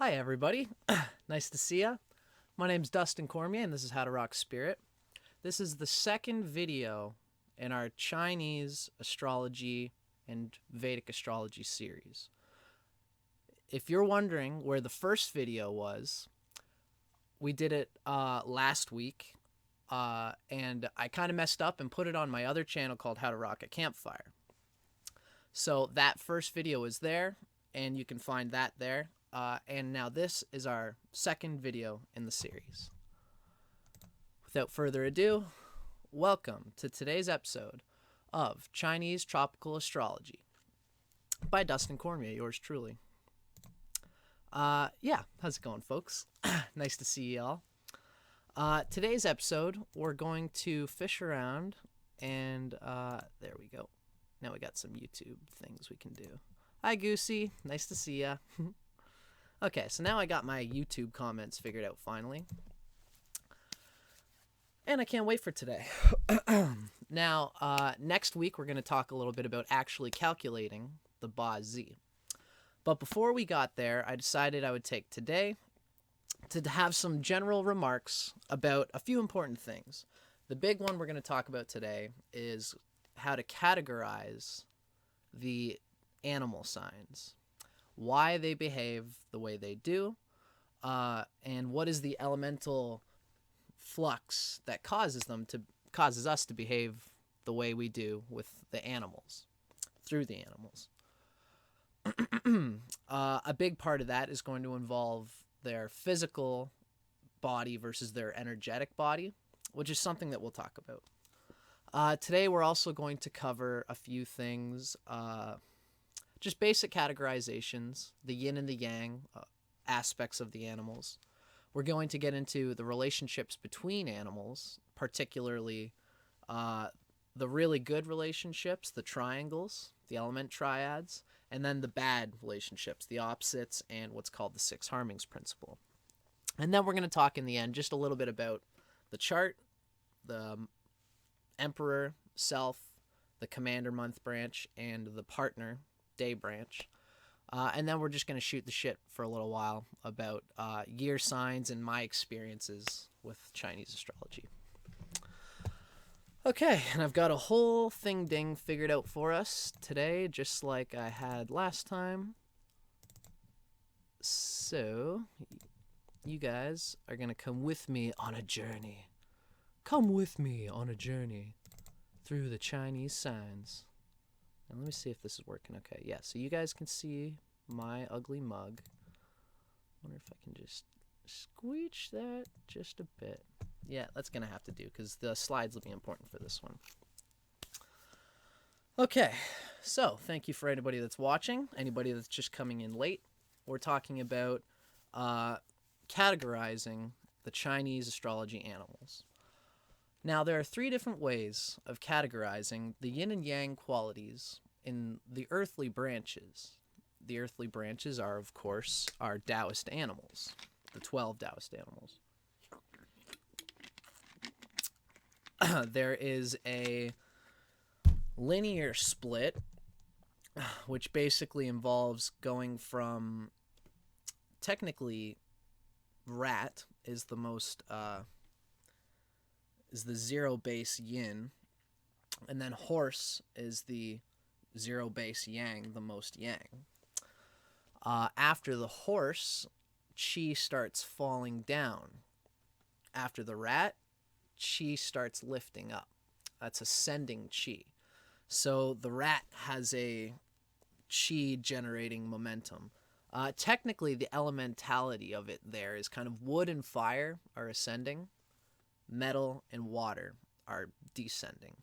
Hi, everybody. Nice to see ya. My name's Dustin Cormier, and this is How to Rock Spirit. This is the second video in our Chinese astrology and Vedic astrology series. If you're wondering where the first video was, we did it last week, and I kind of messed up and put it on my other channel called How to Rock a Campfire. So that first video is there, and you can find that there. And now this is our second video in the series. Without further ado, welcome to today's episode of Chinese Tropical Astrology by Dustin Cormier, yours truly. Yeah, how's it going, folks? Nice to see y'all. Today's episode, we're going to fish around, and there we go. Now we got some YouTube things we can do. Hi, Goosey. Nice to see ya. Okay, so now I got my YouTube comments figured out finally. And I can't wait for today. Now, next week we're going to talk a little bit about actually calculating the Ba Z. But before we got there, I decided I would take today to have some general remarks about a few important things. The big one we're going to talk about today is how to categorize the animal signs, why they behave the way they do, and what is the elemental flux that causes us to behave the way we do with the animals, through the animals. A big part of that is going to involve their physical body versus their energetic body, which is something that we'll talk about. Today we're also going to cover a few things, just basic categorizations, the yin and the yang aspects of the animals. We're going to get into the relationships between animals, particularly the really good relationships, the triangles, the element triads, and then the bad relationships, the opposites, and what's called the six Harmings principle. And then we're going to talk in the end just a little bit about the chart, the emperor, self, the commander month branch, and the partner day branch. And then we're just going to shoot the shit for a little while about year signs and my experiences with Chinese astrology. Okay, and I've got a whole thing-ding figured out for us today, just like I had last time. So, you guys are going to come with me on a journey. Come with me on a journey through the Chinese signs. And let me see if this is working okay. Yeah, so you guys can see my ugly mug. Wonder if I can just squeech that just a bit. Yeah, that's going to have to do because the slides will be important for this one. Okay, so thank you for anybody that's watching, anybody that's just coming in late. We're talking about categorizing the Chinese astrology animals. Now, there are three different ways of categorizing the yin and yang qualities in the earthly branches. The earthly branches are, of course, our Taoist animals, the 12 Taoist animals. There is a linear split, which basically involves going from, technically, rat is the most, is the zero base yin, and then horse is the zero base yang, the most yang. After the horse, qi starts falling down. After the rat, qi starts lifting up. That's ascending qi. So the rat has a qi generating momentum. Technically, the elementality of it there is kind of wood and fire are ascending. Metal and water are descending.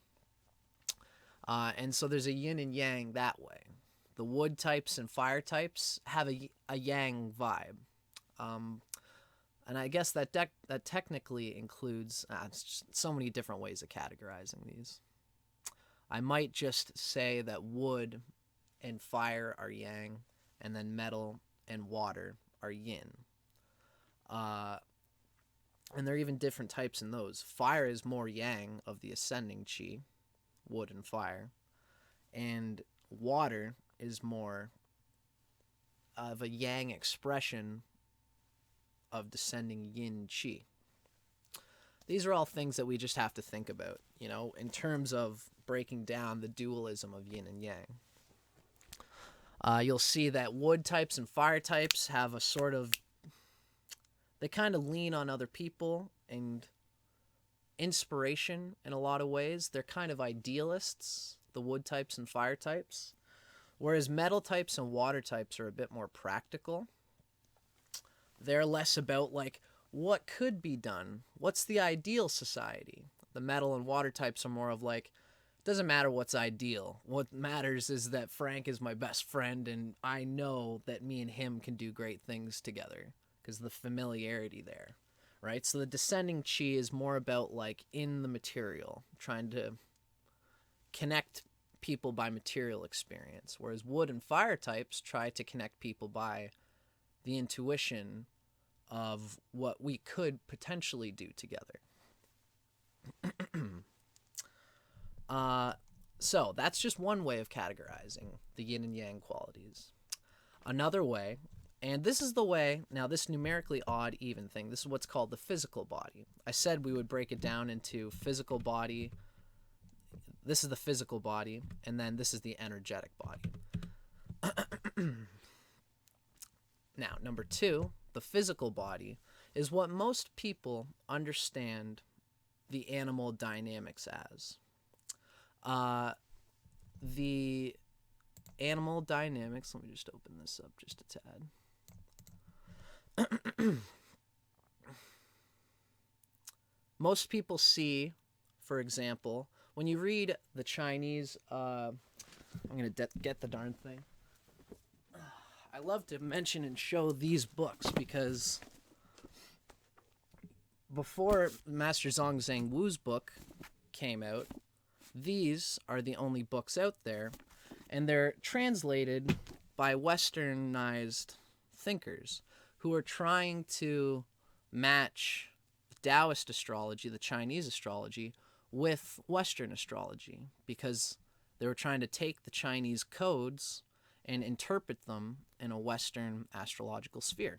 And so there's a yin and yang that way. The wood types and fire types have a yang vibe. And I guess that technically includes so many different ways of categorizing these. I might just say that wood and fire are yang, and then metal and water are yin. And there are even different types in those. Fire is more yang of the ascending qi, wood and fire. And water is more of a yang expression of descending yin qi. These are all things that we just have to think about, in terms of breaking down the dualism of yin and yang. You'll see that wood types and fire types have a sort of, they kind of lean on other people and inspiration in a lot of ways. They're kind of idealists, the wood types and fire types, whereas metal types and water types are a bit more practical. They're less about like what could be done, what's the ideal society. The metal and water types are more of like, it doesn't matter what's ideal. What matters is that Frank is my best friend and I know that me and him can do great things together because the familiarity there, right? So the descending chi is more about like in the material, trying to connect people by material experience, whereas wood and fire types try to connect people by the intuition of what we could potentially do together. So that's just one way of categorizing the yin and yang qualities. Another way, and this is the way, now this numerically odd even thing, this is what's called the physical body. I said we would break it down into physical body. This is the physical body, and then this is the energetic body. Now, number 2, the physical body is what most people understand the animal dynamics as. The animal dynamics, let me just open this up just a tad. Most people see, for example, when you read the Chinese, I'm going to get the darn thing. I love to mention and show these books because before Master Zhongzhang Wu's book came out, these are the only books out there, and they're translated by westernized thinkers who are trying to match Taoist astrology, the Chinese astrology, with Western astrology, because they were trying to take the Chinese codes and interpret them in a Western astrological sphere.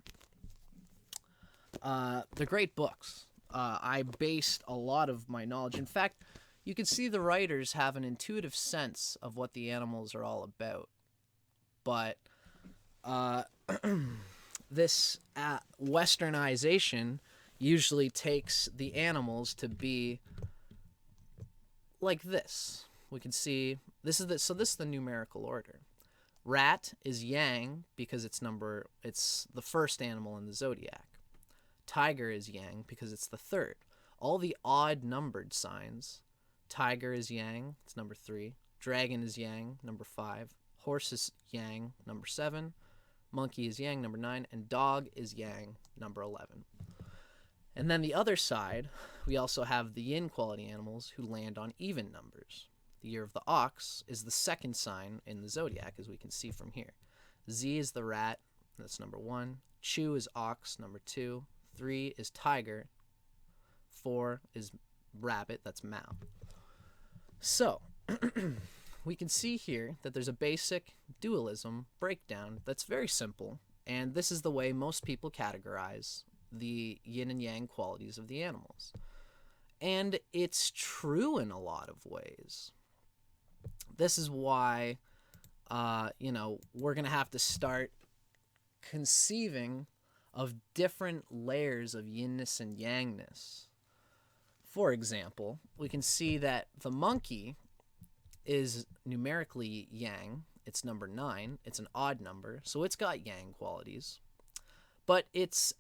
They're great books. I based a lot of my knowledge. In fact, you can see the writers have an intuitive sense of what the animals are all about. But this westernization usually takes the animals to be like this. We can see this is the numerical order. Rat is yang because it's the first animal in the zodiac. Tiger is yang because it's the third. All the odd numbered signs, tiger is yang, it's number 3. Dragon is yang, number 5. Horse is yang, number 7. Monkey is yang, number 9. And dog is yang, number 11. And then the other side, we also have the yin quality animals who land on even numbers. The year of the ox is the second sign in the zodiac, as we can see from here. Z is the rat, that's number 1. Chu is ox, number 2. 3 is tiger. 4 is rabbit, that's Mao. So, we can see here that there's a basic dualism breakdown that's very simple, and this is the way most people categorize the yin and yang qualities of the animals. And it's true in a lot of ways. This is why, we're going to have to start conceiving of different layers of yinness and yangness. For example, we can see that the monkey is numerically yang. It's number 9. It's an odd number, so it's got yang qualities. But it's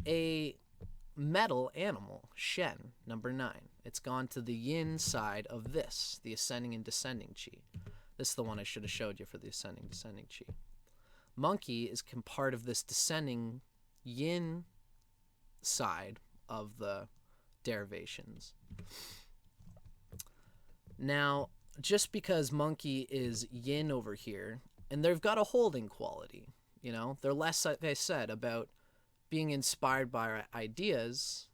a metal animal, Shen, number 9. It's gone to the yin side of this, the ascending and descending chi. This is the one I should have showed you for the ascending, descending chi. Monkey is part of this descending yin side of the derivations. Now, just because monkey is yin over here, and they've got a holding quality, they're less, like I said, about being inspired by ideas.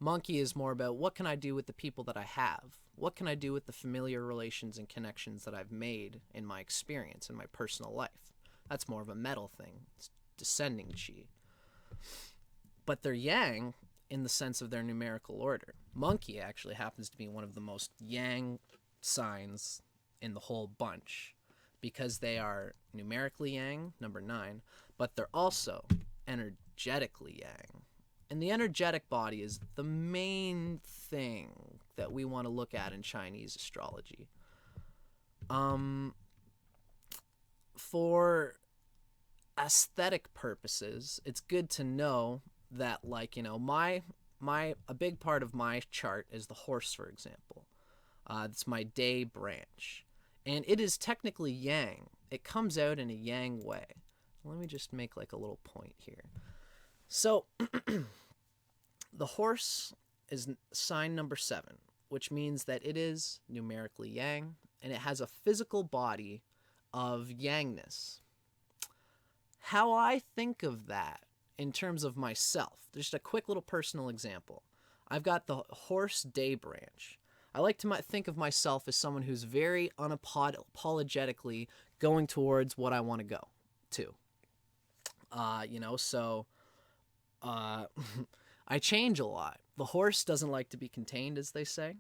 Monkey is more about what can I do with the people that I have? What can I do with the familiar relations and connections that I've made in my experience, in my personal life? That's more of a metal thing. It's descending chi. but they're yang in the sense of their numerical order. Monkey actually happens to be one of the most yang signs in the whole bunch because they are numerically yang, number 9, but they're also energetically yang. And the energetic body is the main thing that we want to look at in Chinese astrology. For aesthetic purposes, it's good to know that, like, you know, a big part of my chart is the horse, for example. It's my day branch, and it is technically yang. It comes out in a yang way. Let me just make like a little point here. So the horse is sign number 7, which means that it is numerically yang, and it has a physical body of yangness. How I think of that in terms of myself, just a quick little personal example. I've got the horse day branch. I like to think of myself as someone who's very unapologetically going towards what I want to go to. I change a lot. The horse doesn't like to be contained, as they say.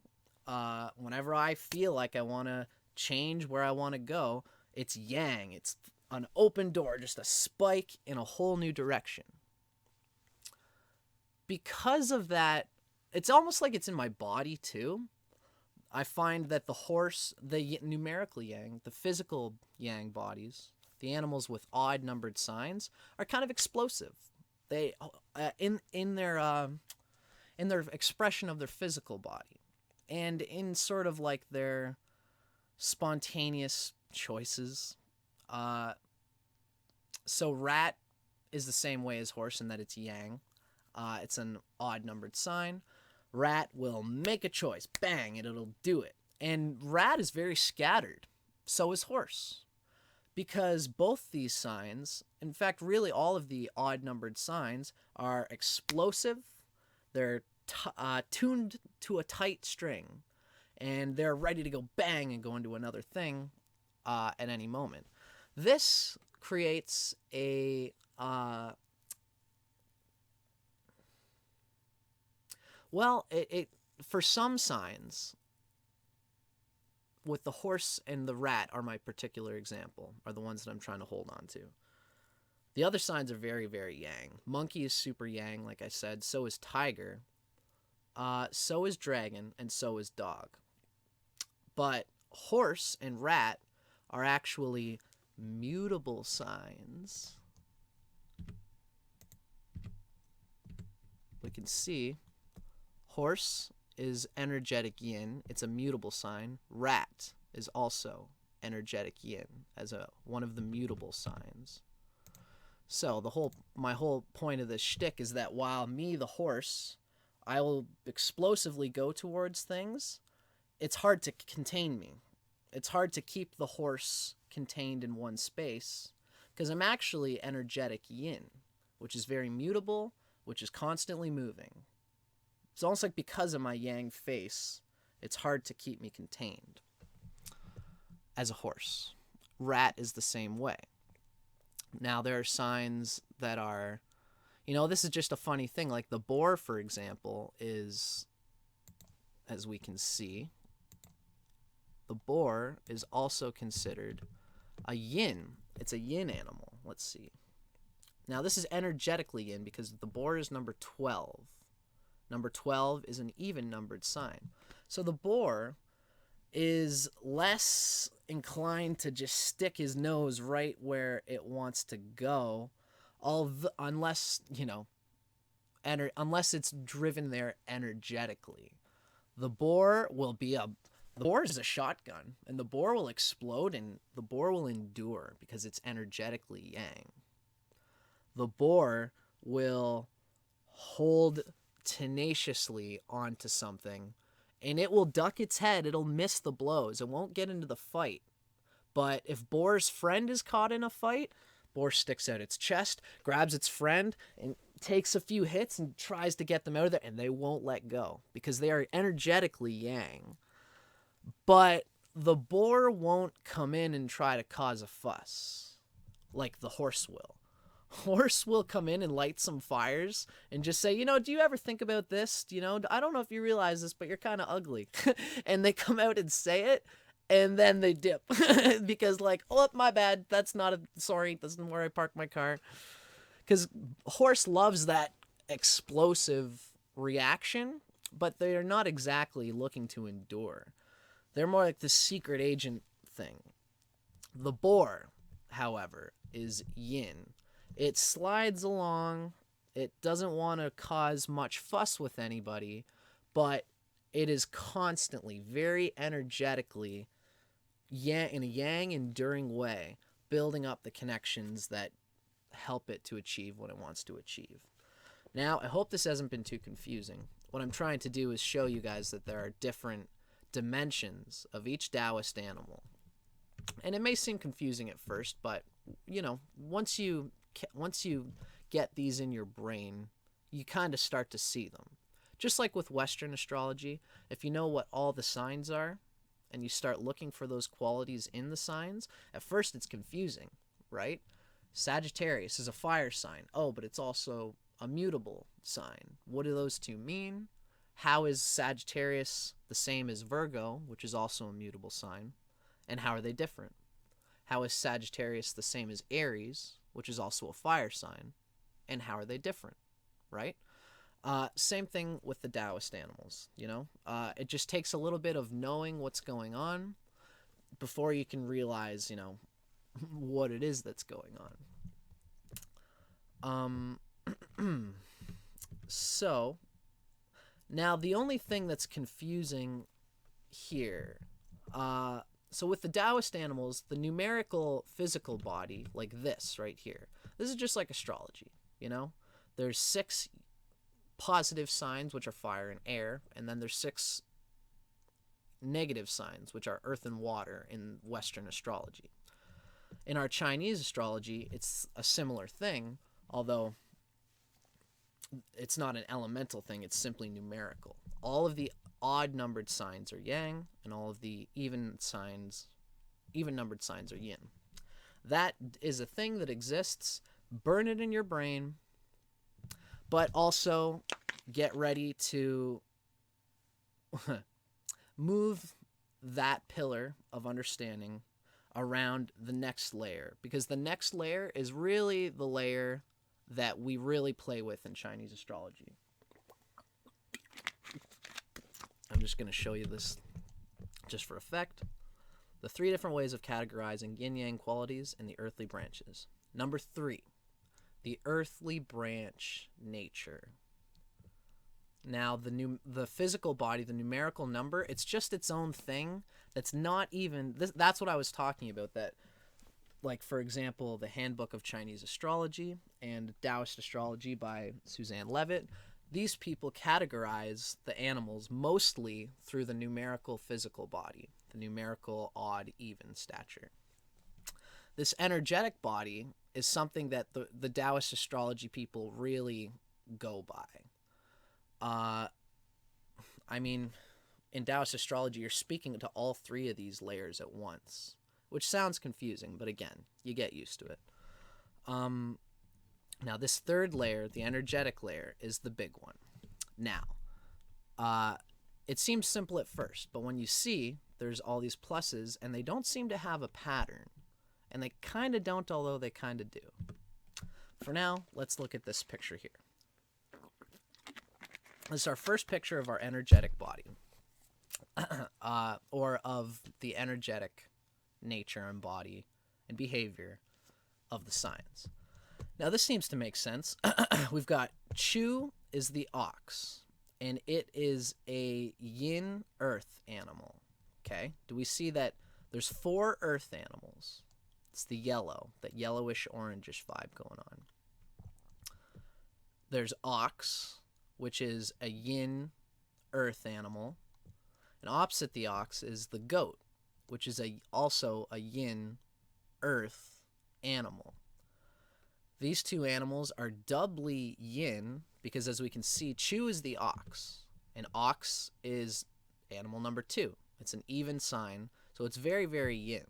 Whenever I feel like I want to change where I want to go, it's yang. It's an open door, just a spike in a whole new direction. Because of that, it's almost like it's in my body too. I find that the horse, the numerically yang, the physical yang bodies, the animals with odd numbered signs, are kind of explosive. They in their expression of their physical body, and in sort of like their spontaneous choices. So rat is the same way as horse in that it's yang. It's an odd numbered sign. Rat will make a choice, bang, and it'll do it. And rat is very scattered. So is horse. Because both these signs, in fact, really all of the odd numbered signs, are explosive. They're tuned to a tight string. And they're ready to go bang and go into another thing at any moment. This creates a... it for some signs, with the horse and the rat are my particular example, are the ones that I'm trying to hold on to. The other signs are very, very yang. Monkey is super yang, like I said. So is tiger. So is dragon, and so is dog. But horse and rat are actually mutable signs. We can see horse is energetic yin. It's a mutable sign. Rat is also energetic yin as one of the mutable signs. So my whole point of this shtick is that while me, the horse, I will explosively go towards things, it's hard to contain me. It's hard to keep the horse contained in one space because I'm actually energetic yin, which is very mutable, which is constantly moving. It's almost like because of my yang face, it's hard to keep me contained as a horse. Rat is the same way. Now, there are signs that are, this is just a funny thing. Like the boar, for example, is, as we can see, the boar is also considered a yin. It's a yin animal. Let's see. Now, this is energetically yin because the boar is number 12. Number 12 is an even-numbered sign. So the boar is less inclined to just stick his nose right where it wants to go, unless it's driven there energetically. The boar is a shotgun, and the boar will explode, and the boar will endure because it's energetically yang. The boar will hold tenaciously onto something, and it will duck its head. It'll miss the blows. It won't get into the fight. But if boar's friend is caught in a fight, boar sticks out its chest, grabs its friend, and takes a few hits and tries to get them out of there, and they won't let go because they are energetically yang. But the boar won't come in and try to cause a fuss like the horse will. Horse will come in and light some fires and just say, do you ever think about this? I don't know if you realize this, but you're kind of ugly. And they come out and say it, and then they dip because like, oh, my bad. Sorry, that's not where I parked my car. Because horse loves that explosive reaction, but they are not exactly looking to endure. They're more like the secret agent thing. The boar, however, is yin. It slides along. It doesn't want to cause much fuss with anybody, but it is constantly, very energetically, in a yang enduring way, building up the connections that help it to achieve what it wants to achieve. Now, I hope this hasn't been too confusing. What I'm trying to do is show you guys that there are different dimensions of each Taoist animal. And it may seem confusing at first, but, once you get these in your brain, you kind of start to see them. Just like with Western astrology, if you know what all the signs are, and you start looking for those qualities in the signs, at first it's confusing, right? Sagittarius is a fire sign. Oh, but it's also a mutable sign. What do those two mean? How is Sagittarius the same as Virgo, which is also a mutable sign? And how are they different? How is Sagittarius the same as Aries, which is also a fire sign? And how are they different, right? Same thing with the Taoist animals, It just takes a little bit of knowing what's going on before you can realize, what it is that's going on. So, now the only thing that's confusing here, so with the Taoist animals, the numerical physical body, like this right here, this is just like astrology, There's 6 positive signs, which are fire and air, and then there's 6 negative signs, which are earth and water in Western astrology. In our Chinese astrology, it's a similar thing, although it's not an elemental thing, it's simply numerical. All of the odd-numbered signs are yang, and all of the even-numbered signs are yin. That is a thing that exists. Burn it in your brain, but also get ready to move that pillar of understanding around the next layer, because the next layer is really the layer that we really play with in Chinese astrology. I'm just going to show you this just for effect. The 3 different ways of categorizing yin-yang qualities in the earthly branches. Number 3, the earthly branch nature. Now, the physical body, the numerical number, it's just its own thing. That's not even... That's what I was talking about, that, like, for example, the Handbook of Chinese Astrology and Taoist Astrology by Suzanne Leavitt, these people categorize the animals mostly through the numerical physical body, the numerical odd, even stature. This energetic body is something that the Taoist astrology people really go by. In Taoist astrology, you're speaking to all 3 of these layers at once, which sounds confusing, but again, you get used to it. Now, this 3rd layer, the energetic layer, is the big one. Now, it seems simple at first, but when you see there's all these pluses, and they don't seem to have a pattern, and they kind of don't, although they kind of do. For now, let's look at this picture here. This is our first picture of our energetic body, or of the energetic nature and body and behavior of the signs. Now, this seems to make sense. We've got Chu is the ox, and it is a yin earth animal. Okay? Do we see that there's 4 earth animals? It's the yellow, that yellowish orangish vibe going on. There's ox, which is a yin earth animal. And opposite the ox is the goat, which is also a yin earth animal. These 2 animals are doubly yin because, as we can see, Chu is the ox, and ox is animal number 2. It's an even sign, so it's very, very yin.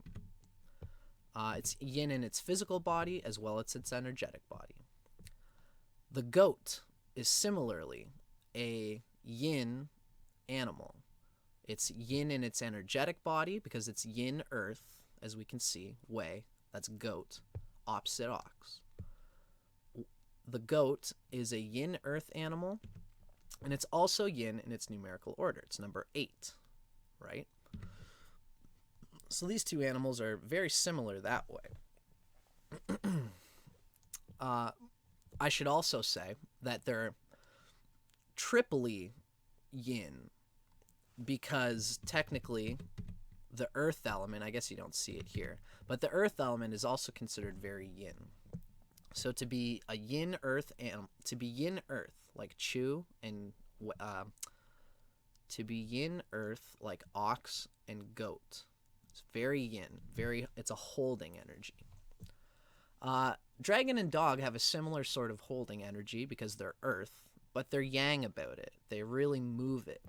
It's yin in its physical body as well as its energetic body. The goat is similarly a yin animal. It's yin in its energetic body because it's yin earth, as we can see, way, that's goat, opposite ox. The goat is a yin earth animal, and it's also yin in its numerical order. It's number 8, right? So these two animals are very similar that way. I should also say that they're triply yin because technically the earth element, I guess you don't see it here, but the earth element is also considered very yin. So to be a yin earth animal, to be yin earth like Chu and to be yin earth like ox and goat, it's very yin, it's a holding energy. Dragon and dog have a similar sort of holding energy because they're earth, but they're yang about it. They really move it.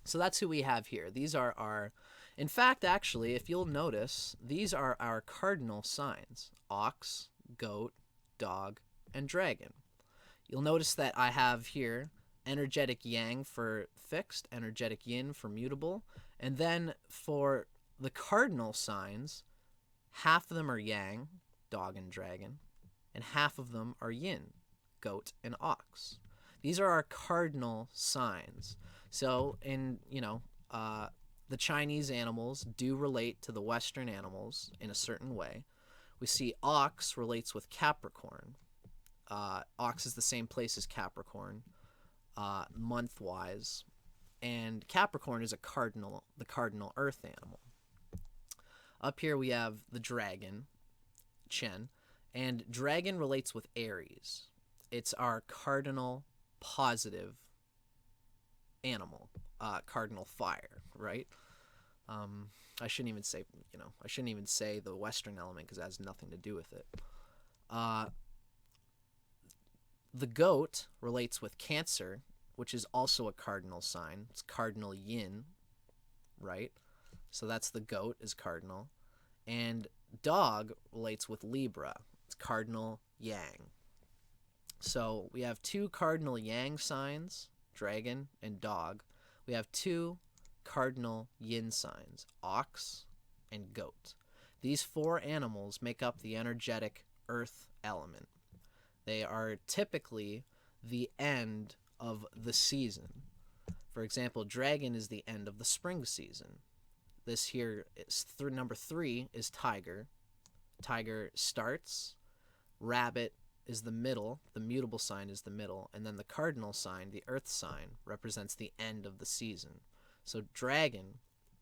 So that's who we have here. These are our, in fact, actually, if you'll notice, these are our cardinal signs: ox, goat, dog, and dragon. You'll notice that I have here energetic yang for fixed, energetic yin for mutable, and then for the cardinal signs, half of them are yang, dog and dragon, and half of them are yin, goat and ox. These are our cardinal signs. So the Chinese animals do relate to the Western animals in a certain way. We see ox relates with Capricorn. Ox is the same place as Capricorn, month-wise, and Capricorn is the cardinal earth animal. Up here we have the dragon, Chen, and dragon relates with Aries. It's our cardinal positive animal, cardinal fire, right? I shouldn't even say the Western element because it has nothing to do with it. The goat relates with Cancer, which is also a cardinal sign. It's cardinal yin, right? So that's the goat is cardinal. And dog relates with Libra. It's cardinal yang. So we have 2 cardinal yang signs, dragon and dog. We have 2 cardinal yin signs, ox and goat. These 4 animals make up the energetic earth element. They are typically the end of the season. For example, dragon is the end of the spring season. This here is number 3 is tiger. Tiger starts. Rabbit is the middle. The mutable sign is the middle. And then the cardinal sign, the earth sign, represents the end of the season. So dragon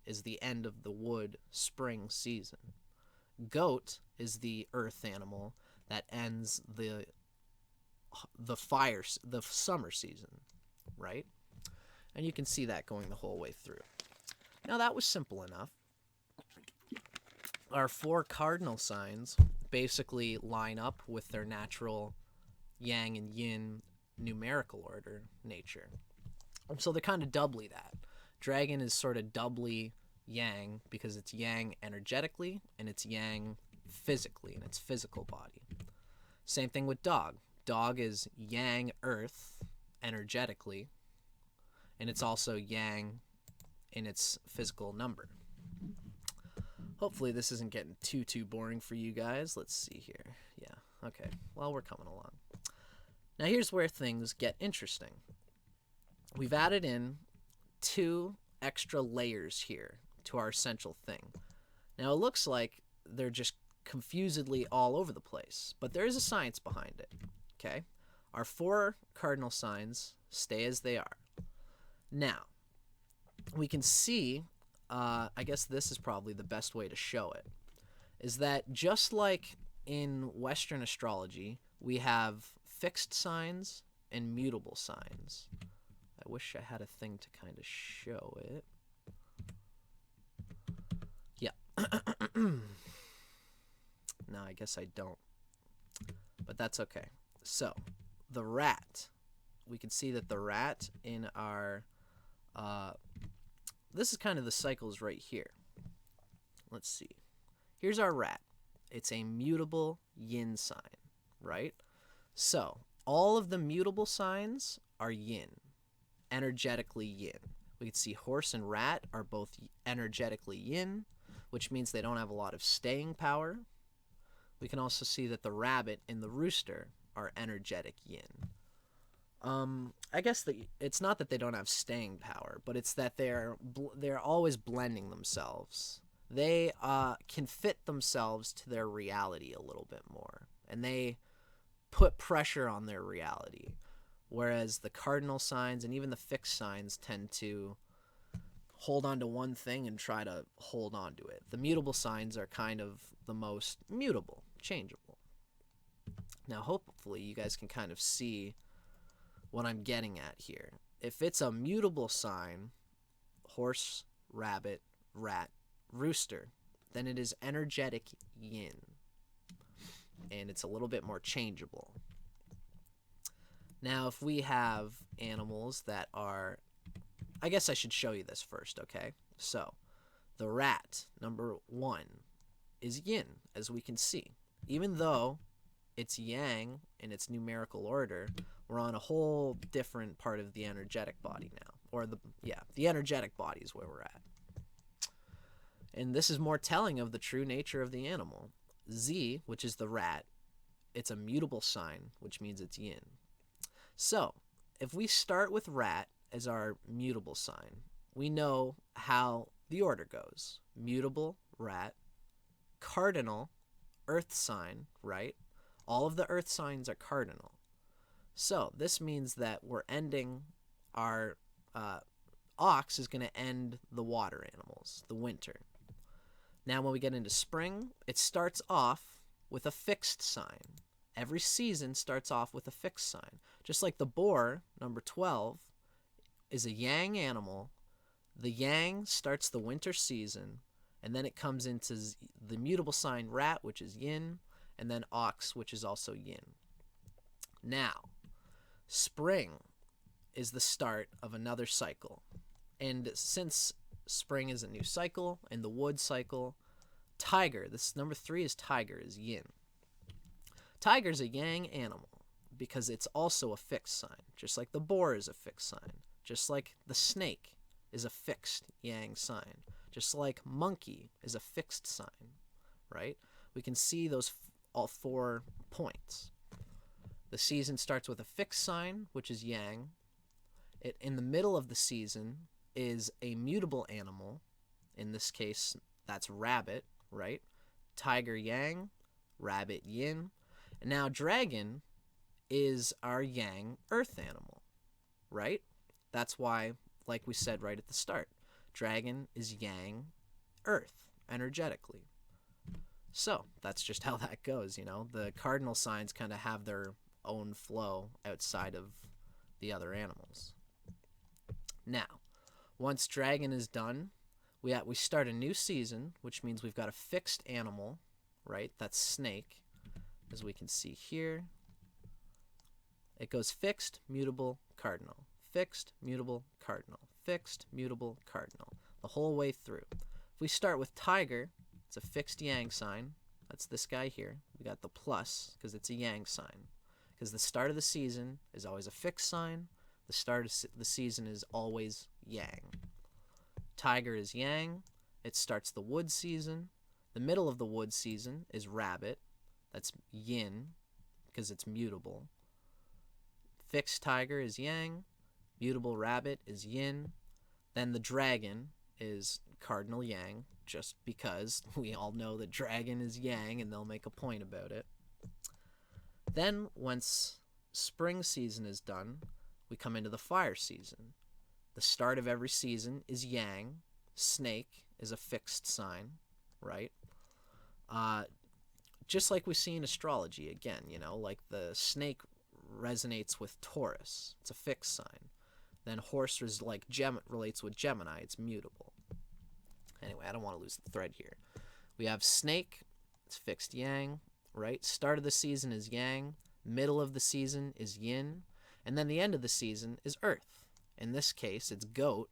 is the end of the wood spring season. Goat is the earth animal that ends the summer season, right? And you can see that going the whole way through. Now that was simple enough. Our 4 cardinal signs basically line up with their natural yang and yin numerical order nature. So they're kind of doubly that. Dragon is sort of doubly yang because it's yang energetically and it's yang physically in its physical body. Same thing with dog. Dog is yang earth energetically, and it's also yang in its physical number. Hopefully this isn't getting too boring for you guys. Let's see here. Yeah, okay. Well, we're coming along. Now here's where things get interesting. We've added in 2 extra layers here to our essential thing. Now it looks like they're just confusedly all over the place, but there is a science behind it. Okay? Our 4 cardinal signs stay as they are. Now, we can see, I guess this is probably the best way to show it, is that just like in Western astrology, we have fixed signs and mutable signs. I wish I had a thing to kind of show it. Yeah. No, I guess I don't. But that's okay. So, the rat. We can see that the rat in our... this is kind of the cycles right here. Let's see. Here's our rat. It's a mutable yin sign, right? So all of the mutable signs are yin, energetically yin. We can see horse and rat are both energetically yin, which means they don't have a lot of staying power. We can also see that the rabbit and the rooster are energetic yin. I guess it's not that they don't have staying power, but it's that they're always blending themselves. They can fit themselves to their reality a little bit more, and they put pressure on their reality, whereas the cardinal signs and even the fixed signs tend to hold on to one thing and try to hold on to it. The mutable signs are kind of the most mutable, changeable. Now, hopefully, you guys can kind of see what I'm getting at here. If it's a mutable sign, horse, rabbit, rat, rooster, then it is energetic yin, and it's a little bit more changeable. Now, if we have animals that are, I guess I should show you this first, okay? So, the rat, number 1, is yin, as we can see. Even though it's yang in its numerical order, we're on a whole different part of the energetic body now. Or the energetic body is where we're at. And this is more telling of the true nature of the animal. Z, which is the rat, it's a mutable sign, which means it's yin. So, if we start with rat as our mutable sign, we know how the order goes. Mutable, rat, cardinal, earth sign, right? All of the earth signs are cardinal. So, this means that we're ending our ox is going to end the water animals, the winter. Now, when we get into spring, it starts off with a fixed sign. Every season starts off with a fixed sign. Just like the boar, number 12, is a yang animal. The yang starts the winter season, and then it comes into the mutable sign rat, which is yin, and then ox, which is also yin. Now, spring is the start of another cycle. And since spring is a new cycle, and the wood cycle, tiger, this number 3 is tiger, is yin. Tiger is a yang animal because it's also a fixed sign, just like the boar is a fixed sign, just like the snake is a fixed yang sign, just like monkey is a fixed sign, right? We can see those all 4 points. The season starts with a fixed sign, which is yang. In the middle of the season is a mutable animal. In this case, that's rabbit, right? Tiger yang, rabbit yin. And now dragon is our yang earth animal, right? That's why, like we said right at the start, dragon is yang earth energetically. So that's just how that goes, you know. The cardinal signs kind of have their own flow outside of the other animals. Now, once dragon is done, we start a new season, which means we've got a fixed animal, right? That's snake, as we can see here. It goes fixed, mutable, cardinal. Fixed, mutable, cardinal. Fixed, mutable, cardinal. The whole way through. If we start with tiger, it's a fixed yang sign. That's this guy here. We got the plus because it's a yang sign. Because the start of the season is always a fixed sign. The start of the season is always yang. Tiger is yang. It starts the wood season. The middle of the wood season is rabbit. That's yin because it's mutable. Fixed tiger is yang. Mutable rabbit is yin. Then the dragon is cardinal yang, just because we all know that dragon is yang and they'll make a point about it. Then once spring season is done, we come into the fire season. The start of every season is yang. Snake is a fixed sign, right? Just like we see in astrology, again, you know, like the snake resonates with Taurus. It's a fixed sign. Then horse is like relates with Gemini. It's mutable. Anyway, I don't want to lose the thread here. We have snake. It's fixed yang, right? Start of the season is yang. Middle of the season is yin. And then the end of the season is earth. In this case, it's goat,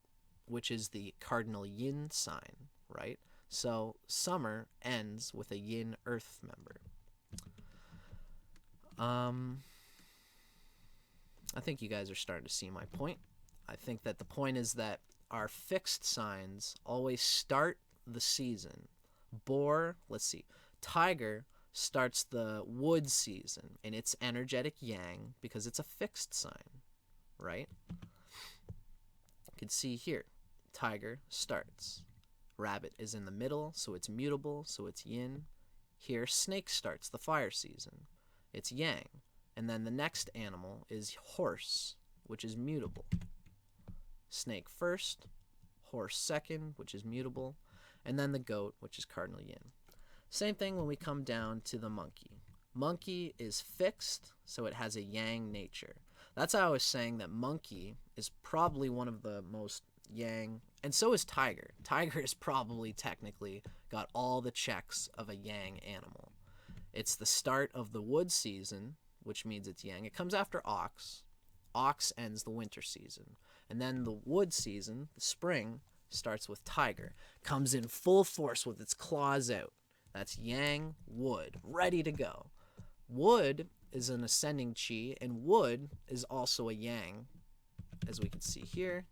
which is the cardinal yin sign, right? So summer ends with a yin earth member. I think you guys are starting to see my point. I think that the point is that our fixed signs always start the season. Boar, let's see, tiger starts the wood season in its energetic yang because it's a fixed sign, right? You can see here, tiger starts. Rabbit is in the middle, so it's mutable, so it's yin. Here, snake starts the fire season. It's yang. And then the next animal is horse, which is mutable. Snake first, horse second, which is mutable, and then the goat, which is cardinal yin. Same thing when we come down to the monkey. Monkey is fixed, so it has a yang nature. That's how I was saying that monkey is probably one of the most yang, and so is tiger. Tiger is probably technically got all the checks of a yang animal. It's the start of the wood season, which means it's yang. It comes after ox. Ox ends the winter season. And then the wood season, the spring, starts with tiger. Comes in full force with its claws out. That's yang, wood, ready to go. Wood is an ascending chi, and wood is also a yang. As we can see here,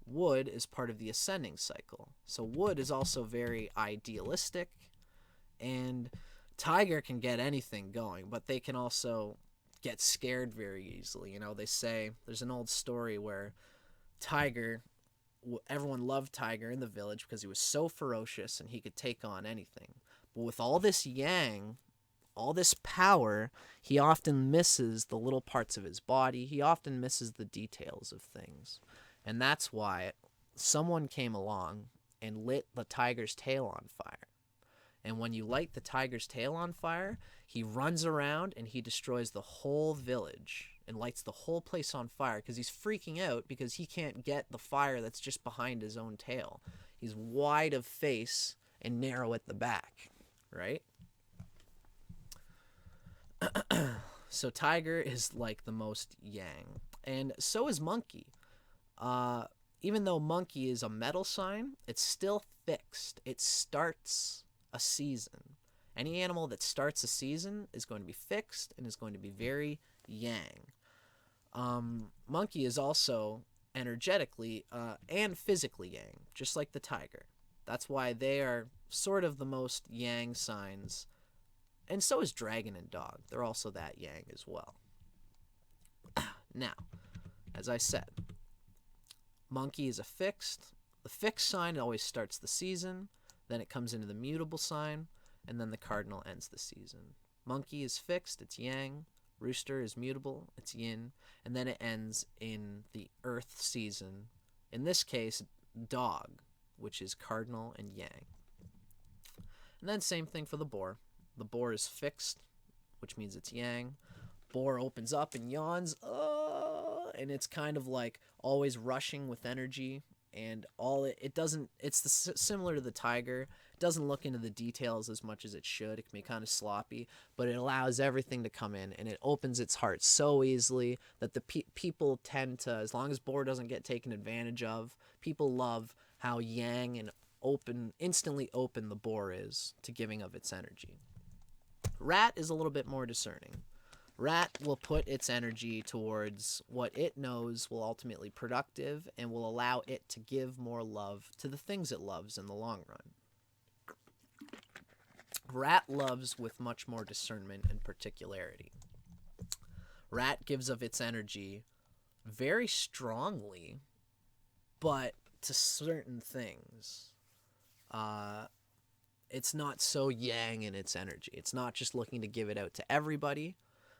wood is part of the ascending cycle. So wood is also very idealistic, and tiger can get anything going, but they can also get scared very easily. You know, they say, there's an old story where tiger, everyone loved tiger in the village because he was so ferocious and he could take on anything. But with all this yang, all this power, he often misses the little parts of his body. He often misses the details of things. And that's why someone came along and lit the tiger's tail on fire. And when you light the tiger's tail on fire, he runs around and he destroys the whole village and lights the whole place on fire because he's freaking out because he can't get the fire that's just behind his own tail. He's wide of face and narrow at the back, right? So tiger is like the most yang. And so is monkey. Even though monkey is a metal sign, it's still fixed. It starts a season. Any animal that starts a season is going to be fixed and is going to be very yang. Monkey is also energetically and physically yang, just like the tiger. That's why they are sort of the most yang signs. And so is dragon and dog. They're also that yang as well. Now, as I said, monkey is a fixed. The fixed sign always starts the season. Then it comes into the mutable sign, and then the cardinal ends the season. Monkey is fixed, it's yang. Rooster is mutable, it's yin. And then it ends in the earth season. In this case, dog, which is cardinal and yang. And then same thing for the boar. The boar is fixed, which means it's yang. Boar opens up and yawns, and it's kind of like always rushing with energy. And it doesn't, it's similar to the tiger. It doesn't look into the details as much as it should. It can be kind of sloppy, but it allows everything to come in, and it opens its heart so easily that the people tend to, as long as boar doesn't get taken advantage of, people love how yang and instantly open the boar is to giving of its energy. Rat is a little bit more discerning. Rat will put its energy towards what it knows will ultimately be productive and will allow it to give more love to the things it loves in the long run. Rat loves with much more discernment and particularity. Rat gives of its energy very strongly, but to certain things. It's not so yang in its energy. It's not just looking to give it out to everybody.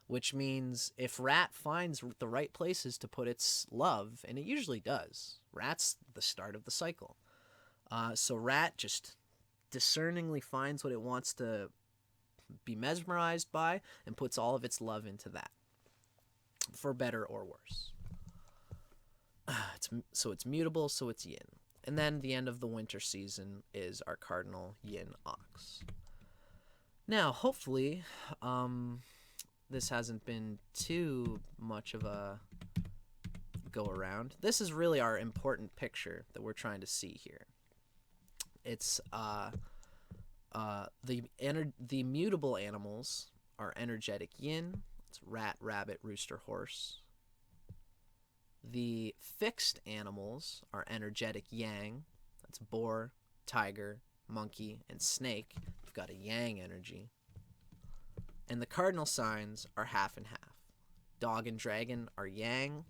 Which means if rat finds the right places to put its love, and it usually does, rat's the start of the cycle. So rat just discerningly finds what it wants to be mesmerized by and puts all of its love into that, for better or worse. So it's mutable, so it's yin. And then the end of the winter season is our cardinal yin ox. Now, hopefully, this hasn't been too much of a go around. This is really our important picture that we're trying to see here. It's The mutable animals are energetic yin. It's rat, rabbit, rooster, horse. The fixed animals are energetic yang. That's boar, tiger, monkey, and snake. We've got a yang energy. And the cardinal signs are half and half. Dog and dragon are yang,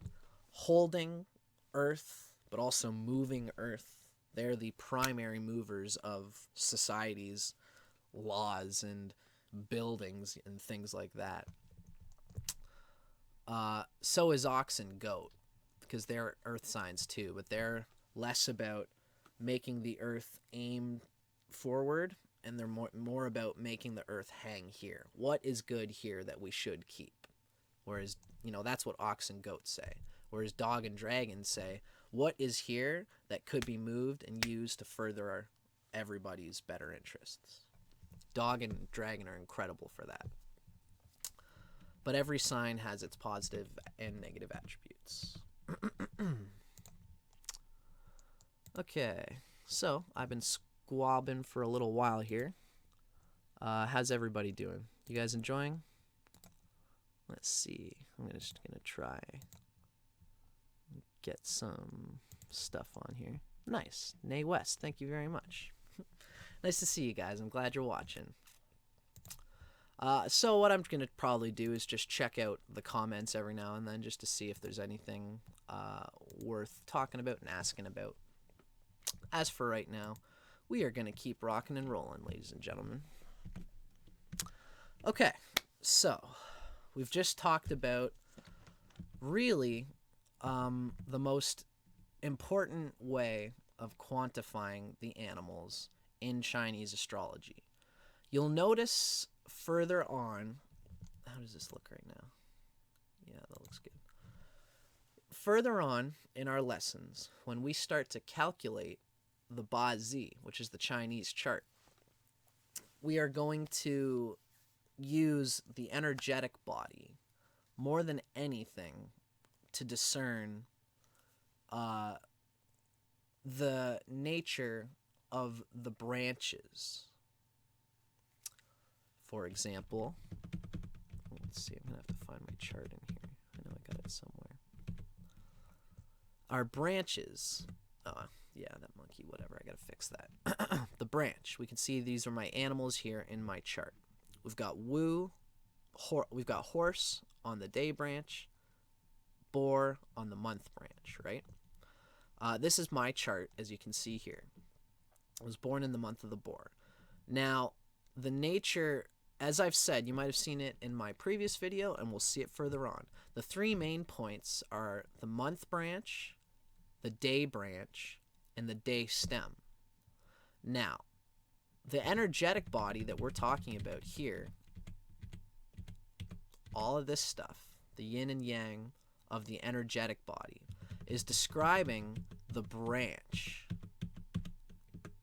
holding earth, but also moving earth. They're the primary movers of society's laws and buildings and things like that. So is ox and goat, because they're earth signs too, but they're less about making the earth aim forward, and they're more about making the earth hang here. What is good here that we should keep? Whereas, that's what ox and goat say. Whereas dog and dragon say, what is here that could be moved and used to further everybody's better interests? Dog and dragon are incredible for that. But every sign has its positive and negative attributes. Okay, so I've been squabbing for a little while here. How's everybody doing? You guys enjoying? Let's see. I'm just gonna try get some stuff on here. Nice. Nay West, thank you very much. Nice to see you guys. I'm glad you're watching. So what I'm going to probably do is just check out the comments every now and then just to see if there's anything worth talking about and asking about. As for right now, we are going to keep rocking and rolling, ladies and gentlemen. Okay, so we've just talked about really the most important way of quantifying the animals in Chinese astrology. You'll notice further on, how does this look right now? Yeah, that looks good. Further on in our lessons, when we start to calculate the Ba-Zi, which is the Chinese chart, we are going to use the energetic body more than anything to discern the nature of the branches. For example, let's see, I'm going to have to find my chart in here. I know I got it somewhere. Our branches, yeah, that monkey, whatever, I got to fix that. The branch, we can see these are my animals here in my chart. We've got we've got horse on the day branch, boar on the month branch, right? This is my chart, as you can see here. I was born in the month of the boar. Now, the nature, as I've said, you might have seen it in my previous video, and we'll see it further on. The three main points are the month branch, the day branch, and the day stem. Now, the energetic body that we're talking about here, all of this stuff, the yin and yang of the energetic body, is describing the branch.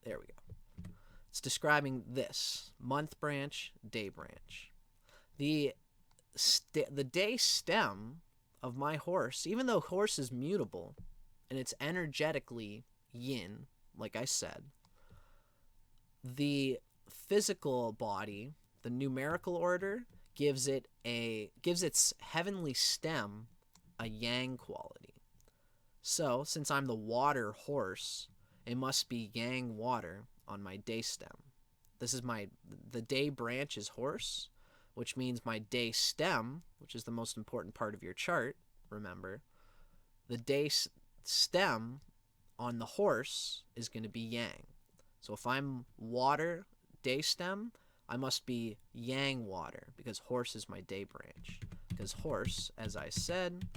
There we go. It's describing this month branch, day branch. The day stem of my horse, even though horse is mutable and it's energetically yin, like I said, the physical body, the numerical order, gives its heavenly stem a yang quality. So, since I'm the water horse, it must be yang water on my day stem. This is the day branch is horse, which means my day stem, which is the most important part of your chart, remember, the day stem on the horse is going to be yang. So if I'm water day stem, I must be yang water, because horse is my day branch. Because horse, as I said,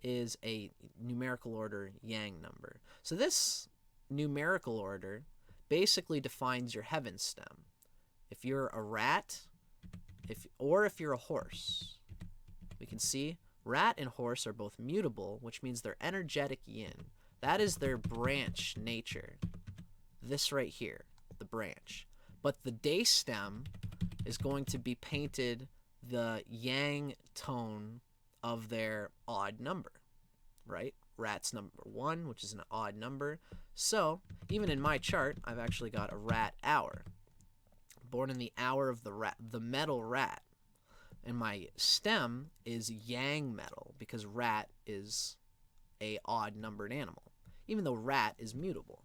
is a numerical order yang number. So this numerical order basically defines your heaven stem. If you're a rat, if you're a horse, we can see rat and horse are both mutable, which means they're energetic yin. That is their branch nature. This right here, the branch. But the day stem is going to be painted the yang tone of their odd number, right? Rat's number 1, which is an odd number. So, even in my chart, I've actually got a rat hour. born in the hour of the rat, the metal rat. And my stem is yang metal, because rat is a odd numbered animal, even though rat is mutable.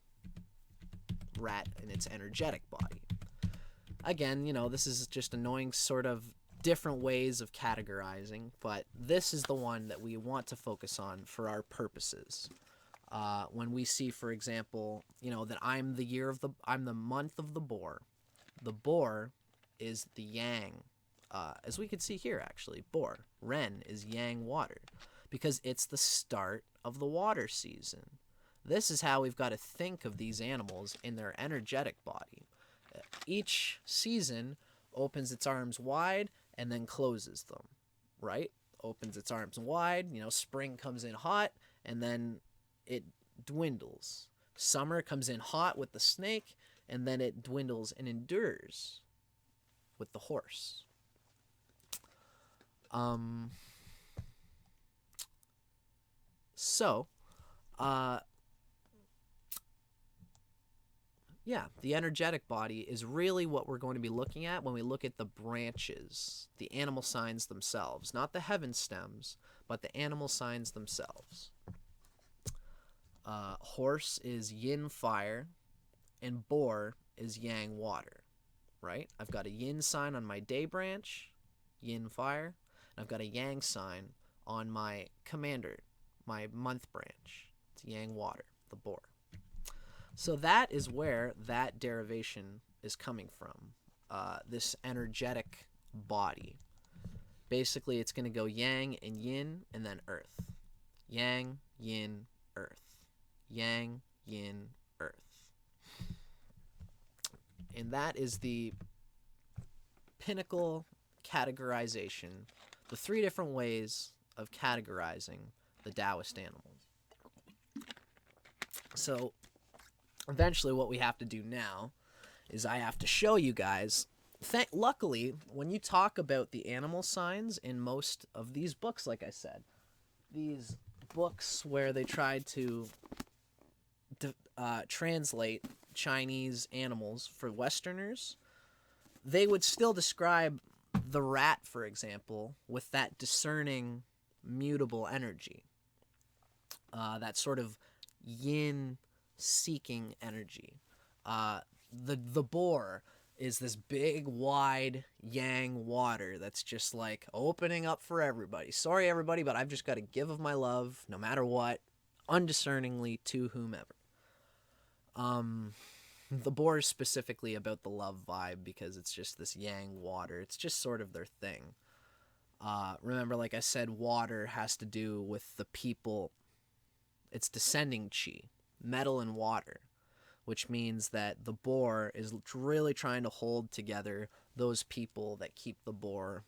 Rat in its energetic body. Again, this is just annoying sort of different ways of categorizing, but this is the one that we want to focus on for our purposes. When we see, for example, that I'm the month of the boar. The boar is the yang. As we can see here, actually, boar. Ren is yang water, because it's the start of the water season. This is how we've got to think of these animals in their energetic body. Each season opens its arms wide and then closes them, right? Opens its arms wide, spring comes in hot and then it dwindles. Summer comes in hot with the snake and then it dwindles and endures with the horse. Yeah, the energetic body is really what we're going to be looking at when we look at the branches, the animal signs themselves. Not the heaven stems, but the animal signs themselves. Horse is yin fire, and boar is yang water, right? I've got a yin sign on my day branch, yin fire, and I've got a yang sign on my commander, my month branch. It's yang water, the boar. So that is where that derivation is coming from, this energetic body. Basically, it's going to go yang and yin and then earth. Yang, yin, earth. Yang, yin, earth. And that is the pinnacle categorization, the 3 different ways of categorizing the Taoist animals. So eventually what we have to do now is I have to show you guys. Luckily, when you talk about the animal signs in most of these books, like I said, these books where they tried to translate Chinese animals for Westerners, they would still describe the rat, for example, with that discerning, mutable energy, that sort of yin-seeking energy. The boar is this big, wide yang water that's just like opening up for everybody. Sorry, everybody, but I've just got to give of my love, no matter what, undiscerningly to whomever. The boar is specifically about the love vibe because it's just this yang water. It's just sort of their thing. Remember, like I said, water has to do with the people. It's descending chi, metal and water, which means that the boar is really trying to hold together those people that keep the boar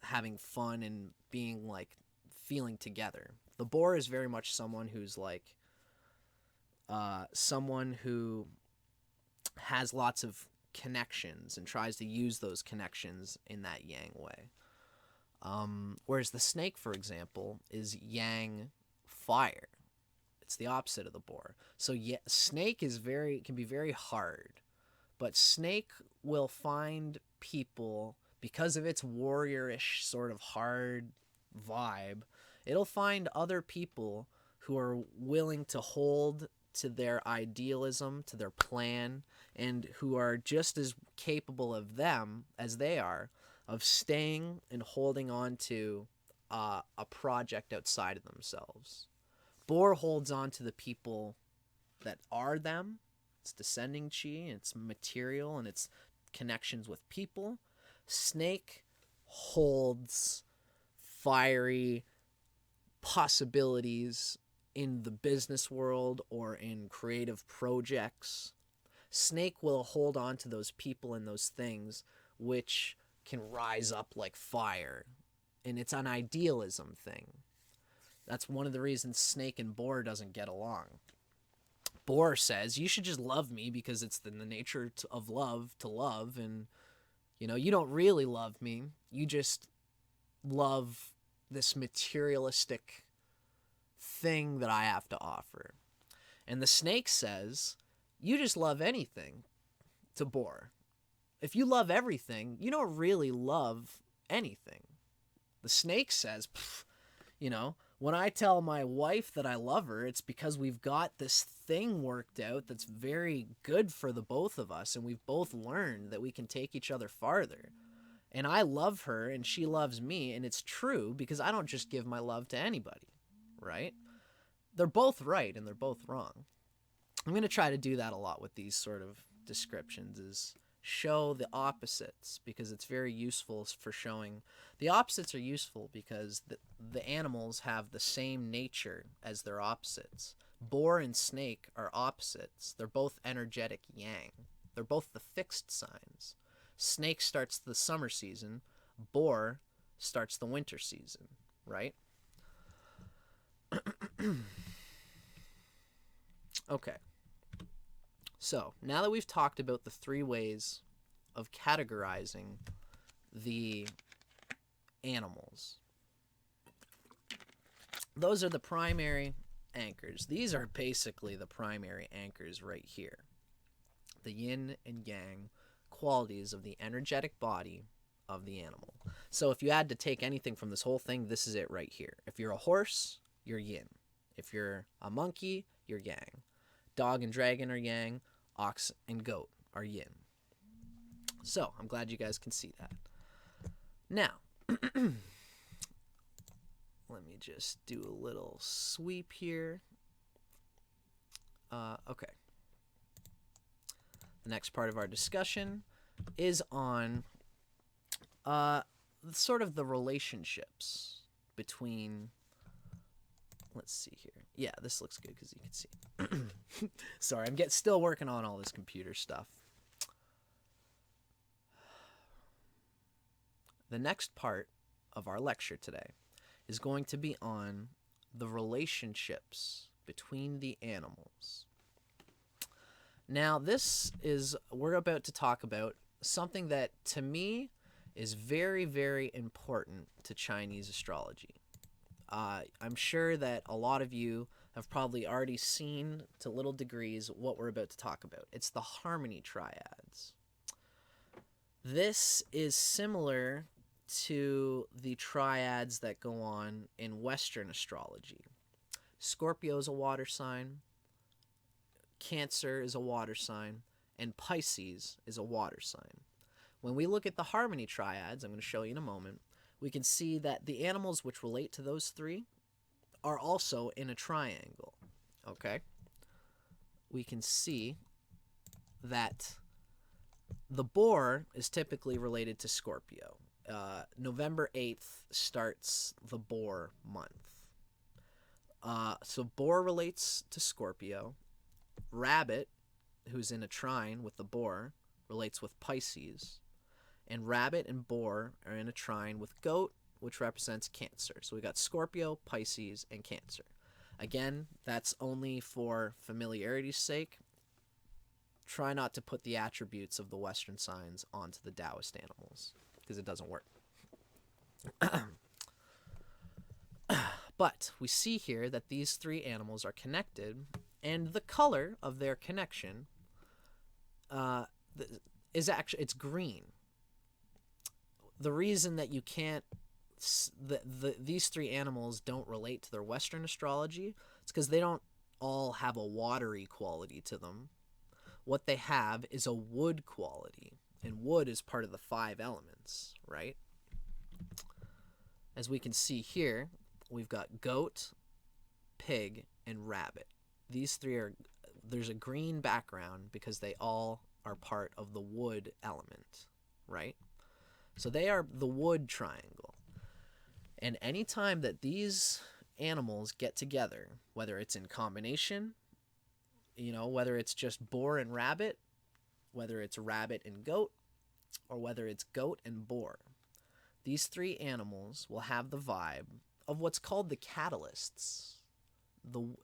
having fun and being like feeling together. The boar is very much someone who's like someone who has lots of connections and tries to use those connections in that yang way. Whereas the snake, for example, is yang fire. It's the opposite of the boar. So yeah, snake is can be very hard, but snake will find people because of its warriorish sort of hard vibe. It'll find other people who are willing to hold to their idealism, to their plan, and who are just as capable of them as they are of staying and holding on to a project outside of themselves. Boar holds on to the people that are them. It's descending chi, it's material, and its connections with people. Snake holds fiery possibilities in the business world or in creative projects. Snake will hold on to those people and those things which can rise up like fire. And it's an idealism thing. That's one of the reasons snake and boar doesn't get along. Boar says, you should just love me because it's in the nature of love to love. And, you don't really love me. You just love this materialistic thing that I have to offer. And the snake says, you just love anything to boar. if you love everything, you don't really love anything. The snake says, you know, when I tell my wife that I love her, it's because we've got this thing worked out that's very good for the both of us, and we've both learned that we can take each other farther. And I love her, and she loves me, and it's true because I don't just give my love to anybody, right? They're both right, and they're both wrong. I'm going to try to do that a lot with these sort of descriptions, is show the opposites, because it's very useful for showing. The opposites are useful because the animals have the same nature as their opposites. Boar and snake are opposites. They're both energetic yang. They're both the fixed signs. Snake starts the summer season. Boar starts the winter season, right? Okay. So, now that we've talked about the 3 ways of categorizing the animals, those are the primary anchors. These are basically the primary anchors right here. The yin and yang qualities of the energetic body of the animal. So if you had to take anything from this whole thing, this is it right here. If you're a horse, you're yin. If you're a monkey, you're yang. Dog and dragon are yang. Ox and goat are yin. So I'm glad you guys can see that. Now, let me just do a little sweep here. Okay. The next part of our discussion is on sort of the relationships between, let's see here. Yeah, this looks good because you can see. Sorry, I'm still working on all this computer stuff. The next part of our lecture today is going to be on the relationships between the animals. Now, we're about to talk about something that, to me, is very, very important to Chinese astrology. I'm sure that a lot of you have probably already seen, to little degrees, what we're about to talk about. It's the harmony triads. This is similar to the triads that go on in Western astrology. Scorpio is a water sign, Cancer is a water sign, and Pisces is a water sign. When we look at the harmony triads, I'm going to show you in a moment, we can see that the animals which relate to those 3 are also in a triangle. Okay? We can see that the boar is typically related to Scorpio. November 8th starts the boar month. So boar relates to Scorpio. Rabbit, who's in a trine with the boar, relates with Pisces. And rabbit and boar are in a trine with goat, which represents Cancer. So we got Scorpio, Pisces, and Cancer. Again, that's only for familiarity's sake. Try not to put the attributes of the Western signs onto the Taoist animals, because it doesn't work. But we see here that these 3 animals are connected, and the color of their connection is actually, it's green. The reason that you can't, these 3 animals don't relate to their Western astrology, it's because they don't all have a watery quality to them. What they have is a wood quality, and wood is part of the 5 elements, right? As we can see here, we've got goat, pig, and rabbit. These 3 there's a green background because they all are part of the wood element, right? So they are the wood triangle. And anytime that these animals get together, whether it's in combination, whether it's just boar and rabbit, whether it's rabbit and goat, or whether it's goat and boar, these 3 animals will have the vibe of what's called the catalysts.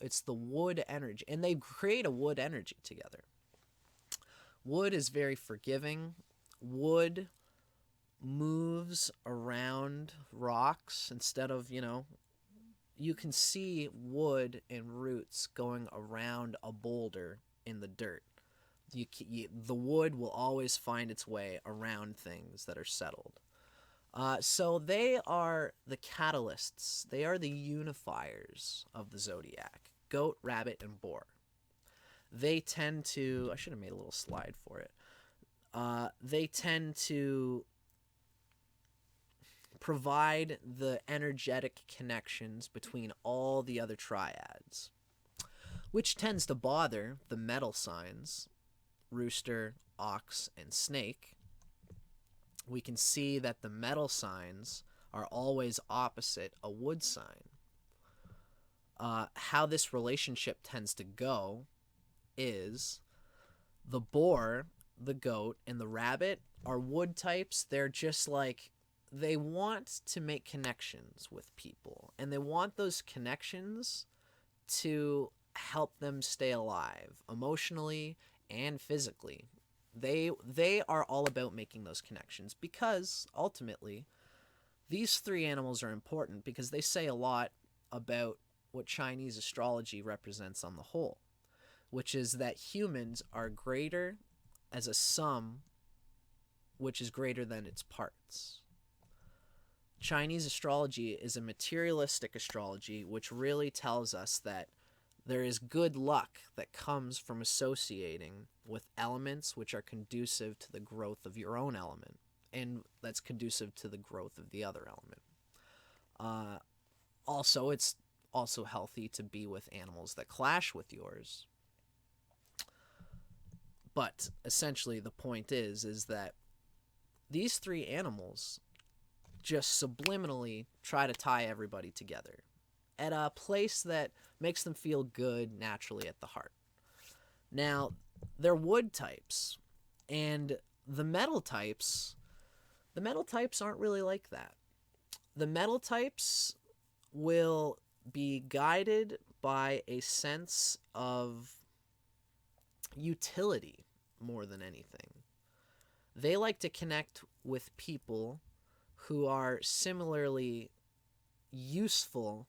It's the wood energy, and they create a wood energy together. Wood is very forgiving. Wood moves around rocks instead of, you can see wood and roots going around a boulder in the dirt. The wood will always find its way around things that are settled. So they are the catalysts. They are the unifiers of the zodiac. Goat, rabbit, and boar. They tend to... I should have made a little slide for it. They tend to provide the energetic connections between all the other triads, which tends to bother the metal signs, rooster, ox, and snake. We can see that the metal signs are always opposite a wood sign. How this relationship tends to go is the boar, the goat, and the rabbit are wood types. They're just like, they want to make connections with people, and they want those connections to help them stay alive emotionally and physically. They are all about making those connections, because ultimately these three animals are important because they say a lot about what Chinese astrology represents on the whole, which is that humans are greater as a sum which is greater than its parts. Chinese astrology is a materialistic astrology which really tells us that there is good luck that comes from associating with elements which are conducive to the growth of your own element, and that's conducive to the growth of the other element. Also, it's also healthy to be with animals that clash with yours. But essentially the point is that these three animals just subliminally try to tie everybody together at a place that makes them feel good naturally at the heart. Now, they're wood types, and the metal types aren't really like that. The metal types will be guided by a sense of utility more than anything. They like to connect with people who are similarly useful,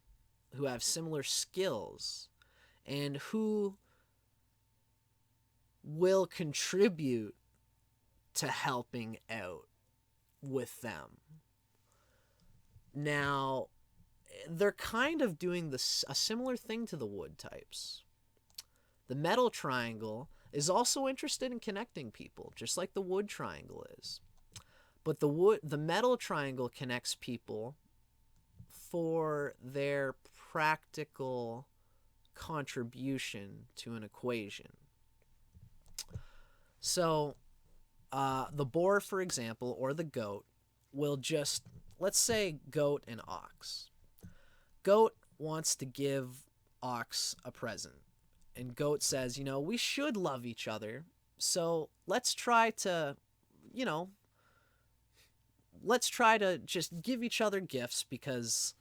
who have similar skills, and who will contribute to helping out with them. Now, they're kind of doing a similar thing to the wood types. The metal triangle is also interested in connecting people, just like the wood triangle is. But the metal triangle connects people for their practical contribution to an equation. So, the boar, for example, or the goat, will just, let's say goat and ox. Goat wants to give ox a present, and goat says, we should love each other, so let's try to just give each other gifts because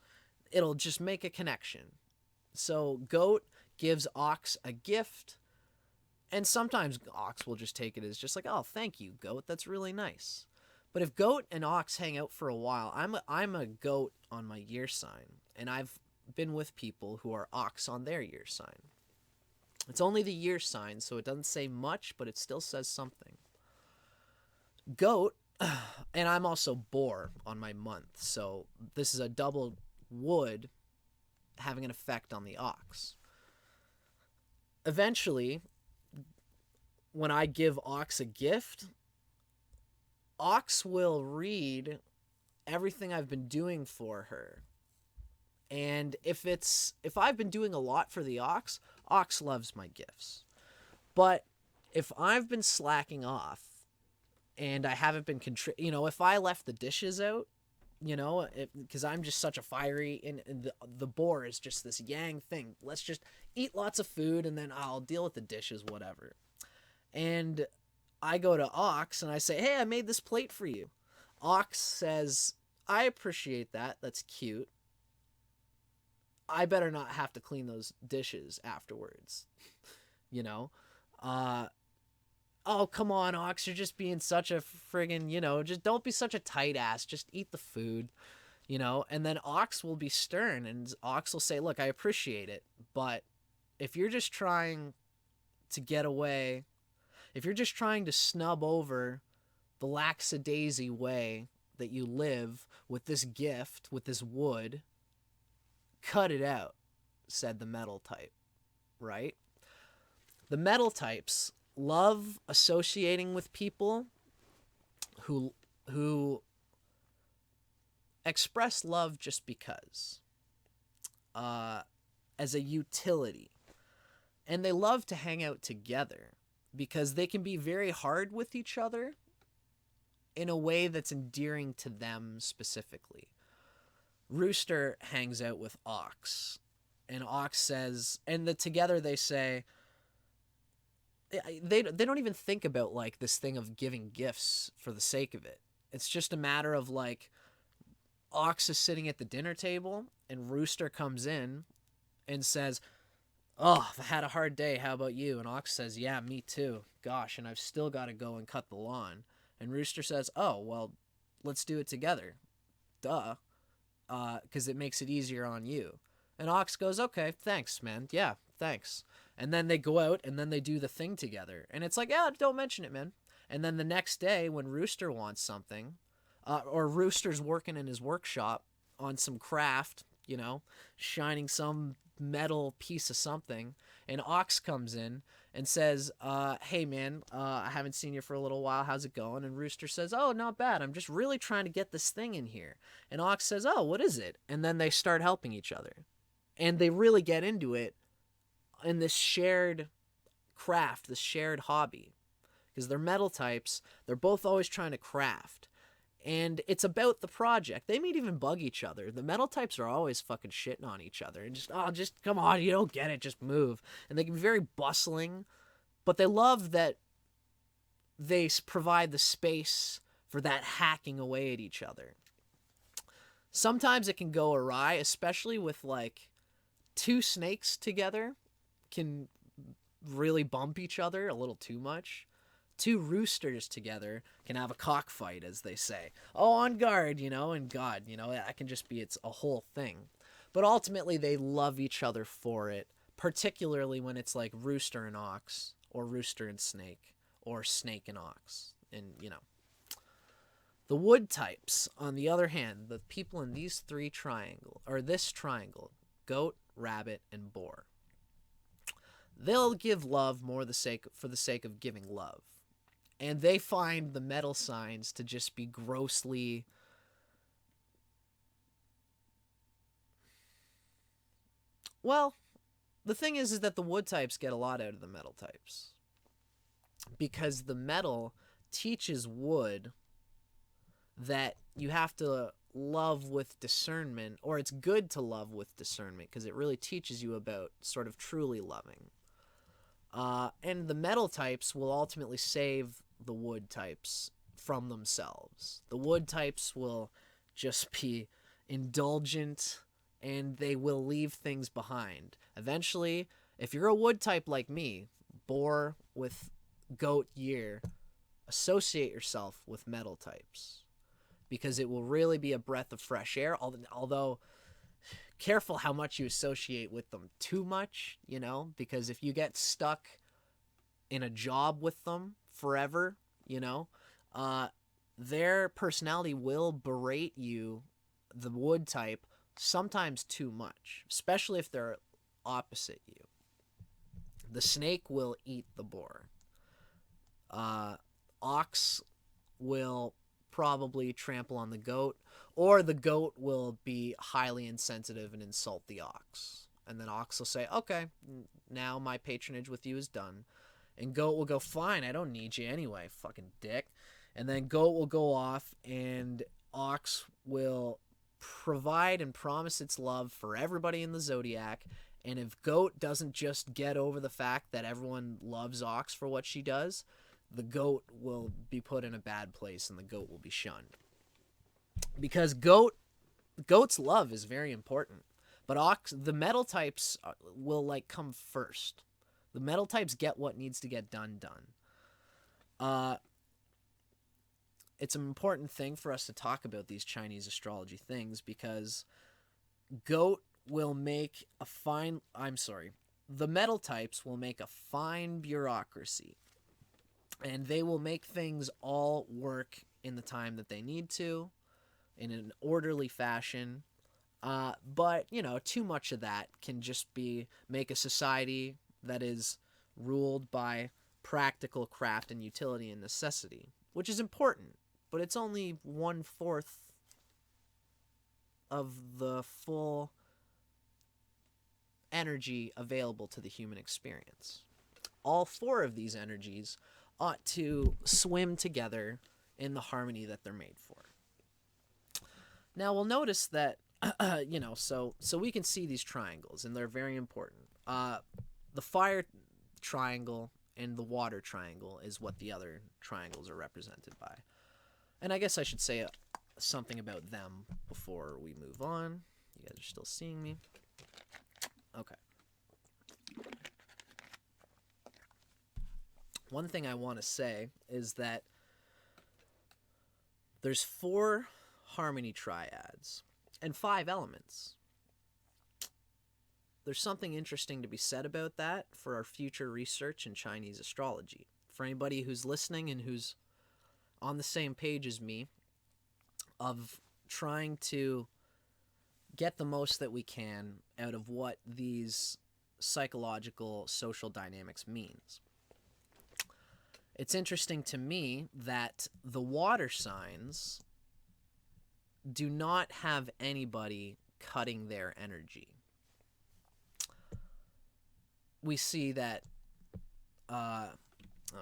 it'll just make a connection. So goat gives ox a gift, and sometimes ox will just take it as just like, oh, thank you, goat, that's really nice. But if goat and ox hang out for a while, I'm a goat on my year sign, and I've been with people who are ox on their year sign. It's only the year sign, so it doesn't say much, but it still says something. Goat, and I'm also boar on my month, so this is a double wood having an effect on the ox. Eventually, when I give ox a gift, ox will read everything I've been doing for her. And if I've been doing a lot for the ox loves my gifts. But if I've been slacking off and I haven't been if I left the dishes out, because I'm just such a fiery, and the boar is just this yang thing. Let's just eat lots of food and then I'll deal with the dishes, whatever. And I go to ox and I say, hey, I made this plate for you. Ox says, I appreciate that. That's cute. I better not have to clean those dishes afterwards. Oh, come on, ox, you're just being such a friggin', just don't be such a tight ass. Just eat the food, and then ox will be stern, and ox will say, look, I appreciate it, but if you're just trying to get away, If you're just trying to snub over the lackadaisy way that you live with this gift, with this wood, cut it out, said the metal type, right? The metal types love associating with people who express love just because, as a utility. And they love to hang out together because they can be very hard with each other in a way that's endearing to them specifically. Rooster hangs out with Ox, and Ox says, and together they say, they don't even think about like this thing of giving gifts for the sake of it. It's just a matter of like, Ox is sitting at the dinner table, and Rooster comes in and says, "Oh, I've had a hard day. How about you?" And Ox says, "Yeah, me too. Gosh, and I've still got to go and cut the lawn." And Rooster says, "Oh, well, let's do it together. Duh. Because it makes it easier on you." And Ox goes, "Okay, thanks, man. Yeah, thanks." And then they go out, and then they do the thing together. And it's like, "Yeah, don't mention it, man." And then the next day, when Rooster wants something, or Rooster's working in his workshop on some craft, shining some metal piece of something, and Ox comes in and says, "Hey man, I haven't seen you for a little while. How's it going?" And Rooster says, "Oh, not bad. I'm just really trying to get this thing in here." And Ox says, "Oh, what is it?" And then they start helping each other, and they really get into it in this shared craft, this shared hobby, because they're metal types. They're both always trying to craft. And it's about the project. They might even bug each other. The metal types are always fucking shitting on each other. And just come on, you don't get it, just move. And they can be very bustling, but they love that they provide the space for that hacking away at each other. Sometimes it can go awry, especially with like two snakes together can really bump each other a little too much. Two roosters together can have a cockfight, as they say. Oh, on guard, and God, that can just be it's a whole thing. But ultimately, they love each other for it, particularly when it's like rooster and ox, or rooster and snake, or snake and ox. And, The wood types, on the other hand, the people in these this triangle, goat, rabbit, and boar, they'll give love for the sake of giving love. And they find the metal signs to just be grossly... Well, the thing is that the wood types get a lot out of the metal types. Because the metal teaches wood that you have to love with discernment, or it's good to love with discernment, because it really teaches you about sort of truly loving. And the metal types will ultimately save the wood types from themselves. The wood types will just be indulgent, and they will leave things behind. Eventually, if you're a wood type like me, boar with goat year, associate yourself with metal types, because it will really be a breath of fresh air. Although careful how much you associate with them too much, because if you get stuck in a job with them forever, their personality will berate you, the wood type, sometimes too much, especially if they're opposite you. The snake will eat the boar. Ox will probably trample on the goat, or the goat will be highly insensitive and insult the ox. And then ox will say, "Okay, now my patronage with you is done." And goat will go, "Fine, I don't need you anyway, fucking dick." And then goat will go off, and ox will provide and promise its love for everybody in the zodiac. And if goat doesn't just get over the fact that everyone loves ox for what she does, the goat will be put in a bad place, and the goat will be shunned. Because goat's love is very important. But the metal types will come first. The metal types get what needs to get done. It's an important thing for us to talk about these Chinese astrology things, because goat will make the metal types will make a fine bureaucracy. And they will make things all work in the time that they need to, in an orderly fashion. But, too much of that can just make a society that is ruled by practical craft and utility and necessity, which is important, but it's only 1/4 of the full energy available to the human experience. All 4 of these energies ought to swim together in the harmony that they're made for. Now we'll notice that, so we can see these triangles, and they're very important. The fire triangle and the water triangle is what the other triangles are represented by. And I guess I should say something about them before we move on. You guys are still seeing me? Okay. One thing I want to say is that there's 4 harmony triads and 5 elements. There's something interesting to be said about that for our future research in Chinese astrology. For anybody who's listening and who's on the same page as me, of trying to get the most that we can out of what these psychological social dynamics means. It's interesting to me that the water signs do not have anybody cutting their energy. We see that, oh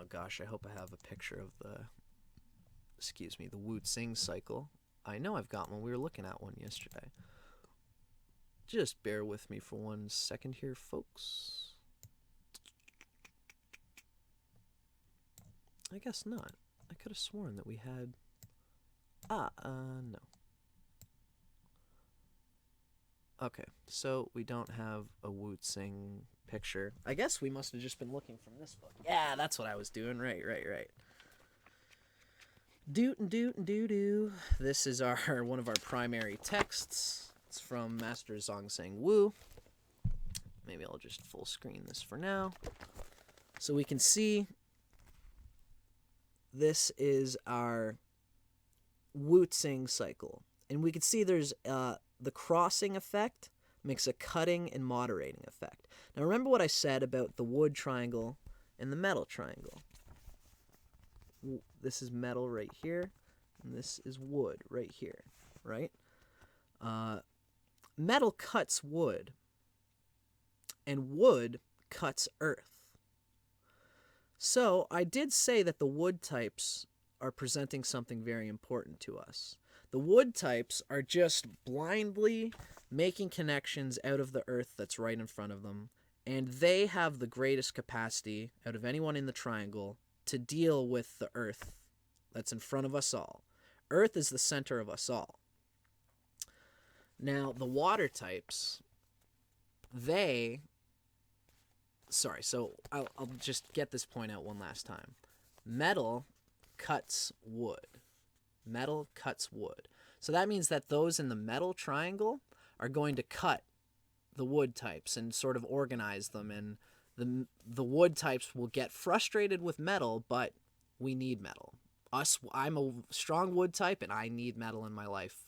gosh, I hope I have a picture of the Wu Tsing cycle. I know I've got one. We were looking at one yesterday. Just bear with me for 1 second here, folks. I guess not. I could have sworn that we had... no. Okay, so we don't have a Wu Tsing picture. I guess we must have just been looking from this book. Yeah, that's what I was doing. Right. Doot. This is one of our primary texts. It's from Master Zhongsang Wu. Maybe I'll just full screen this for now. So we can see this is our Wu Tsing cycle. And we can see there's the crossing effect makes a cutting and moderating effect. Now remember what I said about the wood triangle and the metal triangle. This is metal right here, and this is wood right here, right? Metal cuts wood, and wood cuts earth. So I did say that the wood types are presenting something very important to us. The wood types are just blindly making connections out of the earth that's right in front of them, and they have the greatest capacity out of anyone in the triangle to deal with the earth that's in front of us all. Earth is the center of us all. Now, the water types, I'll just get this point out one last time. Metal cuts wood. Metal cuts wood. So that means that those in the metal triangle are going to cut the wood types and sort of organize them, and the wood types will get frustrated with metal, but we need metal. I'm a strong wood type, and I need metal in my life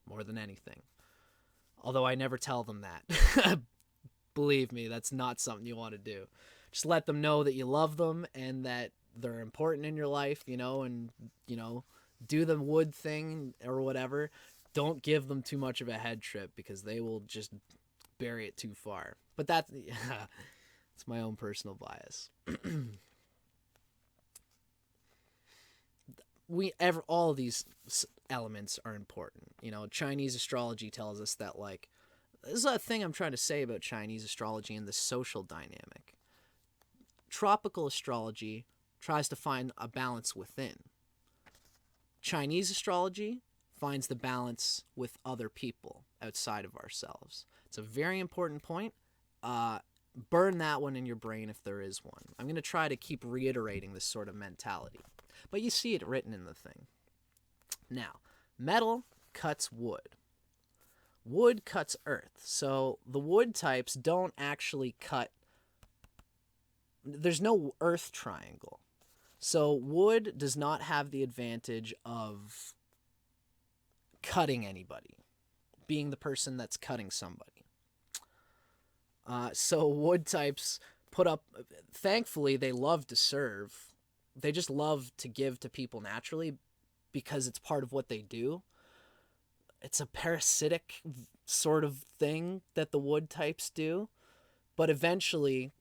more than anything. Although I never tell them that. Believe me, that's not something you want to do. Just let them know that you love them and that they're important in your life, and, do the wood thing or whatever. Don't give them too much of a head trip because they will just bury it too far. But that's it's my own personal bias. All of these elements are important. Chinese astrology tells us that, this is a thing I'm trying to say about Chinese astrology and the social dynamic. Tropical astrology tries to find a balance within. Chinese astrology finds the balance with other people outside of ourselves. It's a very important point. Burn that one in your brain if there is one. I'm going to try to keep reiterating this sort of mentality. But you see it written in the thing. Now, metal cuts wood. Wood cuts earth. So the wood types don't actually cut... There's no earth triangle. So wood does not have the advantage of cutting anybody, being the person that's cutting somebody. So wood types put up, thankfully, they love to serve. They just love to give to people naturally because it's part of what they do. It's a parasitic sort of thing that the wood types do. But eventually,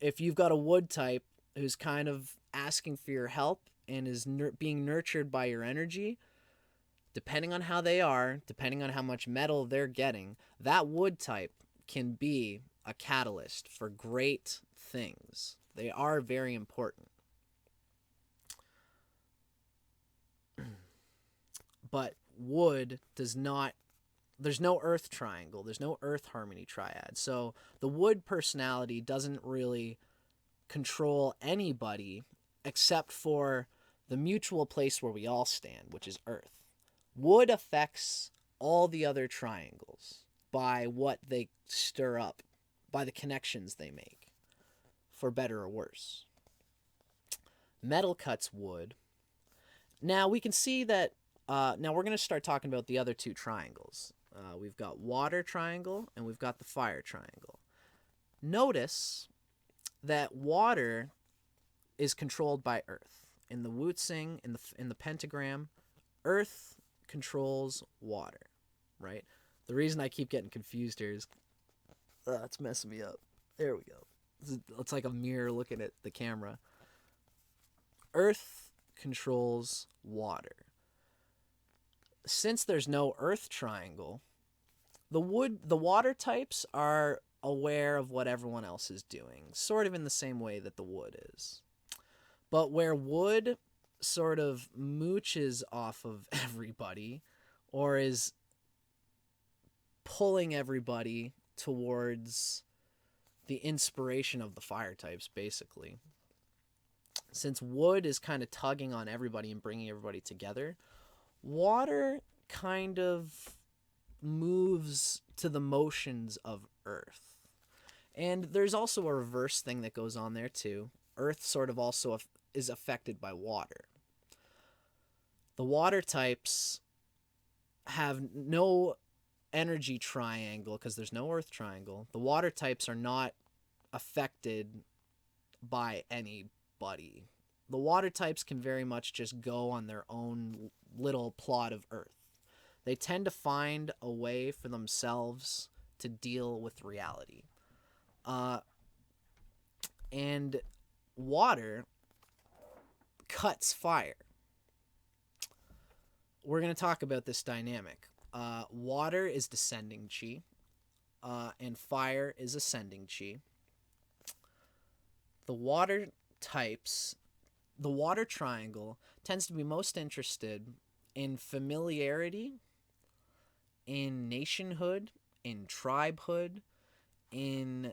if you've got a wood type who's kind of asking for your help and is being nurtured by your energy, depending on how they are, depending on how much metal they're getting, that wood type can be a catalyst for great things. They are very important. But wood does not, there's no earth triangle, there's no earth harmony triad. So the wood personality doesn't really control anybody except for the mutual place where we all stand, which is earth. Wood affects all the other triangles by what they stir up, by the connections they make, for better or worse. Metal cuts wood. Now we can see that, now we're going to start talking about the other two triangles. We've got water triangle and we've got the fire triangle. Notice that water is controlled by earth. In the Wuxing, in the pentagram, earth controls water, right? The reason I keep getting confused here is it's messing me up. There we go. It's like a mirror looking at the camera. Earth controls water. Since there's no earth triangle, the water types are aware of what everyone else is doing, sort of in the same way that the wood is. But where wood sort of mooches off of everybody, or is pulling everybody towards the inspiration of the fire types, basically. Since wood is kind of tugging on everybody and bringing everybody together, water kind of moves to the motions of earth. And there's also a reverse thing that goes on there too. Earth sort of also is affected by water. The water types have no energy triangle because there's no earth triangle. The water types are not affected by anybody. The water types can very much just go on their own little plot of earth. They tend to find a way for themselves to deal with reality. And water cuts fire. We're going to talk about this dynamic. Water is descending chi, and fire is ascending chi. The water types, the water triangle, tends to be most interested in familiarity, in nationhood, in tribehood, in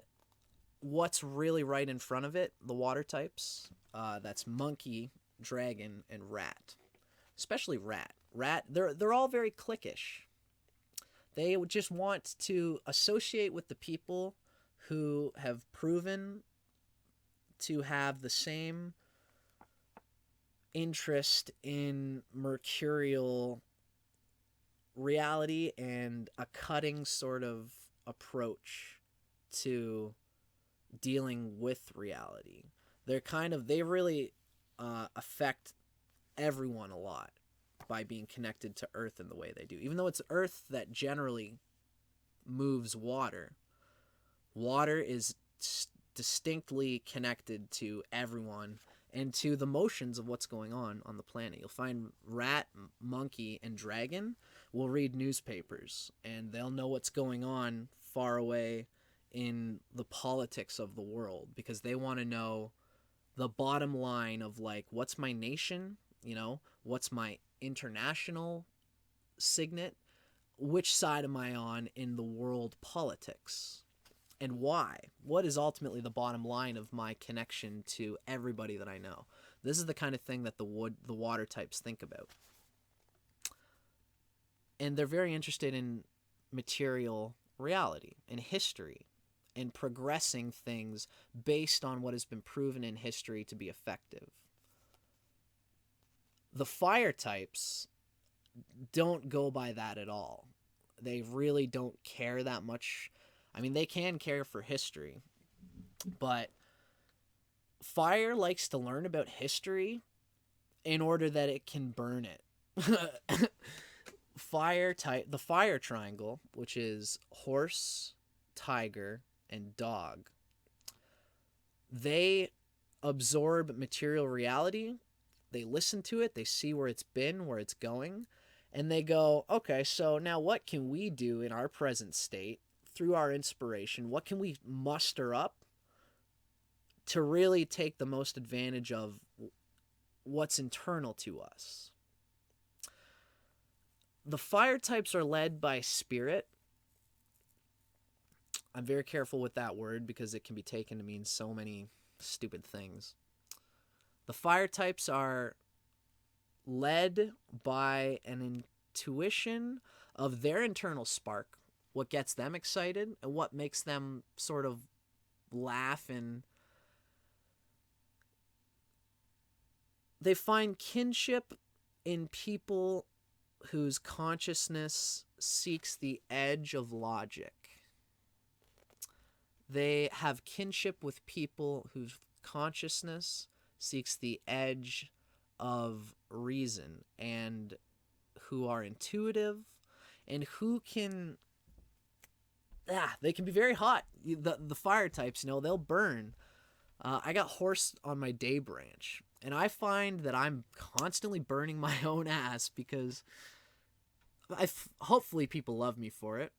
what's really right in front of it, the water types. That's monkey, dragon, and rat. Especially rat. Rat, they're all very cliquish. They just want to associate with the people who have proven to have the same interest in mercurial reality and a cutting sort of approach to dealing with reality. They really affect everyone a lot by being connected to earth in the way they do. Even though it's earth that generally moves water, water is distinctly connected to everyone and to the motions of what's going on the planet. You'll find rat, monkey, and dragon will read newspapers, and they'll know what's going on far away in the politics of the world because they want to know the bottom line of, like, what's my nation, what's my international signet, which side am I on in the world politics, and why? What is ultimately the bottom line of my connection to everybody that I know? This is the kind of thing that the water types think about. And they're very interested in material reality and history and progressing things based on what has been proven in history to be effective. The fire types don't go by that at all. They really don't care that much. I mean, they can care for history, but fire likes to learn about history in order that it can burn it. Fire type, the fire triangle, which is horse, tiger, and dog, they absorb material reality. They listen to it, they see where it's been, where it's going, and they go, okay, so now what can we do in our present state through our inspiration? What can we muster up to really take the most advantage of what's internal to us? The fire types are led by spirit. I'm very careful with that word because it can be taken to mean so many stupid things. The fire types are led by an intuition of their internal spark, what gets them excited and what makes them sort of laugh, and they find kinship in people whose consciousness seeks the edge of logic. They have kinship with people whose consciousness seeks the edge of reason and who are intuitive and who can they can be very hot. The fire types, they'll burn. I got horse on my day branch, and I find that I'm constantly burning my own ass because hopefully people love me for it.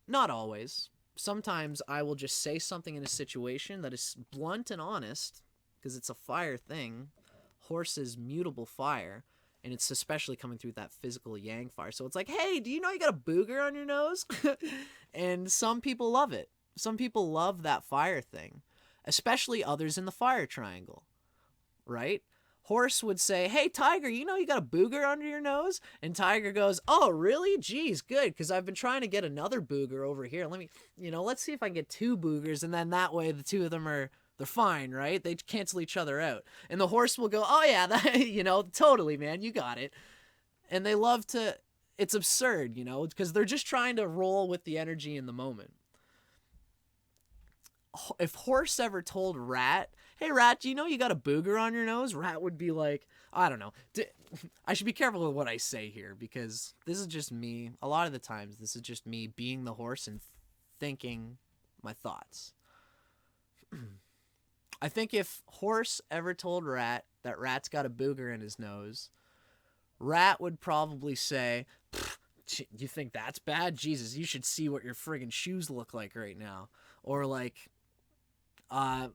Not always. Sometimes I will just say something in a situation that is blunt and honest because it's a fire thing. Horse is mutable fire, and it's especially coming through that physical yang fire. So it's like, hey, do you know you got a booger on your nose? And some people love it. Some people love that fire thing, especially others in the fire triangle, right? Horse would say, hey, Tiger, you know you got a booger under your nose? And Tiger goes, oh, really? Geez, good, because I've been trying to get another booger over here. Let's see if I can get two boogers, and then that way the two of them they're fine, right? They cancel each other out. And the horse will go, oh, yeah, totally, man, you got it. And they love to, it's absurd, because they're just trying to roll with the energy in the moment. If horse ever told rat, hey, rat, do you know you got a booger on your nose? Rat would be like, I don't know. I should be careful with what I say here because this is just me. A lot of the times, this is just me being the horse and thinking my thoughts. I think if horse ever told rat that rat's got a booger in his nose, rat would probably say, you think that's bad? Jesus, you should see what your friggin' shoes look like right now. Or like, I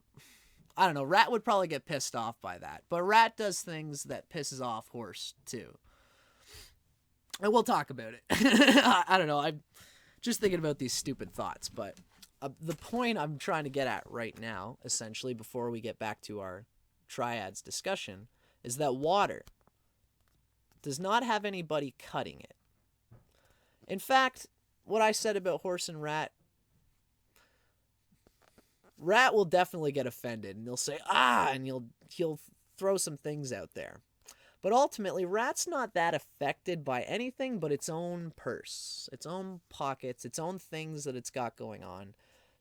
don't know. Rat would probably get pissed off by that. But rat does things that pisses off horse too. And we'll talk about it. I don't know. I'm just thinking about these stupid thoughts. But the point I'm trying to get at right now, essentially, before we get back to our triads discussion, is that water does not have anybody cutting it. In fact, what I said about horse and rat, rat will definitely get offended, and he'll say, and he'll throw some things out there. But ultimately, rat's not that affected by anything but its own purse, its own pockets, its own things that it's got going on.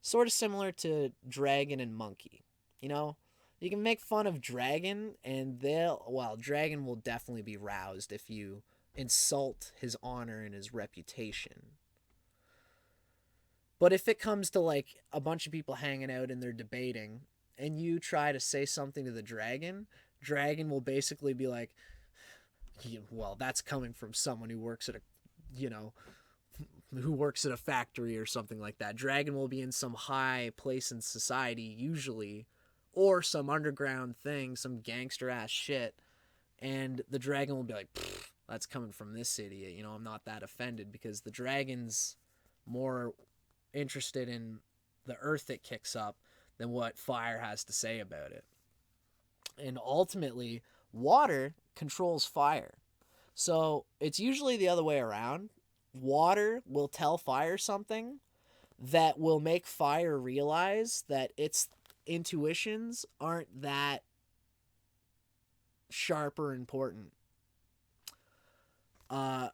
Sort of similar to dragon and monkey. You can make fun of dragon, and dragon will definitely be roused if you insult his honor and his reputation. But if it comes to like a bunch of people hanging out and they're debating and you try to say something to the dragon will basically be like, well, that's coming from someone who works at a factory or something like that. Dragon will be in some high place in society usually, or some underground thing, some gangster ass shit. And the dragon will be like, that's coming from this idiot. I'm not that offended because the dragon's more interested in the earth it kicks up than what fire has to say about it. And ultimately, water controls fire. So it's usually the other way around. Water will tell fire something that will make fire realize that its intuitions aren't that sharp or important. Uh,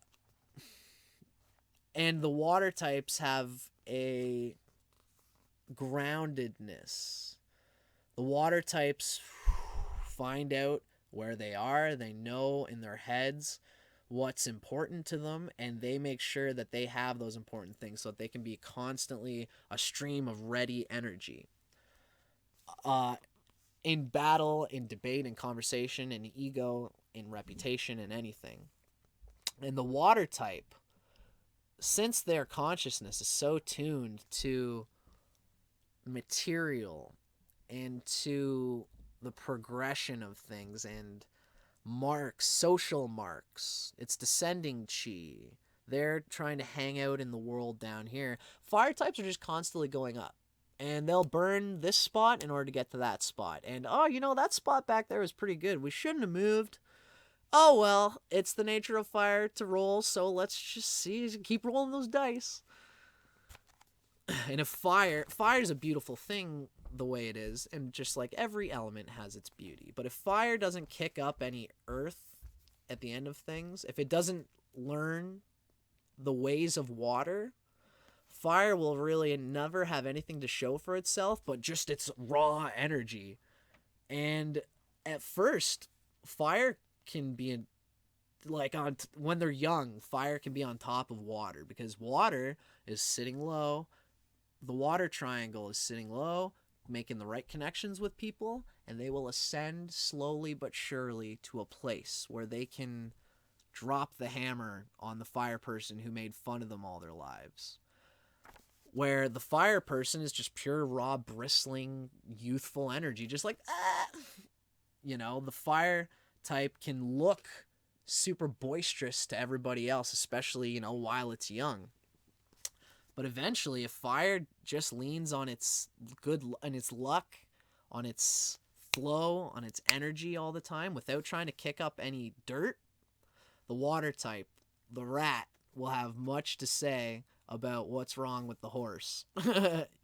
and the water types have a groundedness. The water types find out where they are. They know in their heads what's important to them, and they make sure that they have those important things so that they can be constantly a stream of ready energy. In battle, in debate, in conversation, in ego, in reputation, in anything. And the water type, since their consciousness is so tuned to material and to the progression of things and marks, social marks, it's descending chi. They're trying to hang out in the world down here. Fire types are just constantly going up. And they'll burn this spot in order to get to that spot. And, oh, you know, that spot back there was pretty good. We shouldn't have moved. Oh, well, it's the nature of fire to roll, so let's just keep rolling those dice. And if fire's a beautiful thing the way it is, and just like every element has its beauty. But if fire doesn't kick up any earth at the end of things, if it doesn't learn the ways of water, fire will really never have anything to show for itself but just its raw energy. And at first, fire can be when they're young, fire can be on top of water because water is sitting low. The water triangle is sitting low, making the right connections with people, and they will ascend slowly but surely to a place where they can drop the hammer on the fire person who made fun of them all their lives. Where the fire person is just pure, raw, bristling, youthful energy. Just like, You know, the fire type can look super boisterous to everybody else, especially, you know, while it's young. But eventually, if fire just leans on its luck, on its flow, on its energy all the time, without trying to kick up any dirt, the water type, the rat, will have much to say about what's wrong with the horse.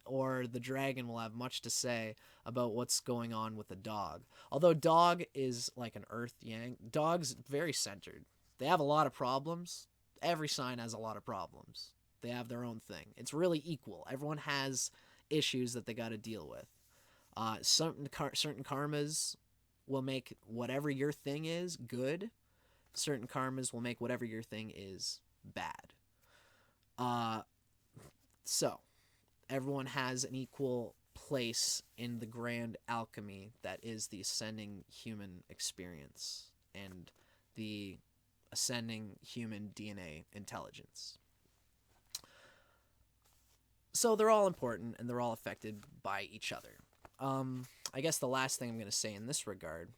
Or the dragon will have much to say about what's going on with the dog. Although dog is like an earth yang, dog's very centered. They have a lot of problems. Every sign has a lot of problems. They have their own thing. It's really equal. Everyone has issues that they got to deal with. Certain karmas will make whatever your thing is good. Certain karmas will make whatever your thing is bad. So everyone has an equal place in the grand alchemy that is the ascending human experience and the ascending human DNA intelligence. So they're all important and they're all affected by each other. I guess the last thing I'm going to say in this regard,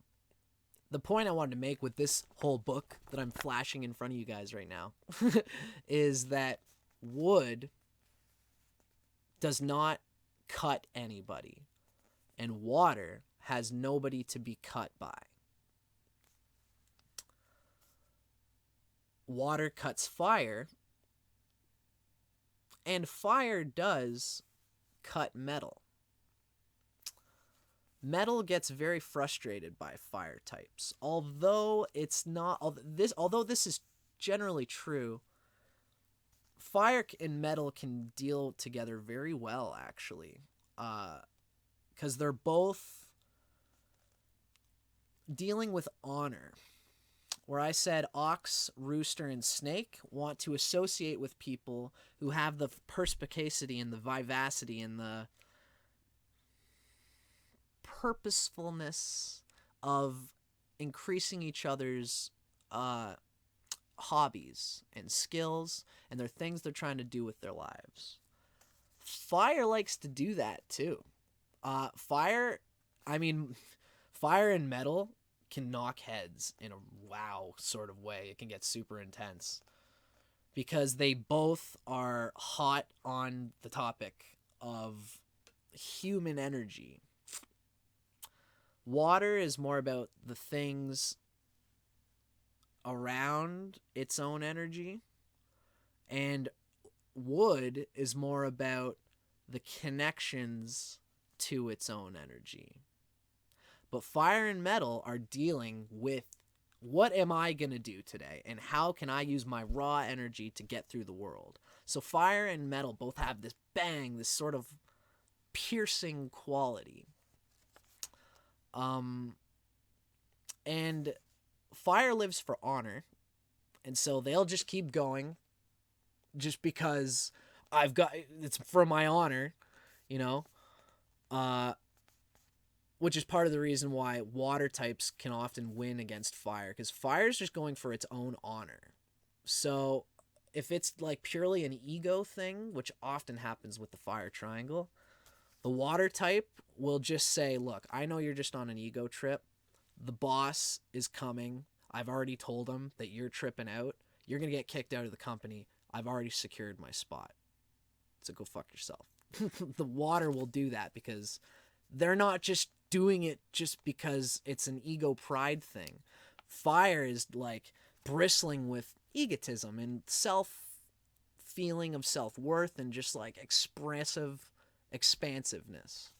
the point I wanted to make with this whole book that I'm flashing in front of you guys right now is that wood does not cut anybody, and water has nobody to be cut by. Water cuts fire, and fire does cut metal. Metal gets very frustrated by fire types. Although this is generally true, fire and metal can deal together very well, actually, because they're both dealing with honor. Where I said ox, rooster, and snake want to associate with people who have the perspicacity and the vivacity and the purposefulness of increasing each other's hobbies and skills and their things they're trying to do with their lives. Fire likes to do that too. Fire and metal can knock heads in a wow sort of way. It can get super intense because they both are hot on the topic of human energy. Water is more about the things around its own energy, and wood is more about the connections to its own energy. But fire and metal are dealing with What am I going to do today? And how can I use my raw energy to get through the world? So fire and metal both have this bang, this sort of piercing quality. And fire lives for honor. And so they'll just keep going just because it's for my honor, you know? Which is part of the reason why water types can often win against fire, because fire is just going for its own honor. So if it's like purely an ego thing, which often happens with the fire triangle, the water type will just say, look, I know you're just on an ego trip. The boss is coming. I've already told him that you're tripping out. You're going to get kicked out of the company. I've already secured my spot. So go fuck yourself. The water will do that because they're not just doing it just because it's an ego pride thing. Fire is like bristling with egotism and feeling of self-worth and just like expressive expansiveness.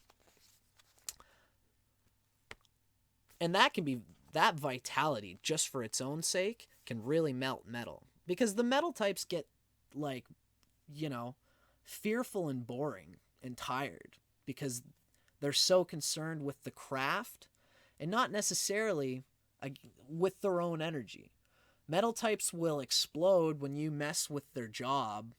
And that vitality, just for its own sake, can really melt metal. Because the metal types get, like, fearful and boring and tired. Because they're so concerned with the craft and not necessarily with their own energy. Metal types will explode when you mess with their job.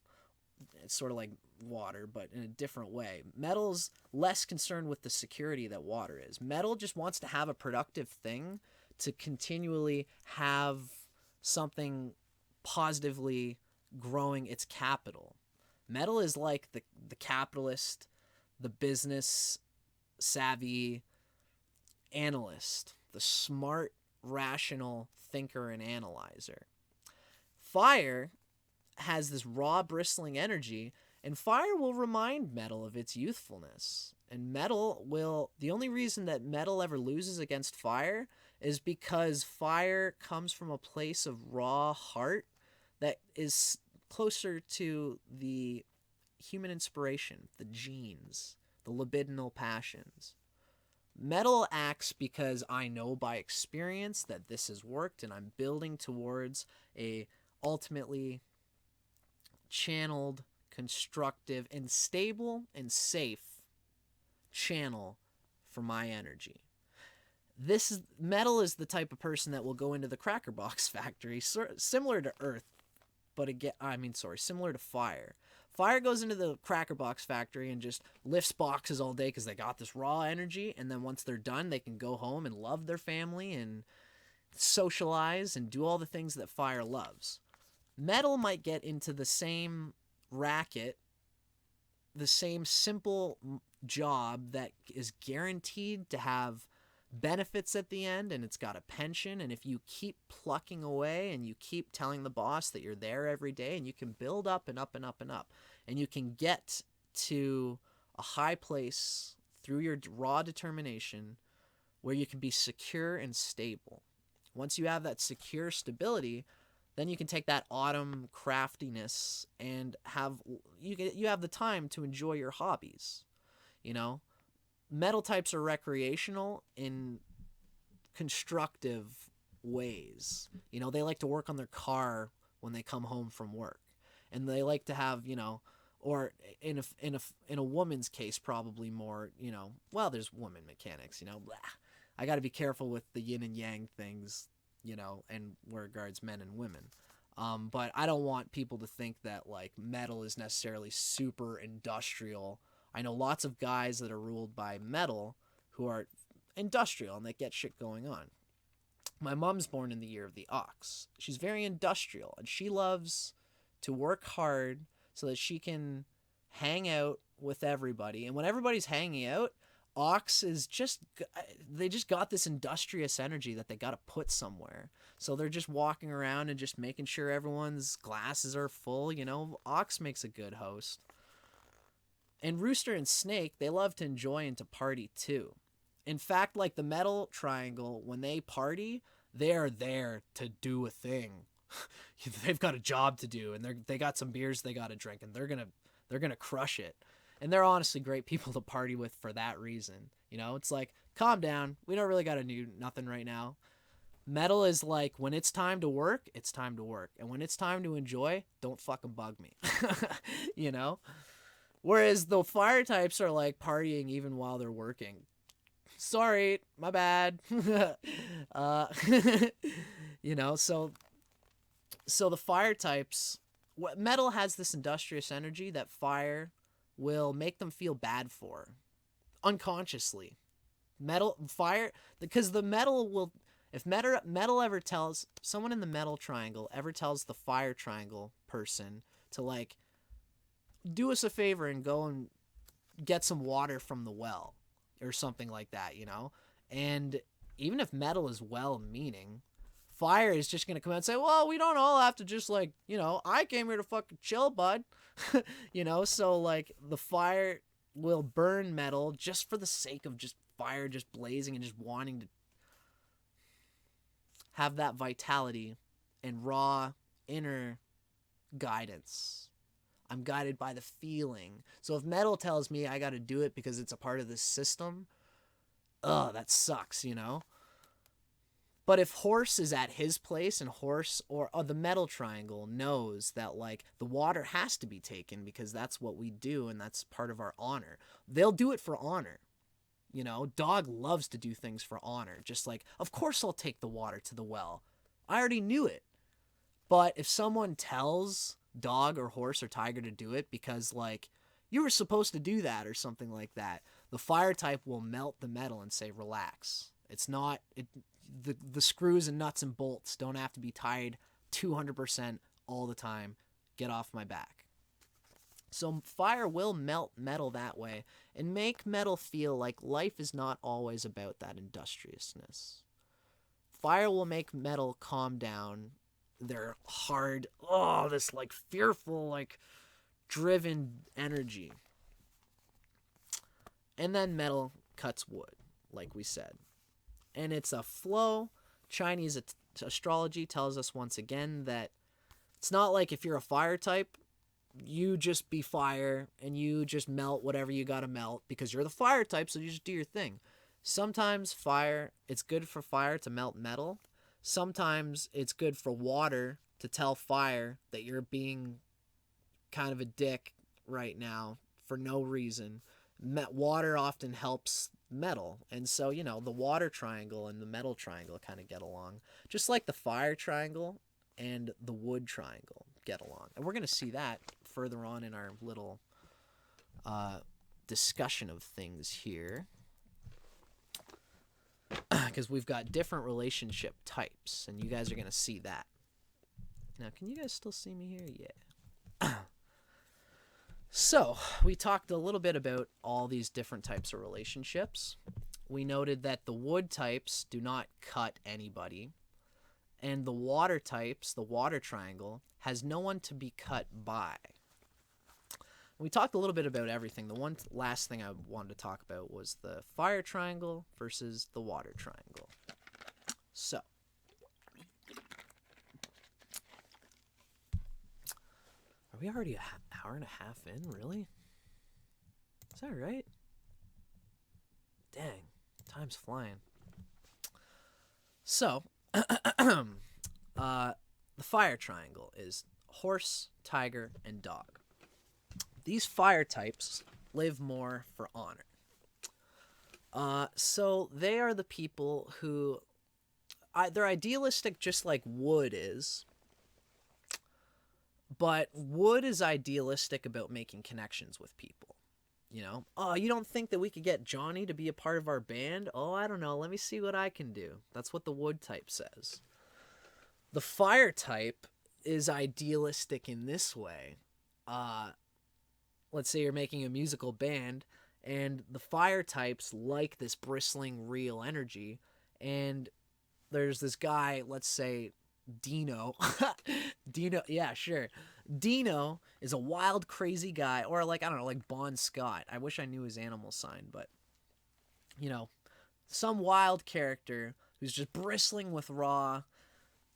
It's sort of like water, but in a different way. Metal's less concerned with the security that water is. Metal just wants to have a productive thing to continually have something positively growing its capital. Metal is like the capitalist, the business savvy analyst, the smart, rational thinker and analyzer. Fire has this raw, bristling energy, and fire will remind metal of its youthfulness. And the only reason that metal ever loses against fire is because fire comes from a place of raw heart that is closer to the human inspiration, the genes, the libidinal passions. Metal acts because I know by experience that this has worked and I'm building towards a ultimately channeled, constructive, and stable and safe channel for my energy. Metal is the type of person that will go into the cracker box factory, similar to Earth, similar to fire. Fire goes into the cracker box factory and just lifts boxes all day because they got this raw energy, and then once they're done, they can go home and love their family and socialize and do all the things that fire loves. Metal might get into the same racket, the same simple job that is guaranteed to have benefits at the end, and it's got a pension, and if you keep plucking away and you keep telling the boss that you're there every day, and you can build up and up and up and up, and you can get to a high place through your raw determination where you can be secure and stable. Once you have that secure stability, then you can take that autumn craftiness and you have the time to enjoy your hobbies. Metal types are recreational in constructive ways. They like to work on their car when they come home from work, and they like to have, or in a woman's case, probably more, there's woman mechanics, I got to be careful with the yin and yang things, and where it regards men and women. But I don't want people to think that like metal is necessarily super industrial. I know lots of guys that are ruled by metal who are industrial and they get shit going on. My mom's born in the year of the ox. She's very industrial and she loves to work hard so that she can hang out with everybody. And when everybody's hanging out, ox they just got this industrious energy that they got to put somewhere. So they're just walking around and just making sure everyone's glasses are full. Ox makes a good host. And rooster and snake, they love to enjoy and to party too. In fact, like the metal triangle, when they party, they are there to do a thing. They've got a job to do, and they got some beers they got to drink, and they're gonna crush it. And they're honestly great people to party with for that reason. It's like, calm down. We don't really got to do nothing right now. Metal is like, when it's time to work, it's time to work. And when it's time to enjoy, don't fucking bug me. You know? Whereas the fire types are like partying even while they're working. Sorry, my bad. uh, you know, so the fire types, metal has this industrious energy that fire will make them feel bad for, unconsciously. Fire, because the metal will, if metal ever tells, someone in the metal triangle ever tells the fire triangle person to like, do us a favor and go and get some water from the well or something like that, you know? And even if metal is well-meaning, fire is just going to come out and say, well, we don't all have to just like, you know, I came here to fucking chill, bud. You know, so like the fire will burn metal just for the sake of just fire just blazing and just wanting to have that vitality and raw inner guidance. I'm guided by the feeling. So if metal tells me I got to do it because it's a part of this system, that sucks, you know? But if horse is at his place and horse or the metal triangle knows that like the water has to be taken because that's what we do and that's part of our honor, they'll do it for honor. You know, dog loves to do things for honor. Just like, of course I'll take the water to the well. I already knew it. But if someone tells dog or horse or tiger to do it because like you were supposed to do that or something like that, the fire type will melt the metal and say, relax. It's not, the screws and nuts and bolts don't have to be tied 200% all the time. Get off my back. So fire will melt metal that way and make metal feel like life is not always about that industriousness. Fire will make metal calm down their hard, this like fearful, like driven energy. And then metal cuts wood, like we said. And it's a flow. Chinese astrology tells us once again that it's not like if you're a fire type, you just be fire and you just melt whatever you gotta melt because you're the fire type, so you just do your thing. Sometimes it's good for fire to melt metal. Sometimes it's good for water to tell fire that you're being kind of a dick right now for no reason. Water often helps metal. And so, you know, the water triangle and the metal triangle kind of get along. Just like the fire triangle and the wood triangle get along. And we're going to see that further on in our little discussion of things here. Because we've got different relationship types, and you guys are going to see that. Now, can you guys still see me here? Yeah. So, we talked a little bit about all these different types of relationships. We noted that the wood types do not cut anybody, and the water types, the water triangle, has no one to be cut by. We talked a little bit about everything. The one last thing I wanted to talk about was the fire triangle versus the water triangle. So, are we already an hour and a half in? Really? Is that right? Dang, time's flying. So, the fire triangle is horse, tiger, and dog. These fire types live more for honor. So they are the people who, they're idealistic just like wood is, but wood is idealistic about making connections with people. You know, oh, you don't think that we could get Johnny to be a part of our band? Oh, I don't know. Let me see what I can do. That's what the wood type says. The fire type is idealistic in this way. Let's say you're making a musical band, and the fire types like this bristling, real energy, and there's this guy, let's say Dino. Dino, yeah, sure. Dino is a wild, crazy guy, or like, I don't know, like Bon Scott. I wish I knew his animal sign, but, you know, some wild character who's just bristling with raw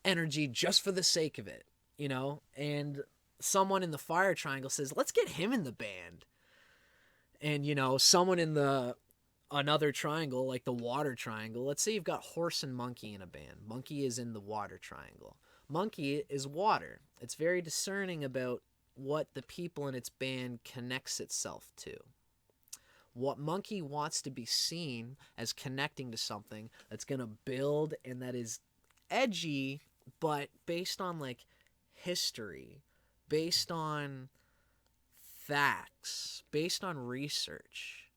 energy just for the sake of it, you know, and someone in the fire triangle says, let's get him in the band. And, you know, someone in the another triangle, like the water triangle. Let's say you've got horse and monkey in a band. Monkey is in the water triangle. Monkey is water. It's very discerning about what the people in its band connects itself to. What monkey wants to be seen as connecting to something that's going to build and that is edgy, but based on like history, based on facts, based on research,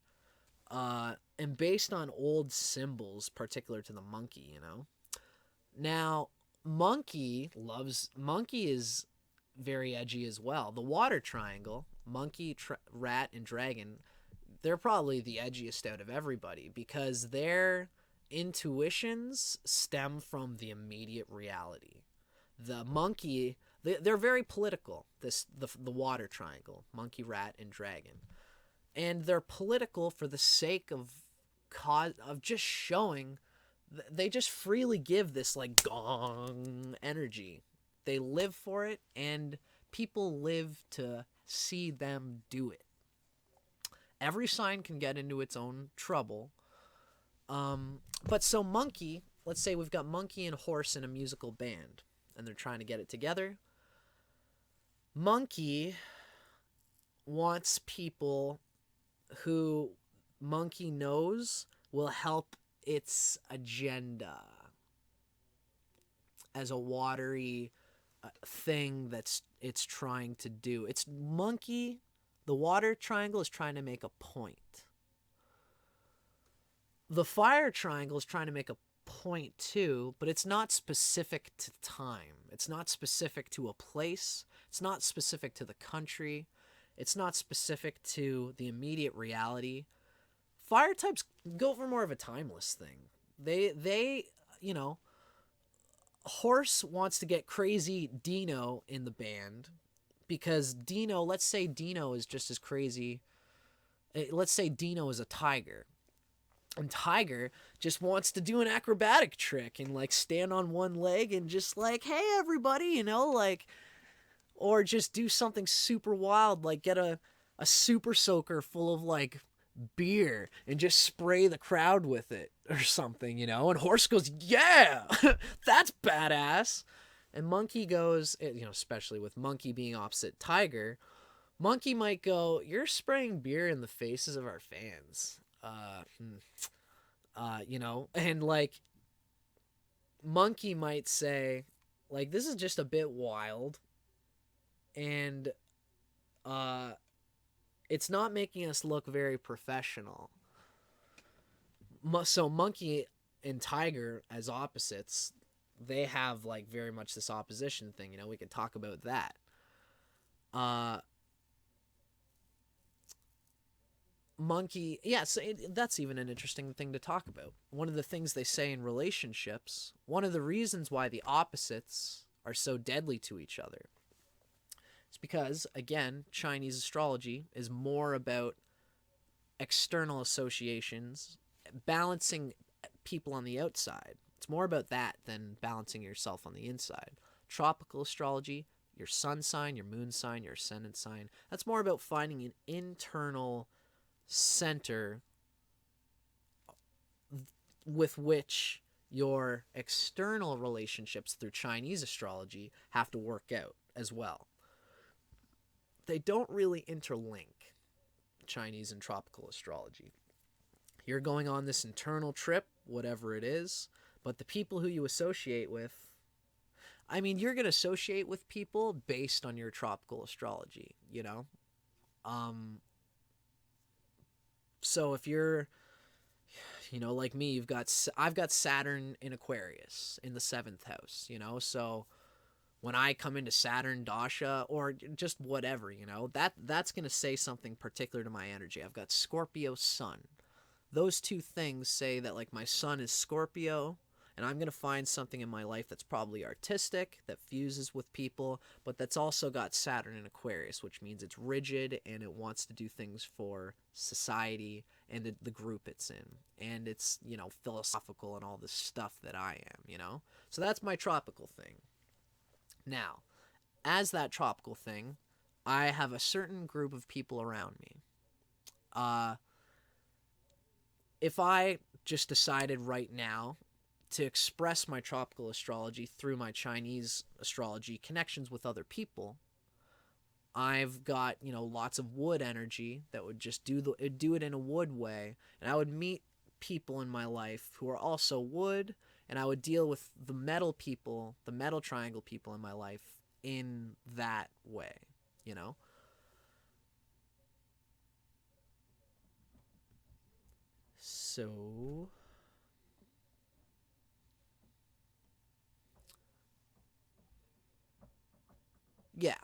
and based on old symbols particular to the monkey, you know? Now, monkey is very edgy as well. The water triangle, monkey, rat, and dragon, they're probably the edgiest out of everybody because their intuitions stem from the immediate reality. The monkey, they're very political, the water triangle, monkey, rat, and dragon. And they're political for the sake of just showing. They just freely give this like gong energy. They live for it, and people live to see them do it. Every sign can get into its own trouble. But so monkey, let's say we've got monkey and horse in a musical band, and they're trying to get it together. Monkey wants people who monkey knows will help its agenda as a watery thing it's trying to do. It's monkey, the water triangle is trying to make a point. The fire triangle is trying to make a point too, but it's not specific to time. It's not specific to a place. It's not specific to the country. It's not specific to the immediate reality. Fire types go for more of a timeless thing. They horse wants to get crazy Dino in the band because Dino, let's say Dino is just as crazy. Let's say Dino is a tiger. And Tiger just wants to do an acrobatic trick and like stand on one leg and just like, hey everybody, like, or just do something super wild, like get a super soaker full of like beer and just spray the crowd with it or something, and Horse goes, yeah, that's badass. And Monkey goes, especially with Monkey being opposite Tiger, Monkey might go, you're spraying beer in the faces of our fans. And like Monkey might say, like, this is just a bit wild, and it's not making us look very professional. So Monkey and Tiger as opposites, they have like very much this opposition thing. We could talk about that. Monkey, yeah, so that's even an interesting thing to talk about. One of the things they say in relationships, one of the reasons why the opposites are so deadly to each other, is because, again, Chinese astrology is more about external associations, balancing people on the outside. It's more about that than balancing yourself on the inside. Tropical astrology, your sun sign, your moon sign, your ascendant sign, that's more about finding an internal center with which your external relationships through Chinese astrology have to work out as well. They don't really interlink, Chinese and tropical astrology. You're going on this internal trip, whatever it is, but the people who you associate with, you're going to associate with people based on your tropical astrology, So if you're, like me, I've got Saturn in Aquarius in the 7th house, so when I come into Saturn Dasha or just whatever, that's going to say something particular to my energy. I've got Scorpio Sun. Those two things say that like my sun is Scorpio, and I'm going to find something in my life that's probably artistic, that fuses with people, but that's also got Saturn in Aquarius, which means it's rigid and it wants to do things for society and the group it's in. And it's, philosophical and all this stuff that I am, So that's my tropical thing. Now, as that tropical thing, I have a certain group of people around me. if I just decided right now to express my tropical astrology through my Chinese astrology connections with other people, I've got, lots of wood energy that would just do it in a wood way, and I would meet people in my life who are also wood, and I would deal with the metal people, the metal triangle people in my life in that way, you know? So yeah.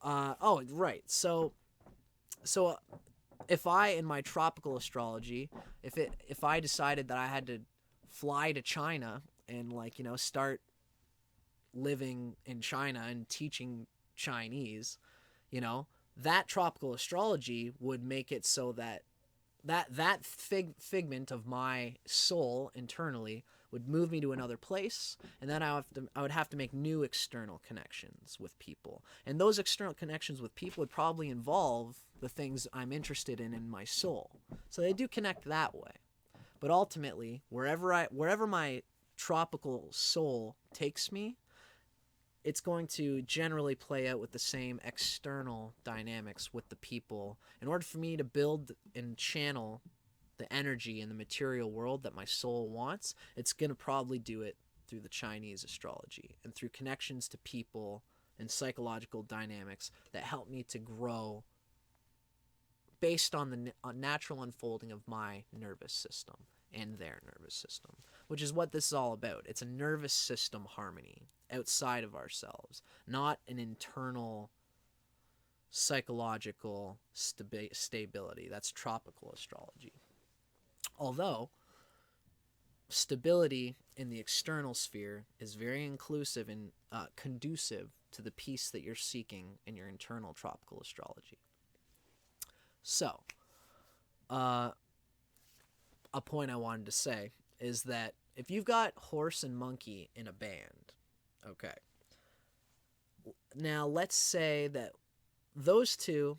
Oh, right. So if I in my tropical astrology, if I decided that I had to fly to China and start living in China and teaching Chinese, you know, that tropical astrology would make it so that figment of my soul internally would move me to another place, and then I would have to make new external connections with people, and those external connections with people would probably involve the things I'm interested in my soul. So they do connect that way, but ultimately, wherever my tropical soul takes me, it's going to generally play out with the same external dynamics with the people. In order for me to build and channel the energy in the material world that my soul wants, it's going to probably do it through the Chinese astrology and through connections to people and psychological dynamics that help me to grow based on the natural unfolding of my nervous system and their nervous system, which is what this is all about. It's a nervous system harmony outside of ourselves, not an internal psychological stability. That's tropical astrology. Although stability in the external sphere is very inclusive and conducive to the peace that you're seeking in your internal tropical astrology. So, a point I wanted to say is that if you've got horse and monkey in a band, okay, now let's say that those two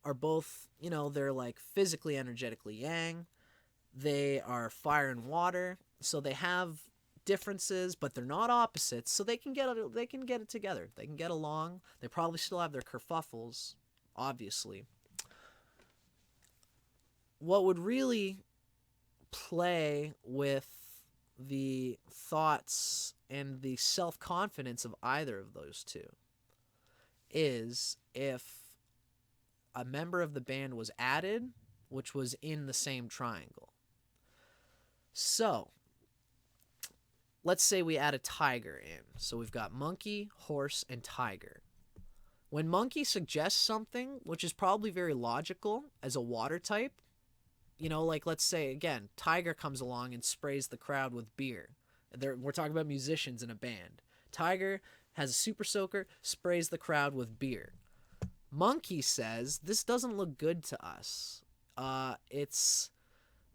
are both, they're like physically, energetically yang. They are fire and water, so they have differences, but they're not opposites, so they can get it together. They can get along. They probably still have their kerfuffles, obviously. What would really play with the thoughts and the self-confidence of either of those two is if a member of the band was added, which was in the same triangle. So, let's say we add a tiger in. So we've got monkey, horse, and tiger. When monkey suggests something, which is probably very logical as a water type, like let's say, again, tiger comes along and sprays the crowd with beer. We're talking about musicians in a band. Tiger has a super soaker, sprays the crowd with beer. Monkey says, this doesn't look good to us.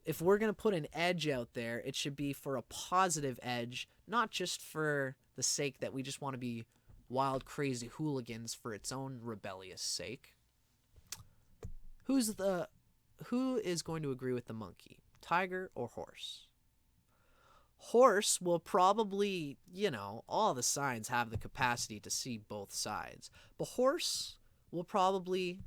If we're going to put an edge out there, it should be for a positive edge, not just for the sake that we just want to be wild, crazy hooligans for its own rebellious sake. Who is going to agree with the monkey? Tiger or horse? Horse will probably, all the signs have the capacity to see both sides. But horse will probably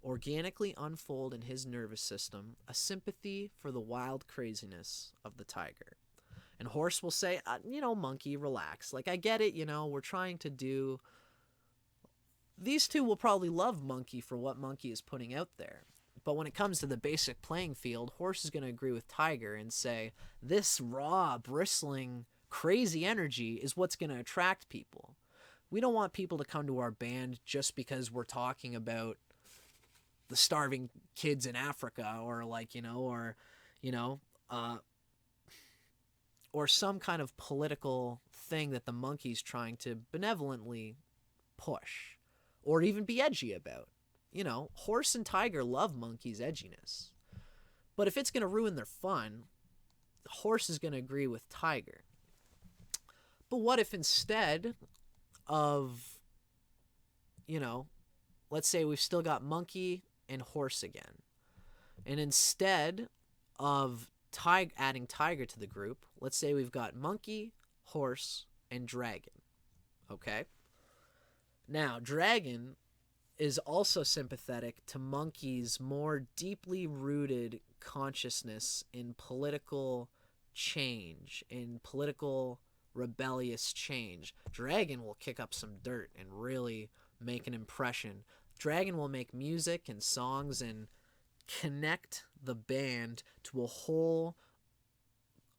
organically unfold in his nervous system a sympathy for the wild craziness of the tiger. And horse will say, monkey, relax. Like, I get it, we're trying to do... These two will probably love monkey for what monkey is putting out there. But when it comes to the basic playing field, horse is going to agree with tiger and say, this raw, bristling, crazy energy is what's going to attract people. We don't want people to come to our band just because we're talking about the starving kids in Africa or or some kind of political thing that the monkey's trying to benevolently push or even be edgy about. Horse and tiger love monkey's edginess. But if it's going to ruin their fun, horse is going to agree with tiger. But what if instead of, let's say we've still got monkey and horse again. And instead of adding tiger to the group, let's say we've got monkey, horse, and dragon. Okay? Now, dragon is also sympathetic to monkey's more deeply rooted consciousness in political change, in political rebellious change. Dragon will kick up some dirt and really make an impression. Dragon will make music and songs and connect the band to a whole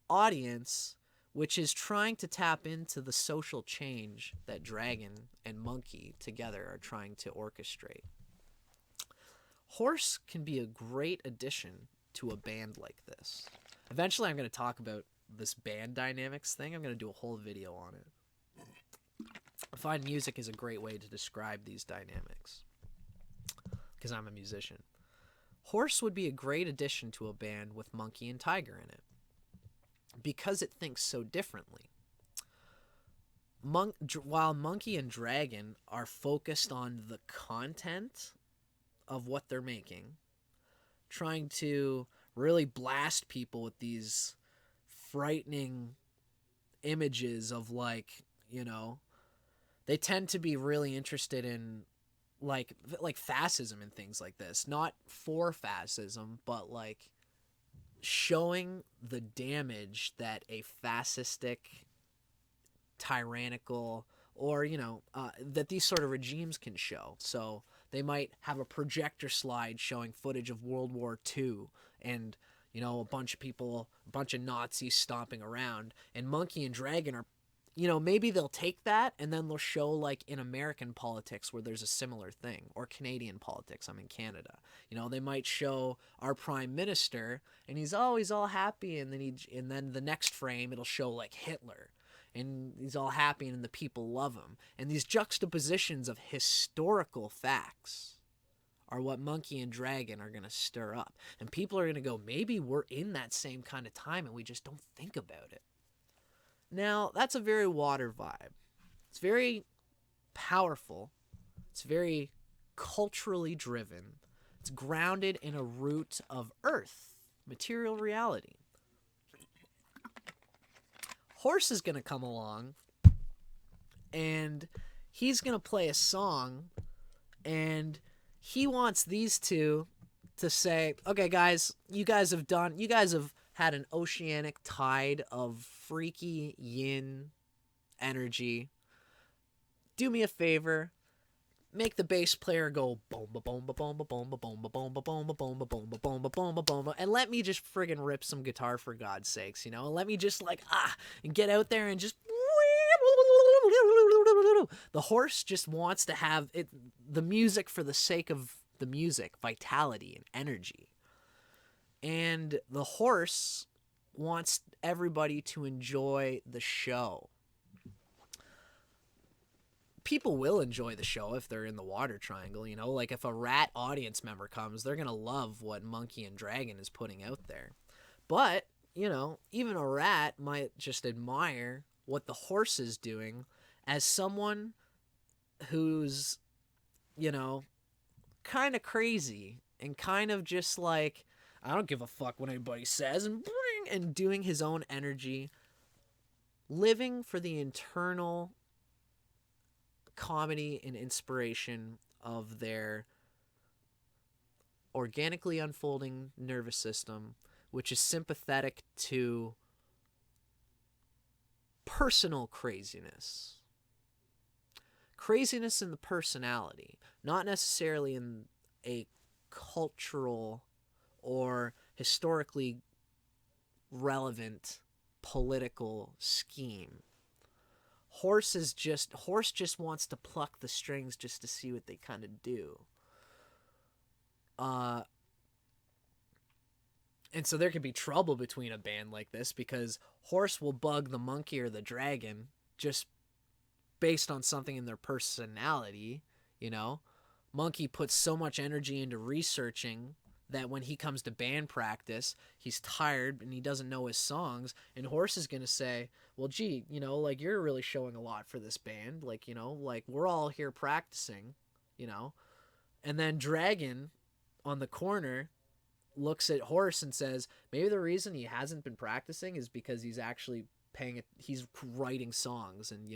audience which is trying to tap into the social change that dragon and monkey together are trying to orchestrate. Horse can be a great addition to a band like this. Eventually I'm going to talk about this band dynamics thing. I'm going to do a whole video on it. I find music is a great way to describe these dynamics because I'm a musician. Horse would be a great addition to a band with monkey and tiger in it because it thinks so differently. While monkey and dragon are focused on the content of what they're making, trying to really blast people with these frightening images of, like, you know, they tend to be really interested in like fascism and things like this. Not for fascism, but like showing the damage that a fascistic, tyrannical, or, you know, that these sort of regimes can show. So they might have a projector slide showing footage of World War II and, you know, a bunch of people, a bunch of Nazis stomping around. And monkey and dragon are, you know, maybe they'll take that and then they'll show, like, in American politics where there's a similar thing, or Canadian politics. I'm in Canada. You know, they might show our prime minister and he's all happy, and then the next frame it'll show like Hitler and he's all happy and the people love him. And these juxtapositions of historical facts are what monkey and dragon are going to stir up. And people are going to go, maybe we're in that same kind of time and we just don't think about it. Now, that's a very water vibe. It's very powerful. It's very culturally driven. It's grounded in a root of earth, material reality. Horse is going to come along and he's going to play a song, and he wants these two to say, okay, guys, you guys have had an oceanic tide of freaky yin energy. Do me a favor, make the bass player go boom ba boom ba boom ba boom ba boom ba boom ba boom ba boom ba boom ba boom ba boom ba boom, and let me just friggin' rip some guitar for God's sakes, you know? And let me just and get out there and just the horse just wants to have it, the music for the sake of the music, vitality and energy. And the horse wants everybody to enjoy the show. People will enjoy the show if they're in the water triangle, you know? Like, if a rat audience member comes, they're going to love what monkey and dragon is putting out there. But, you know, even a rat might just admire what the horse is doing as someone who's, you know, kind of crazy and kind of just like, I don't give a fuck what anybody says, and doing his own energy, living for the internal comedy and inspiration of their organically unfolding nervous system, which is sympathetic to personal craziness. Craziness in the personality, not necessarily in a cultural or historically relevant political scheme. Horse just wants to pluck the strings just to see what they kind of do. And so there could be trouble between a band like this because horse will bug the monkey or the dragon just based on something in their personality, you know? Monkey puts so much energy into researching that when he comes to band practice, he's tired and he doesn't know his songs, and horse is going to say, well, gee, you know, like, you're really showing a lot for this band. Like, you know, like, we're all here practicing, you know? And then dragon on the corner looks at Horse and says, maybe the reason he hasn't been practicing is because he's actually he's writing songs and,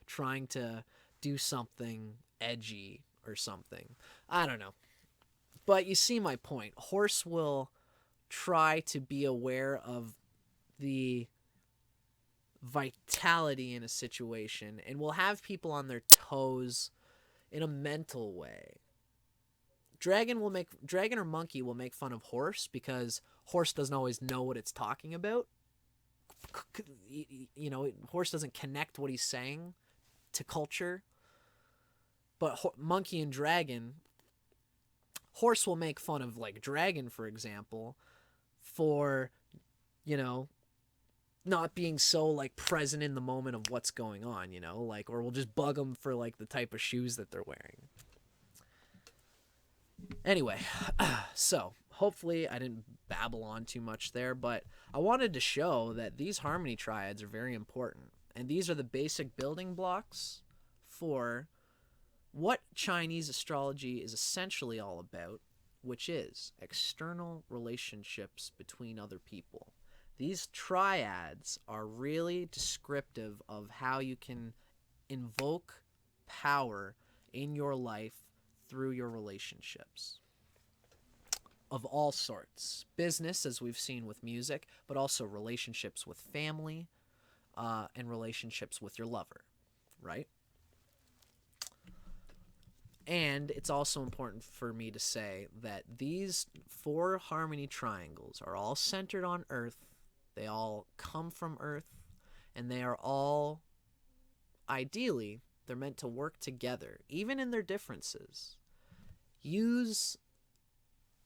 trying to do something edgy or something. I don't know. But you see my point. Horse will try to be aware of the vitality in a situation and will have people on their toes in a mental way. Dragon or Monkey will make fun of Horse because Horse doesn't always know what it's talking about. Horse doesn't connect what he's saying to culture. But Monkey and Dragon, Horse will make fun of, like, Dragon, for example, for, not being so, like, present in the moment of what's going on, or we'll just bug them for, like, the type of shoes that they're wearing. Anyway, so hopefully I didn't babble on too much there, but I wanted to show that these harmony triads are very important. And these are the basic building blocks for what Chinese astrology is essentially all about, which is external relationships between other people. These triads are really descriptive of how you can invoke power in your life through your relationships of all sorts. Business, as we've seen with music, but also relationships with family and relationships with your lover, right? And it's also important for me to say that these 4 harmony triangles are all centered on Earth. They all come from Earth, and they are all, ideally, they're meant to work together, even in their differences. Use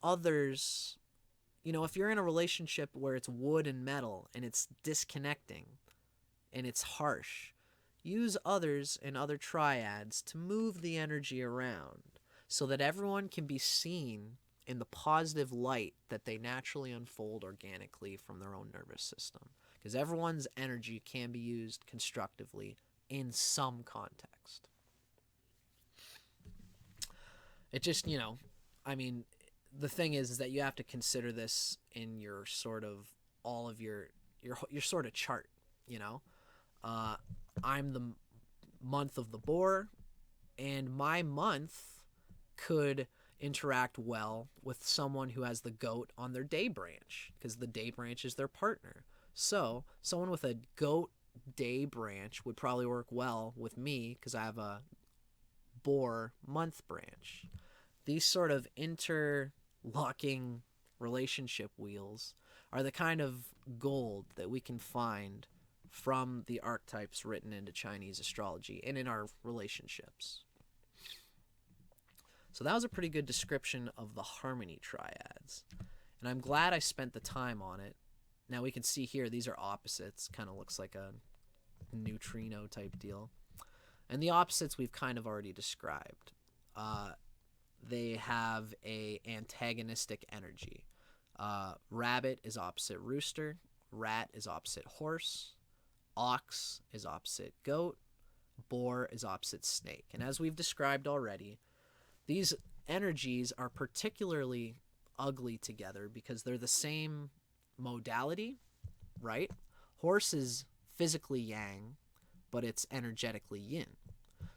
others, if you're in a relationship where it's wood and metal and it's disconnecting and it's harsh, use others and other triads to move the energy around so that everyone can be seen in the positive light that they naturally unfold organically from their own nervous system. Because everyone's energy can be used constructively in some context. It just, the thing is that you have to consider this in your sort of all of your sort of chart, I'm the month of the boar, and my month could interact well with someone who has the goat on their day branch, because the day branch is their partner. So someone with a goat day branch would probably work well with me because I have a boar month branch. These sort of interlocking relationship wheels are the kind of gold that we can find from the archetypes written into Chinese astrology and in our relationships. So that was a pretty good description of the harmony triads. And I'm glad I spent the time on it. Now we can see here, these are opposites. Kind of looks like a neutrino type deal. And the opposites we've kind of already described. They have a antagonistic energy. Rabbit is opposite rooster. Rat is opposite horse. Ox is opposite goat. Boar is opposite snake. And as we've described already, these energies are particularly ugly together because they're the same modality, right? Horse is physically yang, but it's energetically yin.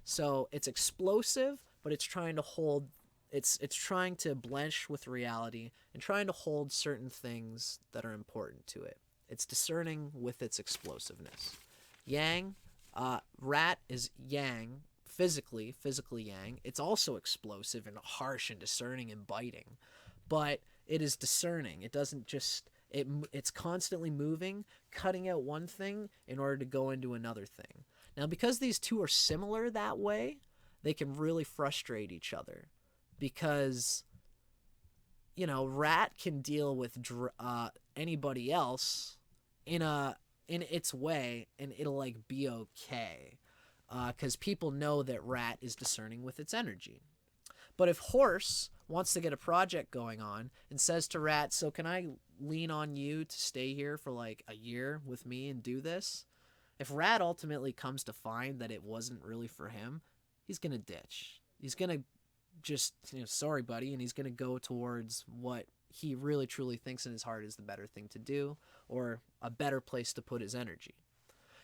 So it's explosive, but it's trying to hold, it's trying to blend with reality and trying to hold certain things that are important to it. It's discerning with its explosiveness. Yang, rat is yang, physically yang. It's also explosive and harsh and discerning and biting, but it is discerning. It doesn't just, it's constantly moving, cutting out one thing in order to go into another thing. Now, because these two are similar that way, they can really frustrate each other because, rat can deal with anybody else in its way, and it'll like be okay, because people know that rat is discerning with its energy. But if horse wants to get a project going on and says to rat, so can I lean on you to stay here for like a year with me and do this? If rat ultimately comes to find that it wasn't really for him, he's gonna ditch. He's gonna just, sorry buddy, and he's gonna go towards what he really truly thinks in his heart is the better thing to do, or a better place to put his energy.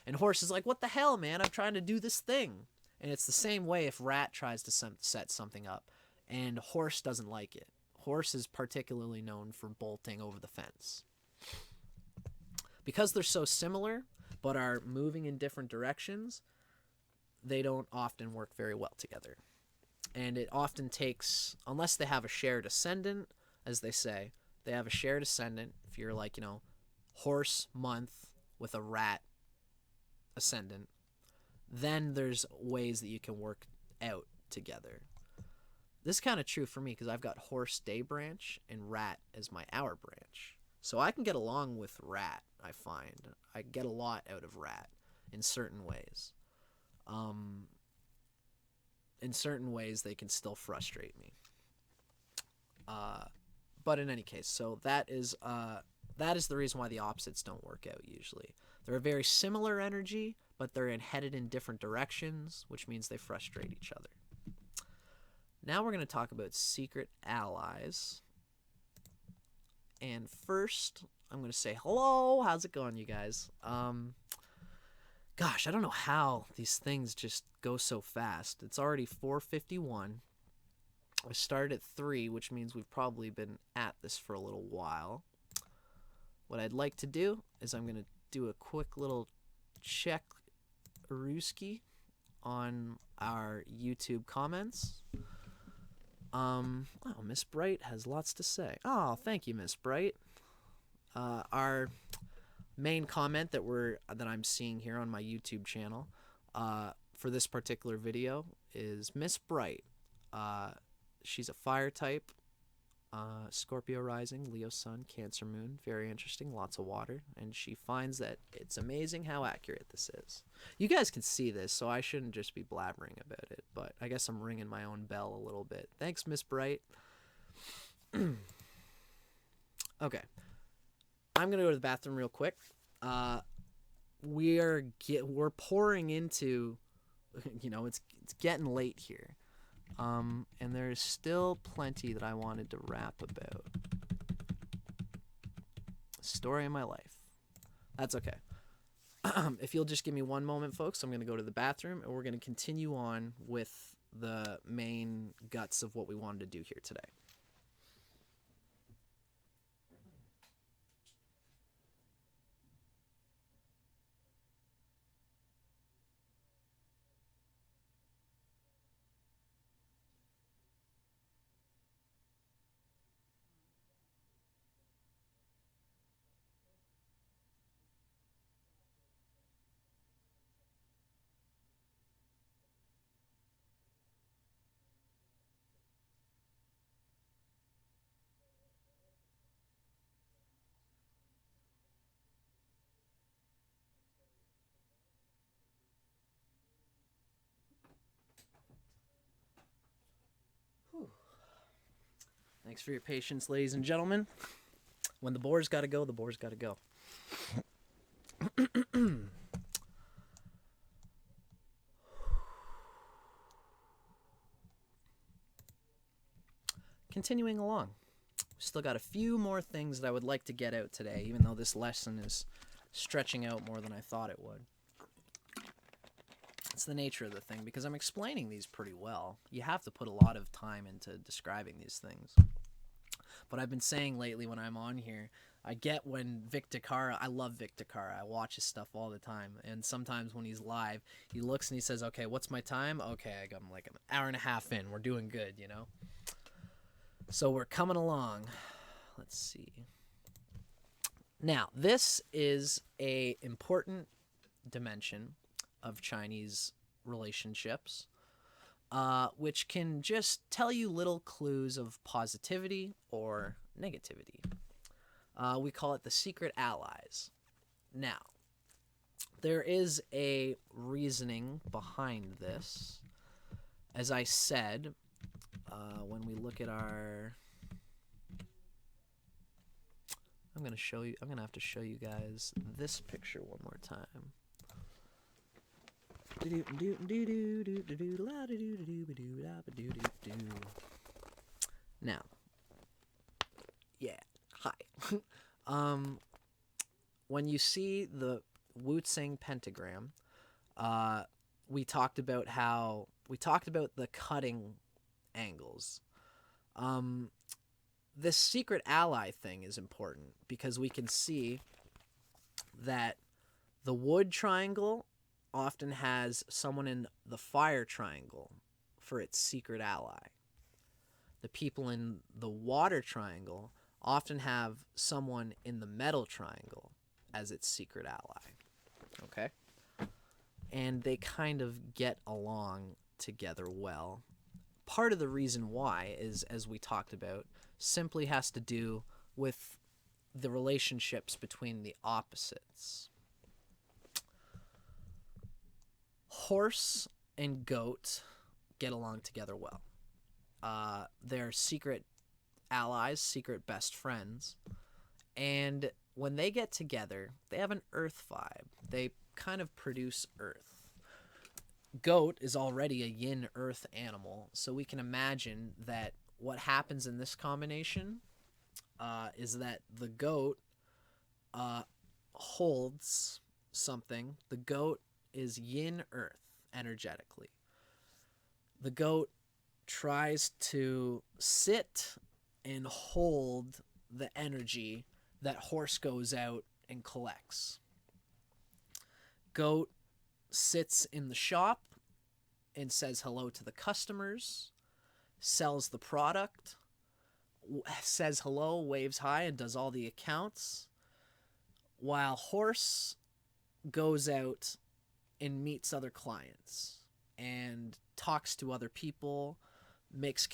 And horse is like, what the hell, man? I'm trying to do this thing. And it's the same way if rat tries to set something up, and horse doesn't like it. Horse is particularly known for bolting over the fence. Because they're so similar, but are moving in different directions, they don't often work very well together. And it often takes, unless they have a shared ascendant, as they say, they have a shared ascendant. If you're like, horse month with a rat ascendant, then there's ways that you can work out together. This is kind of true for me because I've got horse day branch and rat as my hour branch. So I can get along with rat, I find. I get a lot out of rat in certain ways. In certain ways, they can still frustrate me. But in any case, so that is the reason why the opposites don't work out usually. They're a very similar energy, but they're headed in different directions, which means they frustrate each other. Now we're going to talk about secret allies. And first, I'm going to say hello. How's it going, you guys? Gosh, I don't know how these things just go so fast. It's already 4:51. I started at 3, which means we've probably been at this for a little while. What I'd like to do is I'm going to do a quick little check Ruski on our YouTube comments. Miss Bright has lots to say. Oh, thank you, Miss Bright. Our main comment that I'm seeing here on my YouTube channel for this particular video is Miss Bright. She's a fire type, Scorpio rising, Leo sun, Cancer moon. Very interesting, lots of water, and she finds that it's amazing how accurate this is. You guys can see this, so I shouldn't just be blabbering about it, but I guess I'm ringing my own bell a little bit. Thanks, Miss Bright. Okay. I'm going to go to the bathroom real quick. We're pouring into, it's getting late here. And there's still plenty that I wanted to rap about. Story of my life. That's okay. If you'll just give me one moment, folks, I'm going to go to the bathroom, and we're going to continue on with the main guts of what we wanted to do here today. Thanks for your patience, ladies and gentlemen. When the boar's got to go, the boar's got to go. Continuing along. Still got a few more things that I would like to get out today, even though this lesson is stretching out more than I thought it would. It's the nature of the thing, because I'm explaining these pretty well. You have to put a lot of time into describing these things. But I've been saying lately when I'm on here, I get when Vic Takara, I love Vic Takara, I watch his stuff all the time, and sometimes when he's live, he looks and he says, okay, what's my time? Okay, I'm like an hour and a half in, we're doing good, So we're coming along. Let's see. Now, this is a important dimension of Chinese relationships, which can just tell you little clues of positivity or negativity. We call it the secret allies. Now, there is a reasoning behind this. As I said, when we look at our... I'm going to have to show you guys this picture one more time. Now, yeah. When you see the Wu-Tsing pentagram, we talked about the cutting angles. This secret ally thing is important because we can see that the wood triangle often has someone in the fire triangle for its secret ally. The people in the water triangle often have someone in the metal triangle as its secret ally. Okay? And they kind of get along together well. Part of the reason why is, as we talked about, simply has to do with the relationships between the opposites. Horse and goat get along together well. They're secret allies, secret best friends. And when they get together, they have an earth vibe. They kind of produce earth. Goat is already a yin earth animal, so we can imagine that what happens in this combination is that the goat holds something. The goat is yin earth energetically. The goat tries to sit and hold the energy that horse goes out and collects. Goat sits in the shop and says hello to the customers, sells the product, says hello, waves hi, and does all the accounts, while horse goes out and meets other clients and talks to other people, makes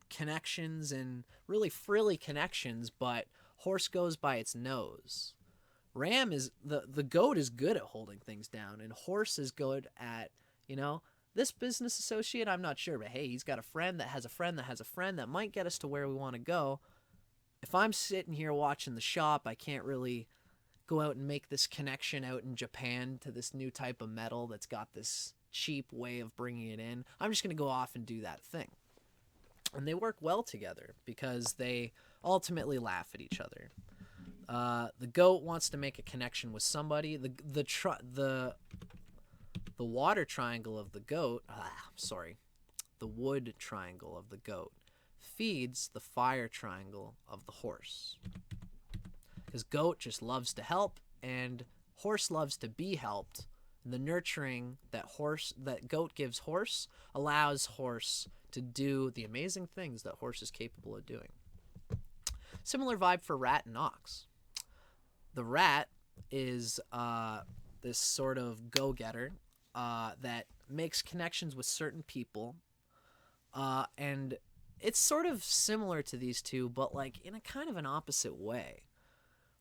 connections, and really frilly connections, but horse goes by its nose. Ram is the goat is good at holding things down, and horse is good at, this business associate, I'm not sure, but hey, he's got a friend that has a friend that has a friend that might get us to where we want to go. If I'm sitting here watching the shop, I can't really go out and make this connection out in Japan to this new type of metal that's got this cheap way of bringing it in. I'm just going to go off and do that thing. And they work well together because they ultimately laugh at each other. The goat wants to make a connection with somebody. The water triangle of the goat, the wood triangle of the goat feeds the fire triangle of the horse. Because goat just loves to help, and horse loves to be helped. The nurturing that goat gives horse allows horse to do the amazing things that horse is capable of doing. Similar vibe for rat and ox. The rat is this sort of go-getter that makes connections with certain people, and it's sort of similar to these two, but like in a kind of an opposite way.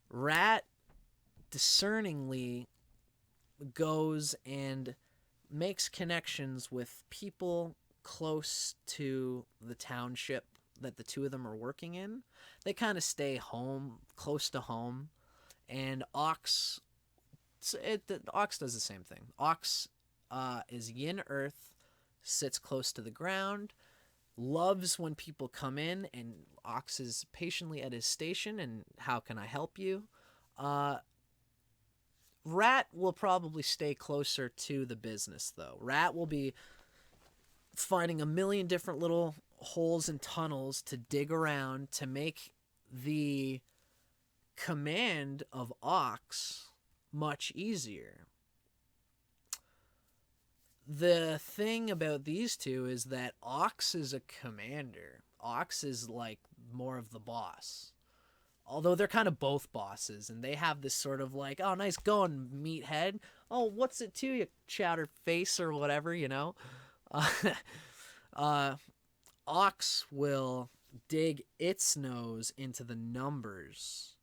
Rat discerningly goes and makes connections with people close to the township that the two of them are working in. They kind of stay home, close to home. And ox does the same thing. Ox is yin earth, sits close to the ground, loves when people come in, and ox is patiently at his station and how can I help you? Rat will probably stay closer to the business, though. Rat will be finding a million different little holes and tunnels to dig around to make the command of ox much easier. The thing about these two is that ox is a commander. Ox is like more of the boss. Although they're kind of both bosses, and they have this sort of like, oh, nice going, meathead. Oh, what's it to you, chowder face or whatever, Ox will dig its nose into the numbers,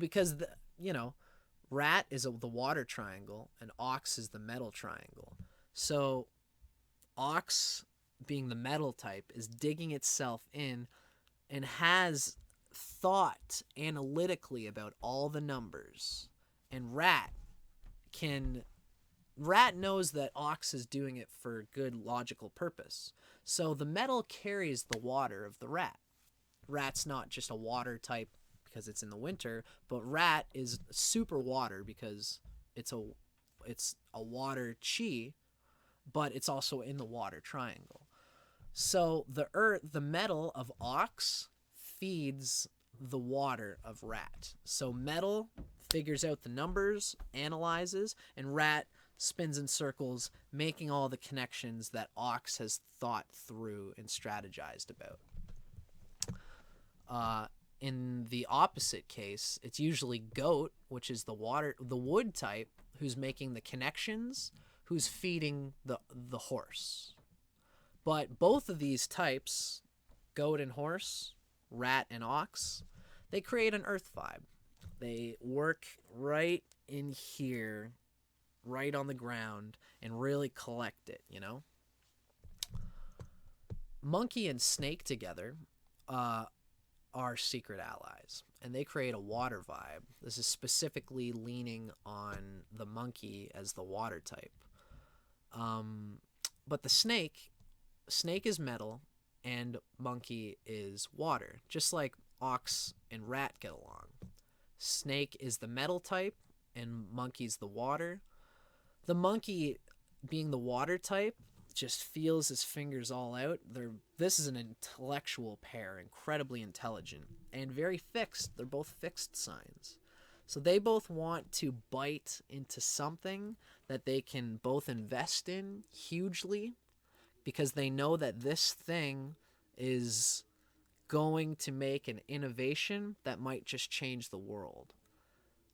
because rat is the water triangle and ox is the metal triangle. So ox, being the metal type, is digging itself in and has thought analytically about all the numbers, and rat knows that ox is doing it for good logical purpose. So the metal carries the water of the rat. Rat's not just a water type because it's in the winter, but rat is super water because it's a water chi, but it's also in the water triangle. So the metal of ox feeds the water of rat. So metal figures out the numbers, analyzes, and rat spins in circles, making all the connections that ox has thought through and strategized about. In the opposite case, it's usually goat, which is the wood type, who's making the connections, who's feeding the horse. But both of these types, goat and horse, rat and ox, they create an earth vibe. They work right in here, right on the ground, and really collect it, you know? Monkey and snake together are secret allies, and they create a water vibe. This is specifically leaning on the monkey as the water type. But the snake is metal, and monkey is water, just like ox and rat get along. Snake is the metal type, and monkey's the water. The monkey, being the water type, just feels his fingers all out. This is an intellectual pair, incredibly intelligent, and very fixed. They're both fixed signs. So they both want to bite into something that they can both invest in hugely, because they know that this thing is going to make an innovation that might just change the world.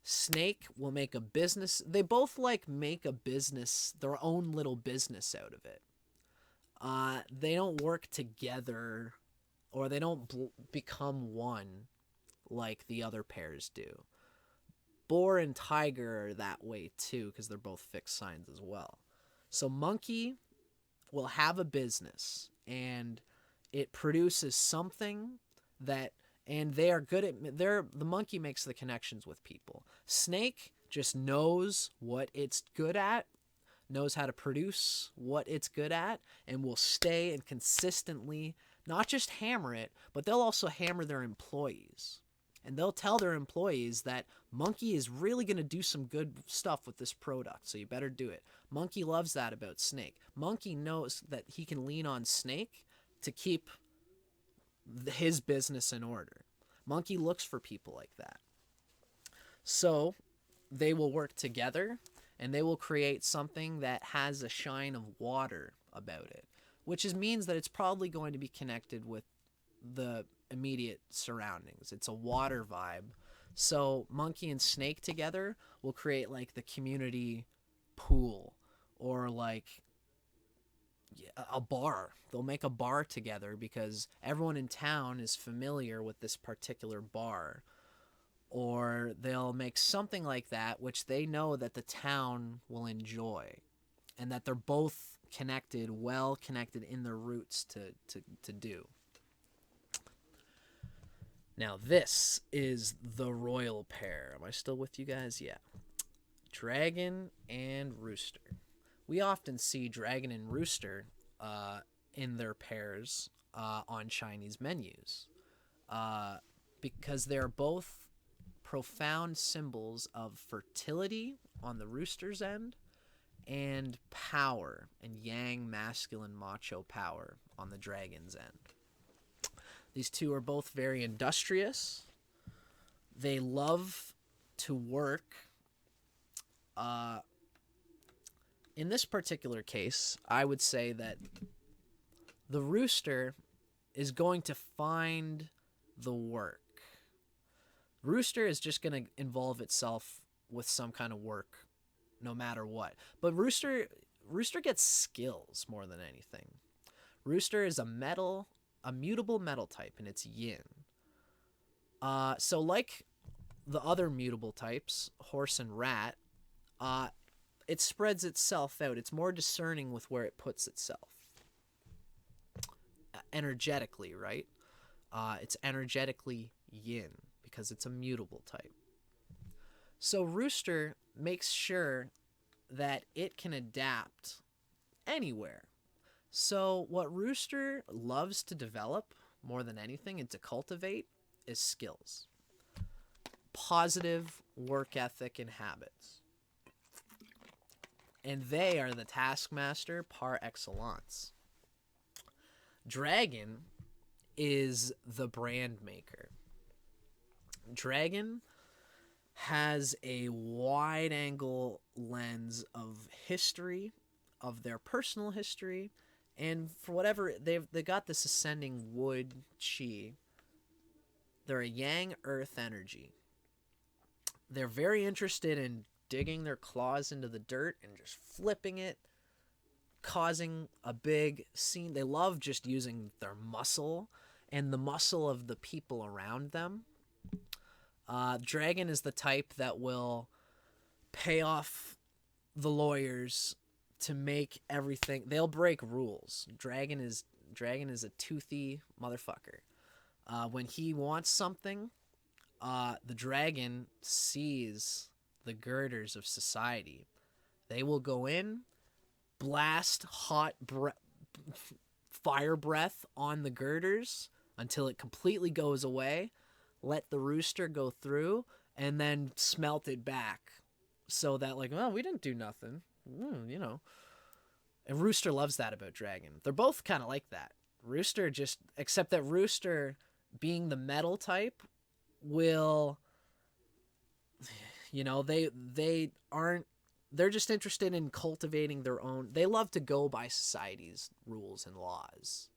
Snake will make a business. They both make a business, their own little business out of it. They don't work together, or they don't become one like the other pairs do. Boar and tiger are that way too, because they're both fixed signs as well. So monkey will have a business, and it produces something that, and they are good at, the monkey makes the connections with people. Snake just knows what it's good at, knows how to produce what it's good at, and will stay and consistently not just hammer it, but they'll also hammer their employees. And they'll tell their employees that monkey is really going to do some good stuff with this product, so you better do it. Monkey loves that about snake. Monkey knows that he can lean on snake to keep his business in order. Monkey looks for people like that. So they will work together, and they will create something that has a shine of water about it, which means that it's probably going to be connected with the immediate surroundings. It's a water vibe. So monkey and snake together will create the community pool, or a bar. They'll make a bar together because everyone in town is familiar with this particular bar. Or they'll make something like that which they know that the town will enjoy, and that they're both well connected in their roots to do. Now this is the royal pair. Am I still with you guys? Yeah. Dragon and rooster. We often see dragon and rooster in their pairs on Chinese menus because they're both profound symbols of fertility on the rooster's end, and power and yang, masculine macho power, on the dragon's end. These two are both very industrious. They love to work. In this particular case, I would say that the rooster is going to find the work. Rooster is just going to involve itself with some kind of work no matter what. But rooster gets skills more than anything. Rooster is a mutable metal type, and it's yin. So like the other mutable types, horse and rat, it spreads itself out. It's more discerning with where it puts itself. Energetically, right? It's energetically yin, because it's a mutable type. So rooster makes sure that it can adapt anywhere. So what rooster loves to develop more than anything and to cultivate is skills. positive work ethic and habits. And they are the taskmaster par excellence. Dragon is the brand maker. Dragon has a wide angle lens of history, of their personal history, and for whatever they got this ascending wood chi. They're a yang earth energy. They're very interested in digging their claws into the dirt and just flipping it, causing a big scene. They love just using their muscle and the muscle of the people around them. Dragon is the type that will pay off the lawyers to make everything. They'll break rules. Dragon is a toothy motherfucker. When he wants something, the dragon sees the girders of society. They will go in, blast hot fire breath on the girders until it completely goes away, let the rooster go through, and then smelt it back so that, like, well, we didn't do nothing, you know. And Rooster loves that about Dragon. They're both kind of like that. Rooster just, except that Rooster, being the metal type, will, you know, they aren't, they're just interested in cultivating their own. They love to go by society's rules and laws.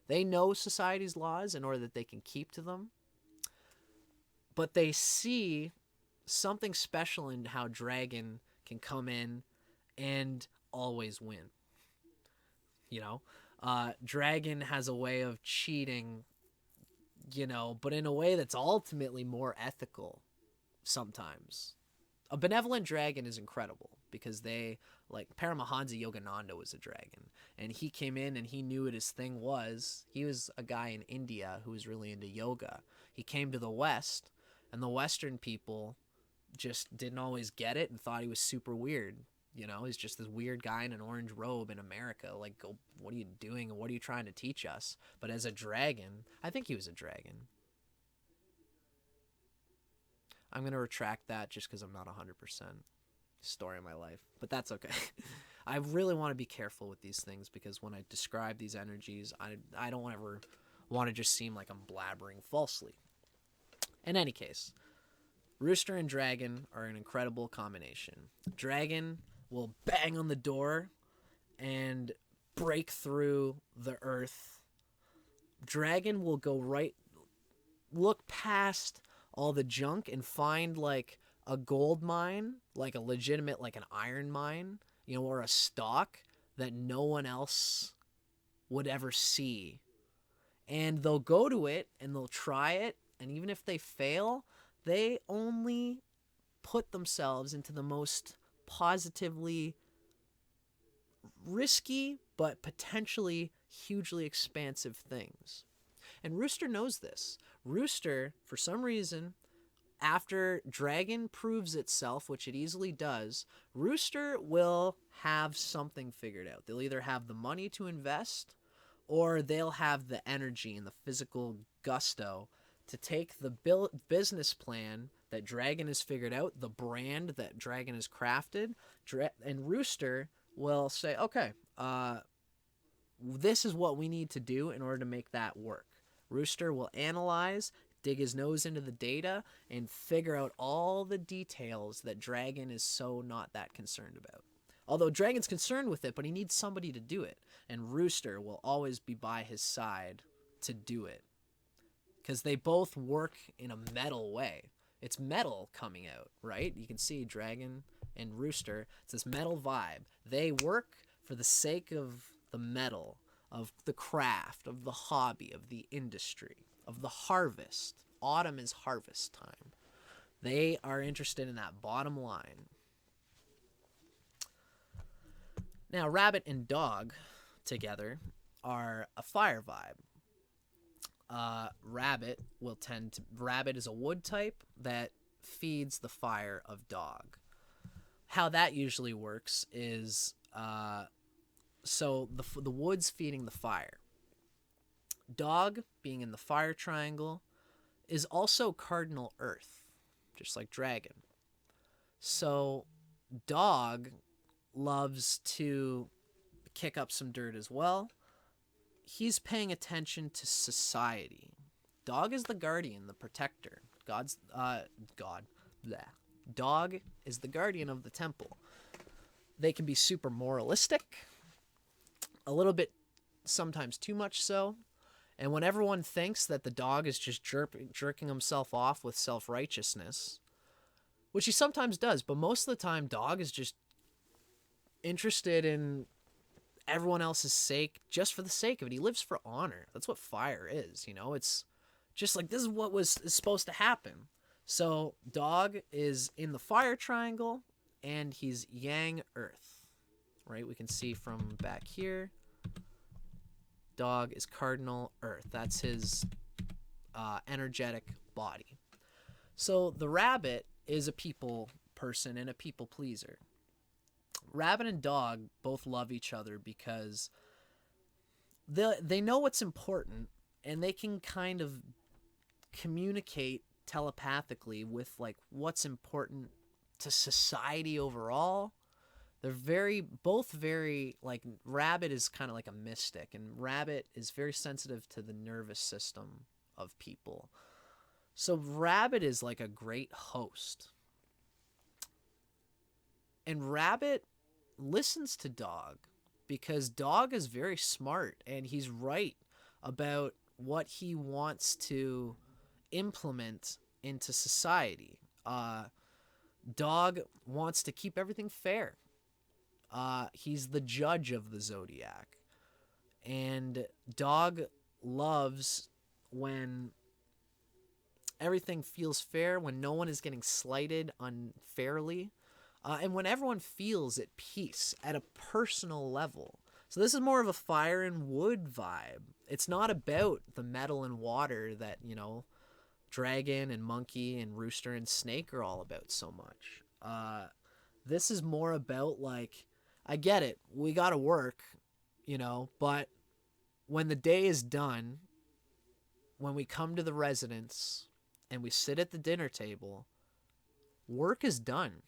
They know society's laws in order that they can keep to them. But they see something special in how Dragon can come in and always win. You know, Dragon has a way of cheating, you know, but in a way that's ultimately more ethical sometimes. A benevolent dragon is incredible because they, like, Paramahansa Yogananda was a dragon, and he came in and he knew what his thing was. He was a guy in India who was really into yoga. He came to the West, and the Western people just didn't always get it and thought he was super weird. You know, he's just this weird guy in an orange robe in America. Like, go, what are you doing and what are you trying to teach us? But as a dragon, I think he was a dragon. I'm going to retract that just because I'm not 100% story of my life. But that's okay. I really want to be careful with these things because when I describe these energies, I don't ever want to just seem like I'm blabbering falsely. In any case, Rooster and Dragon are an incredible combination. Dragon will bang on the door and break through the earth. Dragon will go right, look past all the junk and find like a gold mine, like a legitimate, like an iron mine, you know, or a stock that no one else would ever see. And they'll go to it and they'll try it. And even if they fail, they only put themselves into the most positively risky but potentially hugely expansive things. And Rooster knows this. Rooster, for some reason, after Dragon proves itself, which it easily does, Rooster will have something figured out. They'll either have the money to invest or they'll have the energy and the physical gusto to take the business plan that Dragon has figured out, the brand that Dragon has crafted, and Rooster will say, okay, this is what we need to do in order to make that work. Rooster will analyze, dig his nose into the data, and figure out all the details that Dragon is so not that concerned about. Although Dragon's concerned with it, but he needs somebody to do it. And Rooster will always be by his side to do it. Because they both work in a metal way. It's metal coming out, right? You can see Dragon and Rooster. It's this metal vibe. They work for the sake of the metal, of the craft, of the hobby, of the industry, of the harvest. Autumn is harvest time. They are interested in that bottom line. Now, rabbit and dog together are a fire vibe. Rabbit is a wood type that feeds the fire of dog. How that usually works is, so the wood's feeding the fire. Dog, being in the fire triangle, is also cardinal earth. just like dragon. So dog loves to kick up some dirt as well. He's paying attention to society. Dog is the guardian, the protector. God. Bleh. Dog is the guardian of the temple. They can be super moralistic, a little bit, sometimes too much so. And when everyone thinks that the dog is just jerking himself off with self-righteousness, which he sometimes does, but most of the time, dog is just interested in everyone else's sake, just for the sake of it. He lives for honor. That's what fire is, you know? It's just like, this is what is supposed to happen. So dog is in the fire triangle, and he's yang earth, right? We can see from back here, dog is cardinal earth. That's his energetic body. So the rabbit is a people person and a people pleaser. Rabbit and dog both love each other because they know what's important, and they can kind of communicate telepathically with like what's important to society overall. They're both very like, rabbit is kind of like a mystic, and rabbit is very sensitive to the nervous system of people. So rabbit is like a great host. And rabbit listens to dog because dog is very smart, and he's right about what he wants to implement into society. Dog wants to keep everything fair. He's the judge of the zodiac. And dog loves when everything feels fair, when no one is getting slighted unfairly, and when everyone feels at peace at a personal level. So this is more of a fire and wood vibe. It's not about the metal and water that, you know, dragon and monkey and rooster and snake are all about so much. This is more about like, I get it, we gotta work, you know, but when the day is done, when we come to the residence and we sit at the dinner table, work is done.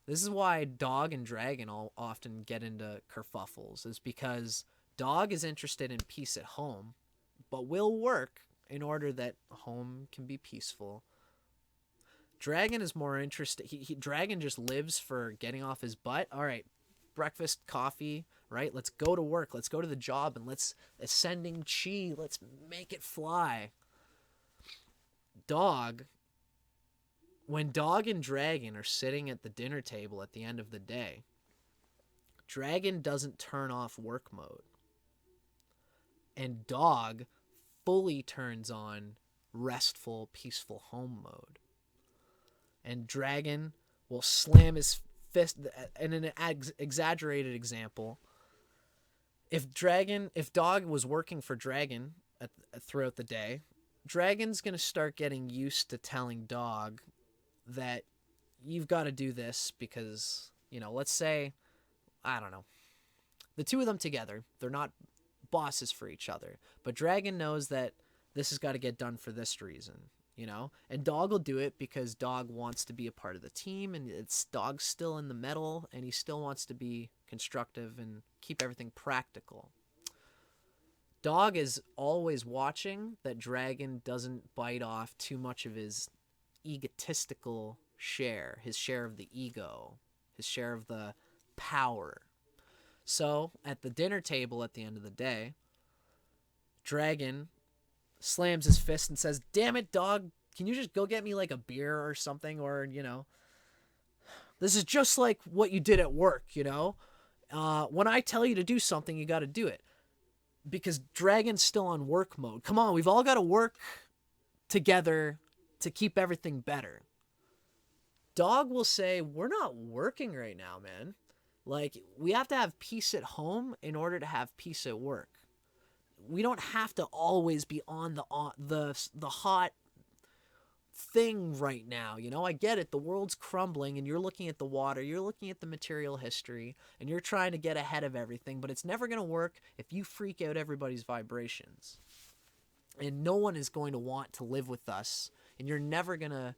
This is why dog and dragon all often get into kerfuffles, is because dog is interested in peace at home, but will work in order that home can be peaceful. Dragon is more interested. Dragon just lives for getting off his butt. All right, breakfast, coffee, right? Let's go to work. Let's go to the job, and let's ascending chi. Let's make it fly. Dog, when dog and dragon are sitting at the dinner table at the end of the day, dragon doesn't turn off work mode, and dog fully turns on restful, peaceful home mode. And dragon will slam his fist. In an exaggerated example, if dog was working for dragon throughout the day, dragon's going to start getting used to telling dog that you've got to do this because, you know, let's say, I don't know, the two of them together, they're not bosses for each other, but dragon knows that this has got to get done for this reason, you know, and dog will do it because dog wants to be a part of the team, and it's dog's still in the metal, and he still wants to be constructive and keep everything practical. Dog is always watching that dragon doesn't bite off too much of his egotistical share, his share of the ego, his share of the power. So at the dinner table at the end of the day, dragon slams his fist and says, "Damn it, dog, can you just go get me like a beer or something? Or, you know, this is just like what you did at work, you know? When I tell you to do something, you got to do it." Because dragon's still on work mode. Come on, we've all got to work together to keep everything better. Dog will say, "We're not working right now, man. Like, we have to have peace at home in order to have peace at work. We don't have to always be on the hot thing right now. You know, I get it. The world's crumbling, and you're looking at the water. You're looking at the material history, and you're trying to get ahead of everything. But it's never going to work if you freak out everybody's vibrations. And no one is going to want to live with us. And you're never going to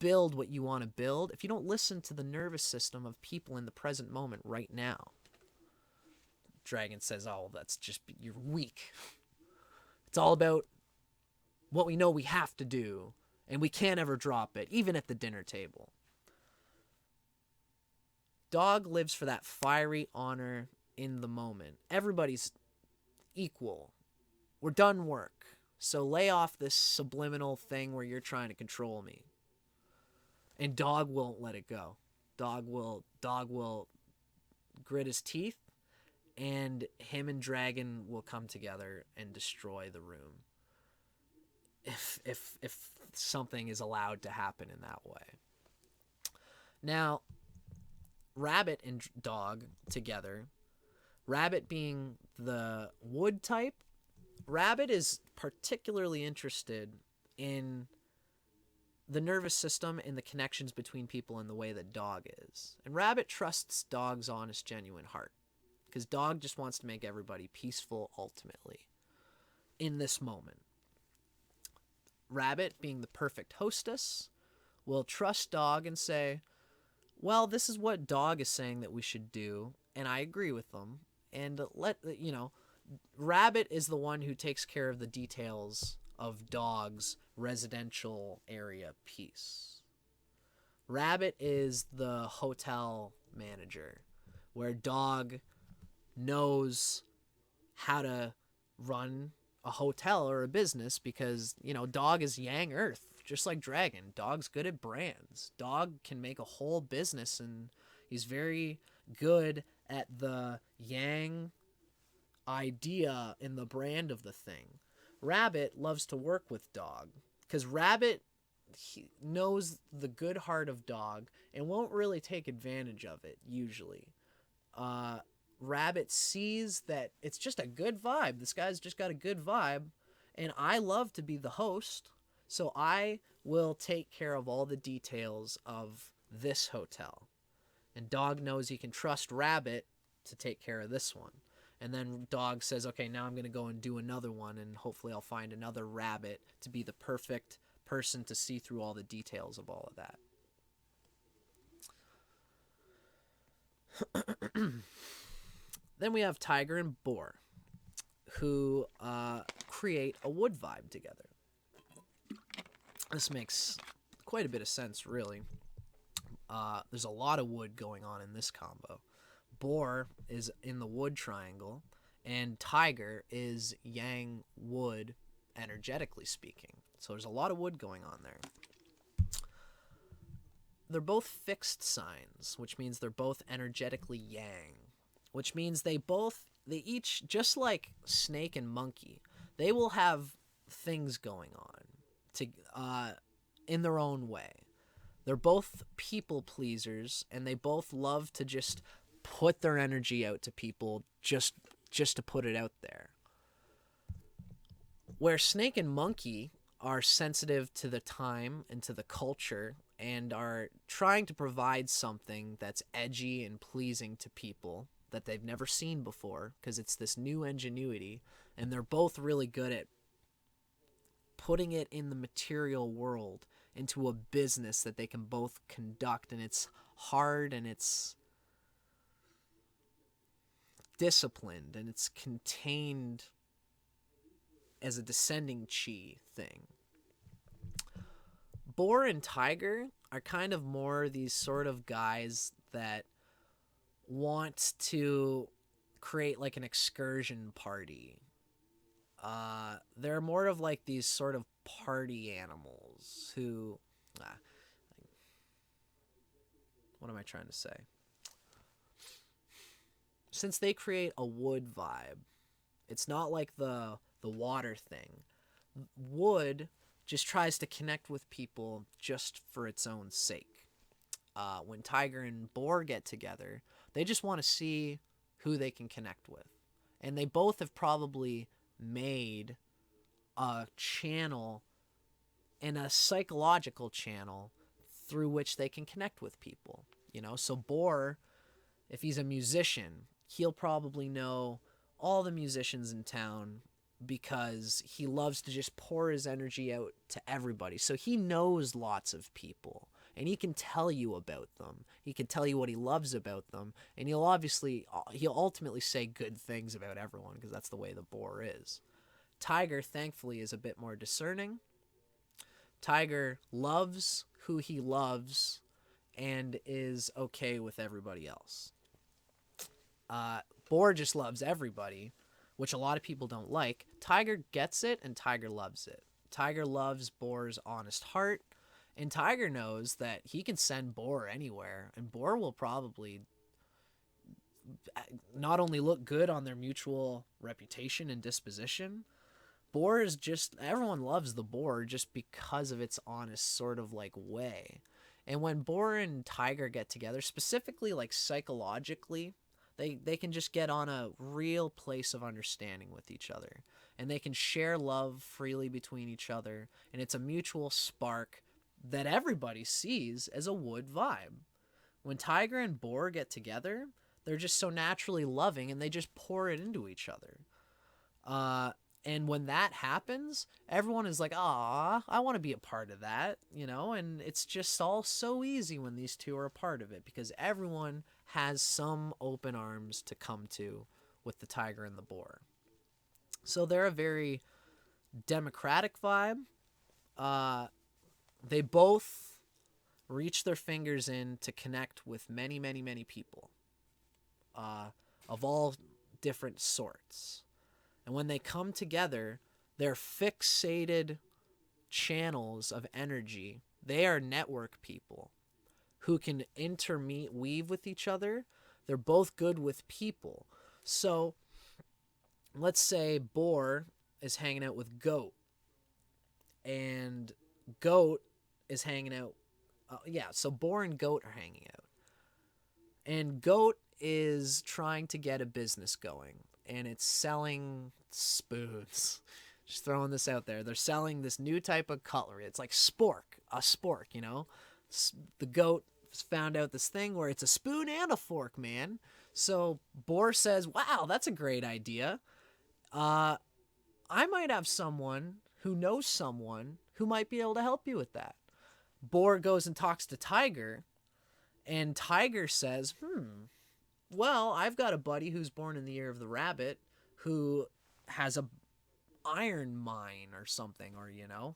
build what you want to build if you don't listen to the nervous system of people in the present moment right now. Dragon says, oh, that's just, you're weak. It's all about what we know we have to do, and we can't ever drop it, even at the dinner table. Dog lives for that fiery honor in the moment. Everybody's equal. We're done work. So lay off this subliminal thing where you're trying to control me. And dog won't let it go. Dog will grit his teeth, and him and Dragon will come together and destroy the room. If something is allowed to happen in that way. Now, Rabbit and Dog together, Rabbit being the wood type, Rabbit is particularly interested in the nervous system and the connections between people in the way that Dog is. And Rabbit trusts Dog's honest, genuine heart, because Dog just wants to make everybody peaceful ultimately in this moment. Rabbit, being the perfect hostess, will trust Dog and say, well, this is what Dog is saying that we should do, and I agree with them. And Rabbit is the one who takes care of the details of Dog's residential area piece. Rabbit is the hotel manager, where Dog knows how to run a hotel or a business because, Dog is Yang Earth, just like Dragon. Dog's good at brands. Dog can make a whole business, and he's very good at the Yang idea in the brand of the thing. Rabbit loves to work with Dog because Rabbit knows the good heart of Dog and won't really take advantage of it usually. Rabbit sees that it's just a good vibe. This guy's just got a good vibe, and I love to be the host, so I will take care of all the details of this hotel. And Dog knows he can trust Rabbit to take care of this one. And then Dog says, okay, now I'm going to go and do another one, and hopefully I'll find another Rabbit to be the perfect person to see through all the details of all of that. Then we have Tiger and Boar, who create a wood vibe together. This makes quite a bit of sense, really. There's a lot of wood going on in this combo. Boar is in the wood triangle, and Tiger is Yang wood, energetically speaking. So there's a lot of wood going on there. They're both fixed signs, which means they're both energetically Yang, which means they each, just like snake and monkey, they will have things going on in their own way. They're both people pleasers, and they both love to just put their energy out to people just to put it out there. Where snake and monkey are sensitive to the time and to the culture and are trying to provide something that's edgy and pleasing to people that they've never seen before, because it's this new ingenuity, and they're both really good at putting it in the material world into a business that they can both conduct, and it's hard and it's disciplined and it's contained as a descending chi thing. Boar and Tiger are kind of more these sort of guys that want to create like an excursion party. They're more of like these sort of party animals who... what am I trying to say? Since they create a wood vibe, it's not like the water thing. Wood just tries to connect with people just for its own sake. When Tiger and Boar get together, they just want to see who they can connect with. And they both have probably made a channel and a psychological channel through which they can connect with people. So Boar, if he's a musician, he'll probably know all the musicians in town because he loves to just pour his energy out to everybody. So he knows lots of people, and he can tell you about them. He can tell you what he loves about them, and he'll ultimately say good things about everyone, because that's the way the boar is. Tiger, thankfully, is a bit more discerning. Tiger loves who he loves and is okay with everybody else. Boar just loves everybody, which a lot of people don't like. Tiger gets it, and Tiger loves it. Tiger loves Boar's honest heart, and Tiger knows that he can send Boar anywhere, and Boar will probably not only look good on their mutual reputation and disposition. Boar is just, everyone loves the boar just because of its honest sort of like way. And when Boar and Tiger get together, specifically like psychologically, they can just get on a real place of understanding with each other. And they can share love freely between each other. And it's a mutual spark that everybody sees as a wood vibe. When Tiger and Boar get together, they're just so naturally loving, and they just pour it into each other. And when that happens, everyone is like, "Aw, I want to be a part of that," you know? And it's just all so easy when these two are a part of it, because everyone has some open arms to come to with the Tiger and the Boar. So they're a very democratic vibe. They both reach their fingers in to connect with many, many, many people of all different sorts. And when they come together, they're fixated channels of energy. They are network people who can weave with each other. They're both good with people. So let's say Boar is hanging out with Goat, and Goat is hanging out. So Boar and Goat are hanging out. And Goat is trying to get a business going, and it's selling spoons. Just throwing this out there. They're selling this new type of cutlery. It's like a spork, you know? The Goat found out this thing where it's a spoon and a fork, man. So Boar says, "Wow, that's a great idea. I might have someone who knows someone who might be able to help you with that." Boar goes and talks to Tiger, and Tiger says, well, I've got a buddy who's born in the year of the rabbit who has a iron mine or something, or, you know,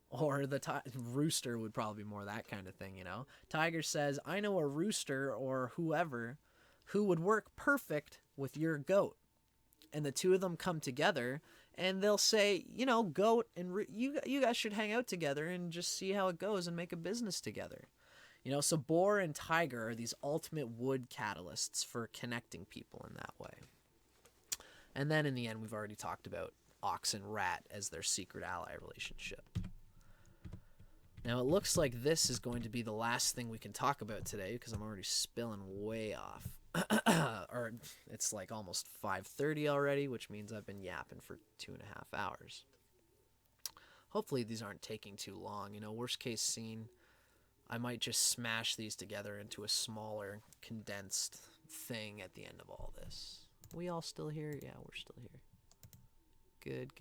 or the rooster would probably be more that kind of thing, you know. Tiger says, I know a rooster or whoever who would work perfect with your goat. And the two of them come together, and they'll say, you know, Goat and you guys should hang out together and just see how it goes and make a business together. You know, so Boar and Tiger are these ultimate wood catalysts for connecting people in that way. And then in the end, we've already talked about Ox and Rat as their secret ally relationship. Now, it looks like this is going to be the last thing we can talk about today, because I'm already spilling way off. Or it's like almost 5:30 already, which means I've been yapping for 2.5 hours. Hopefully these aren't taking too long. You know, worst case scene, I might just smash these together into a smaller, condensed thing at the end of all this. We all still here? Yeah, we're still here. Good.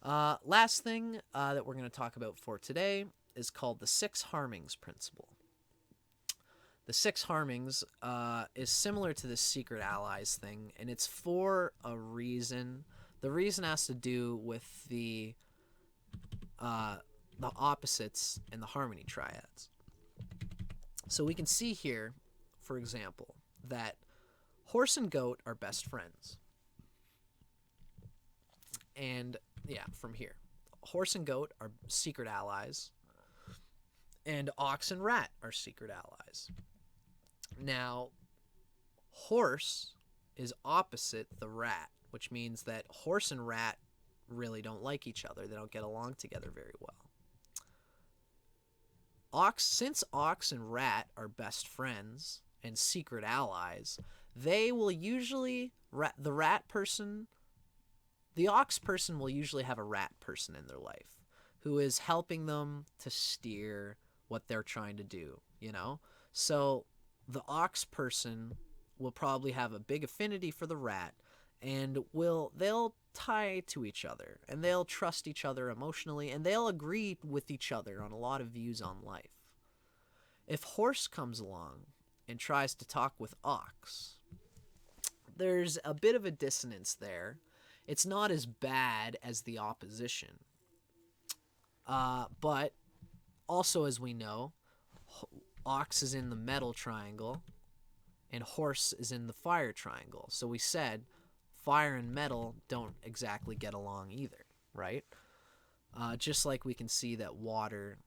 Last thing that we're going to talk about for today is called the 6 Harmings principle. The 6 Harmings is similar to the secret allies thing, and it's for a reason. The reason has to do with the opposites in the harmony triads. So we can see here, for example, that horse and goat are best friends. And yeah, from here, horse and goat are secret allies, and ox and rat are secret allies. Now, horse is opposite the rat, which means that horse and rat really don't like each other. They don't get along together very well. Since ox and rat are best friends and secret allies, they will usually, the ox person will usually have a rat person in their life who is helping them to steer what they're trying to do, you know? So the ox person will probably have a big affinity for the rat, and they'll tie to each other, and they'll trust each other emotionally, and they'll agree with each other on a lot of views on life. If horse comes along and tries to talk with ox, there's a bit of a dissonance there. It's not as bad as the opposition. But also, as we know, ox is in the metal triangle and horse is in the fire triangle. So we said fire and metal don't exactly get along either, right? Just like we can see that water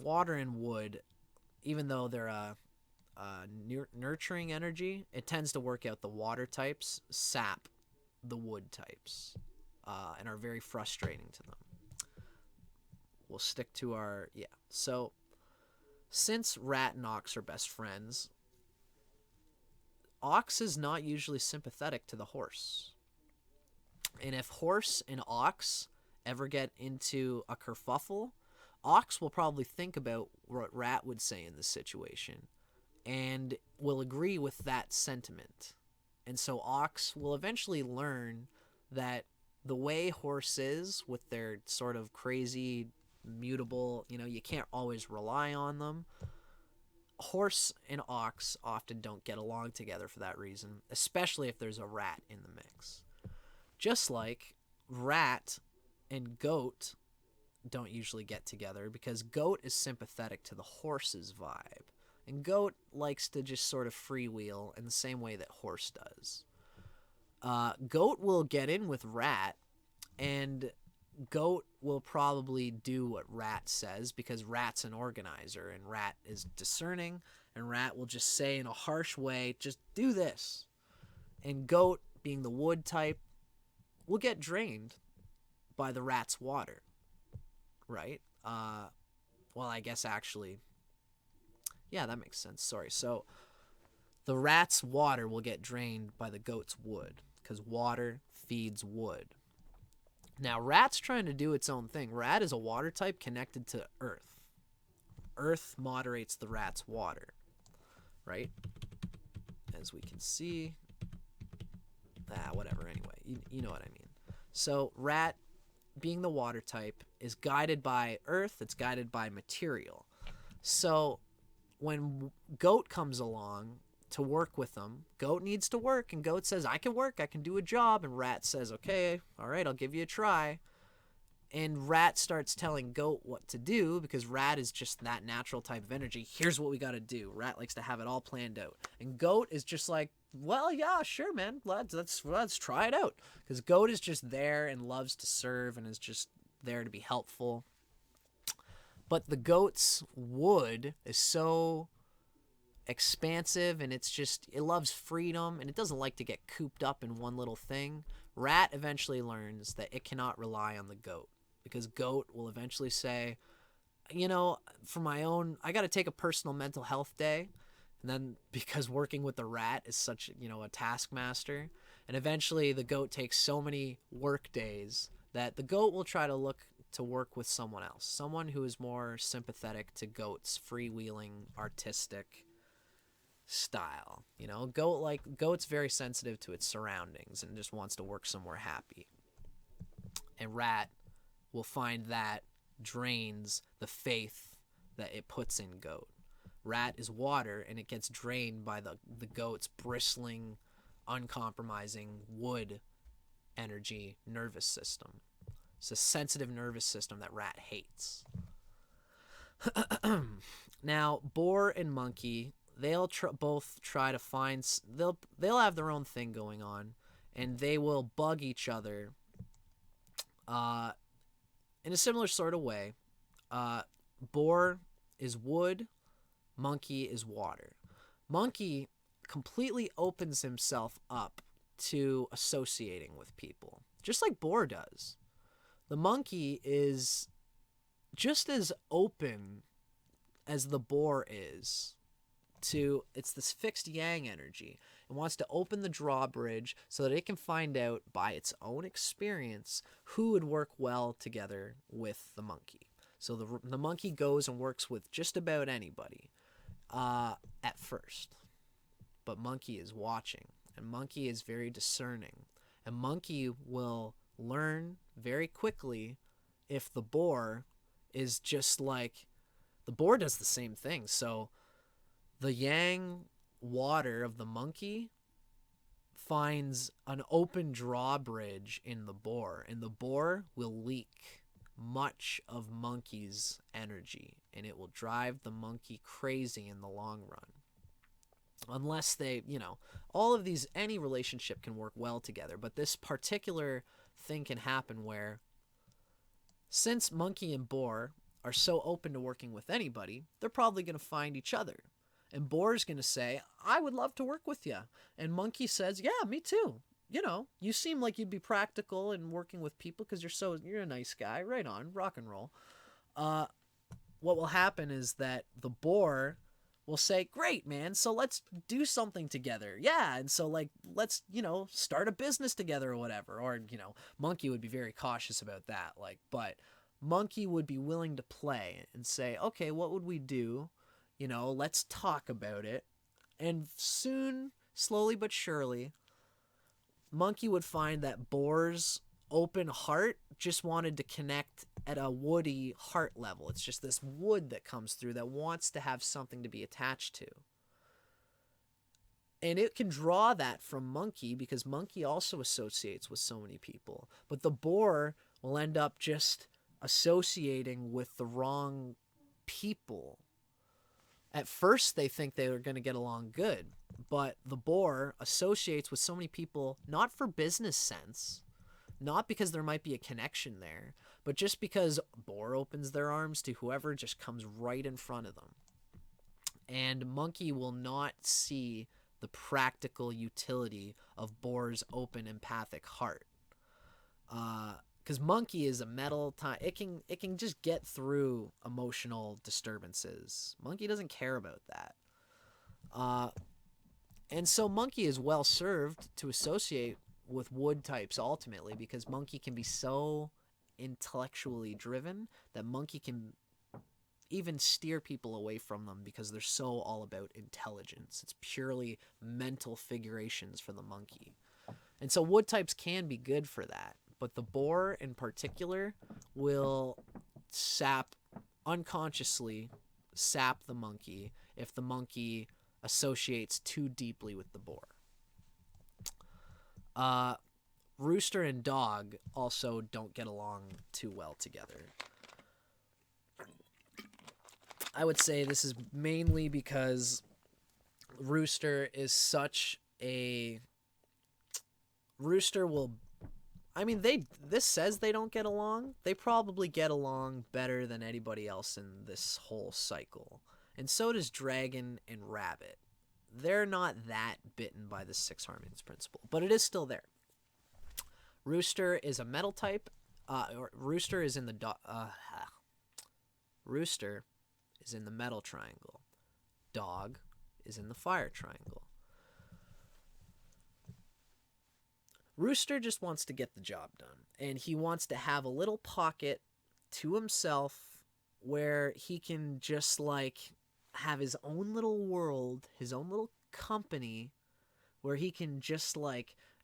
and wood, even though they're a nurturing energy, it tends to work out the water types sap the wood types and are very frustrating to them. We'll stick to our, So since rat and ox are best friends, ox is not usually sympathetic to the horse. And if horse and ox ever get into a kerfuffle, ox will probably think about what rat would say in this situation and will agree with that sentiment. And so ox will eventually learn that the way horse is, with their sort of crazy, mutable, you can't always rely on them. Horse and ox often don't get along together for that reason, especially if there's a rat in the mix. Just like rat and goat don't usually get together because goat is sympathetic to the horse's vibe, and goat likes to just sort of freewheel in the same way that horse does. Goat will get in with rat, and goat will probably do what rat says because rat's an organizer and rat is discerning, and rat will just say in a harsh way, just do this. And goat, being the wood type, will get drained by the rat's water, right? Well, I guess actually, yeah, that makes sense. Sorry. So the rat's water will get drained by the goat's wood because water feeds wood. Now, rat's trying to do its own thing. Rat is a water type connected to earth. Earth moderates the rat's water, right? As we can see. Whatever, anyway. You know what I mean. So, rat, being the water type, is guided by earth. It's guided by material. So, when goat comes along to work with them, goat needs to work, and goat says, I can work, I can do a job, and rat says, okay, all right, I'll give you a try. And rat starts telling goat what to do because rat is just that natural type of energy. Here's what we got to do. Rat likes to have it all planned out, and goat is just like, well, yeah, sure, man, let's try it out, because goat is just there and loves to serve and is just there to be helpful. But the goat's wood is so expansive, and it loves freedom, and it doesn't like to get cooped up in one little thing. Rat eventually learns that it cannot rely on the goat, because goat will eventually say, for my own, I got to take a personal mental health day. And then, because working with the rat is such, a taskmaster, and eventually the goat takes so many work days that the goat will try to look to work with someone else, someone who is more sympathetic to goat's freewheeling, artistic style. Goat's very sensitive to its surroundings and just wants to work somewhere happy. And rat will find that drains the faith that it puts in goat. Rat is water, and it gets drained by the goat's bristling, uncompromising wood energy nervous system. It's a sensitive nervous system that rat hates. Now, boar and monkey, they'll both try to find, they'll have their own thing going on, and they will bug each other in a similar sort of way. Boar is wood, monkey is water. Monkey completely opens himself up to associating with people, just like boar does. The monkey is just as open as the boar is to, it's this fixed yang energy. It wants to open the drawbridge so that it can find out by its own experience who would work well together with the monkey. So the monkey goes and works with just about anybody at first. But monkey is watching, and monkey is very discerning. And monkey will learn very quickly if the boar is just like, the boar does the same thing. So the yang water of the monkey finds an open drawbridge in the boar, and the boar will leak much of monkey's energy, and it will drive the monkey crazy in the long run. Unless they, all of these, any relationship can work well together, but this particular thing can happen where, since monkey and boar are so open to working with anybody, they're probably going to find each other. And boar's going to say, I would love to work with you. And monkey says, yeah, me too. You seem like you'd be practical in working with people because you're a nice guy. Right on, rock and roll. What will happen is that the boar will say, great, man, so let's do something together. Yeah, and so, let's, start a business together or whatever. Or, monkey would be very cautious about that. But monkey would be willing to play and say, okay, what would we do? Let's talk about it. And soon, slowly but surely, monkey would find that boar's open heart just wanted to connect at a woody heart level. It's just this wood that comes through that wants to have something to be attached to. And it can draw that from monkey because monkey also associates with so many people. But the boar will end up just associating with the wrong people. At first, they think they are going to get along good, but the boar associates with so many people, not for business sense, not because there might be a connection there, but just because boar opens their arms to whoever just comes right in front of them. And monkey will not see the practical utility of boar's open empathic heart. Because monkey is a metal type. It can just get through emotional disturbances. Monkey doesn't care about that. And so monkey is well served to associate with wood types ultimately, because monkey can be so intellectually driven that monkey can even steer people away from them because they're so all about intelligence. It's purely mental figurations for the monkey. And so wood types can be good for that. But the boar in particular will unconsciously sap the monkey if the monkey associates too deeply with the boar. Rooster and dog also don't get along too well together. I would say this is mainly because rooster will, this says they don't get along. They probably get along better than anybody else in this whole cycle. And so does dragon and rabbit. They're not that bitten by the 6 Harmings principle, but it is still there. Rooster is a metal type. Rooster is in the Rooster is in the metal triangle. Dog is in the fire triangle. Rooster just wants to get the job done, and he wants to have a little pocket to himself where he can just have his own little world, his own little company where he can just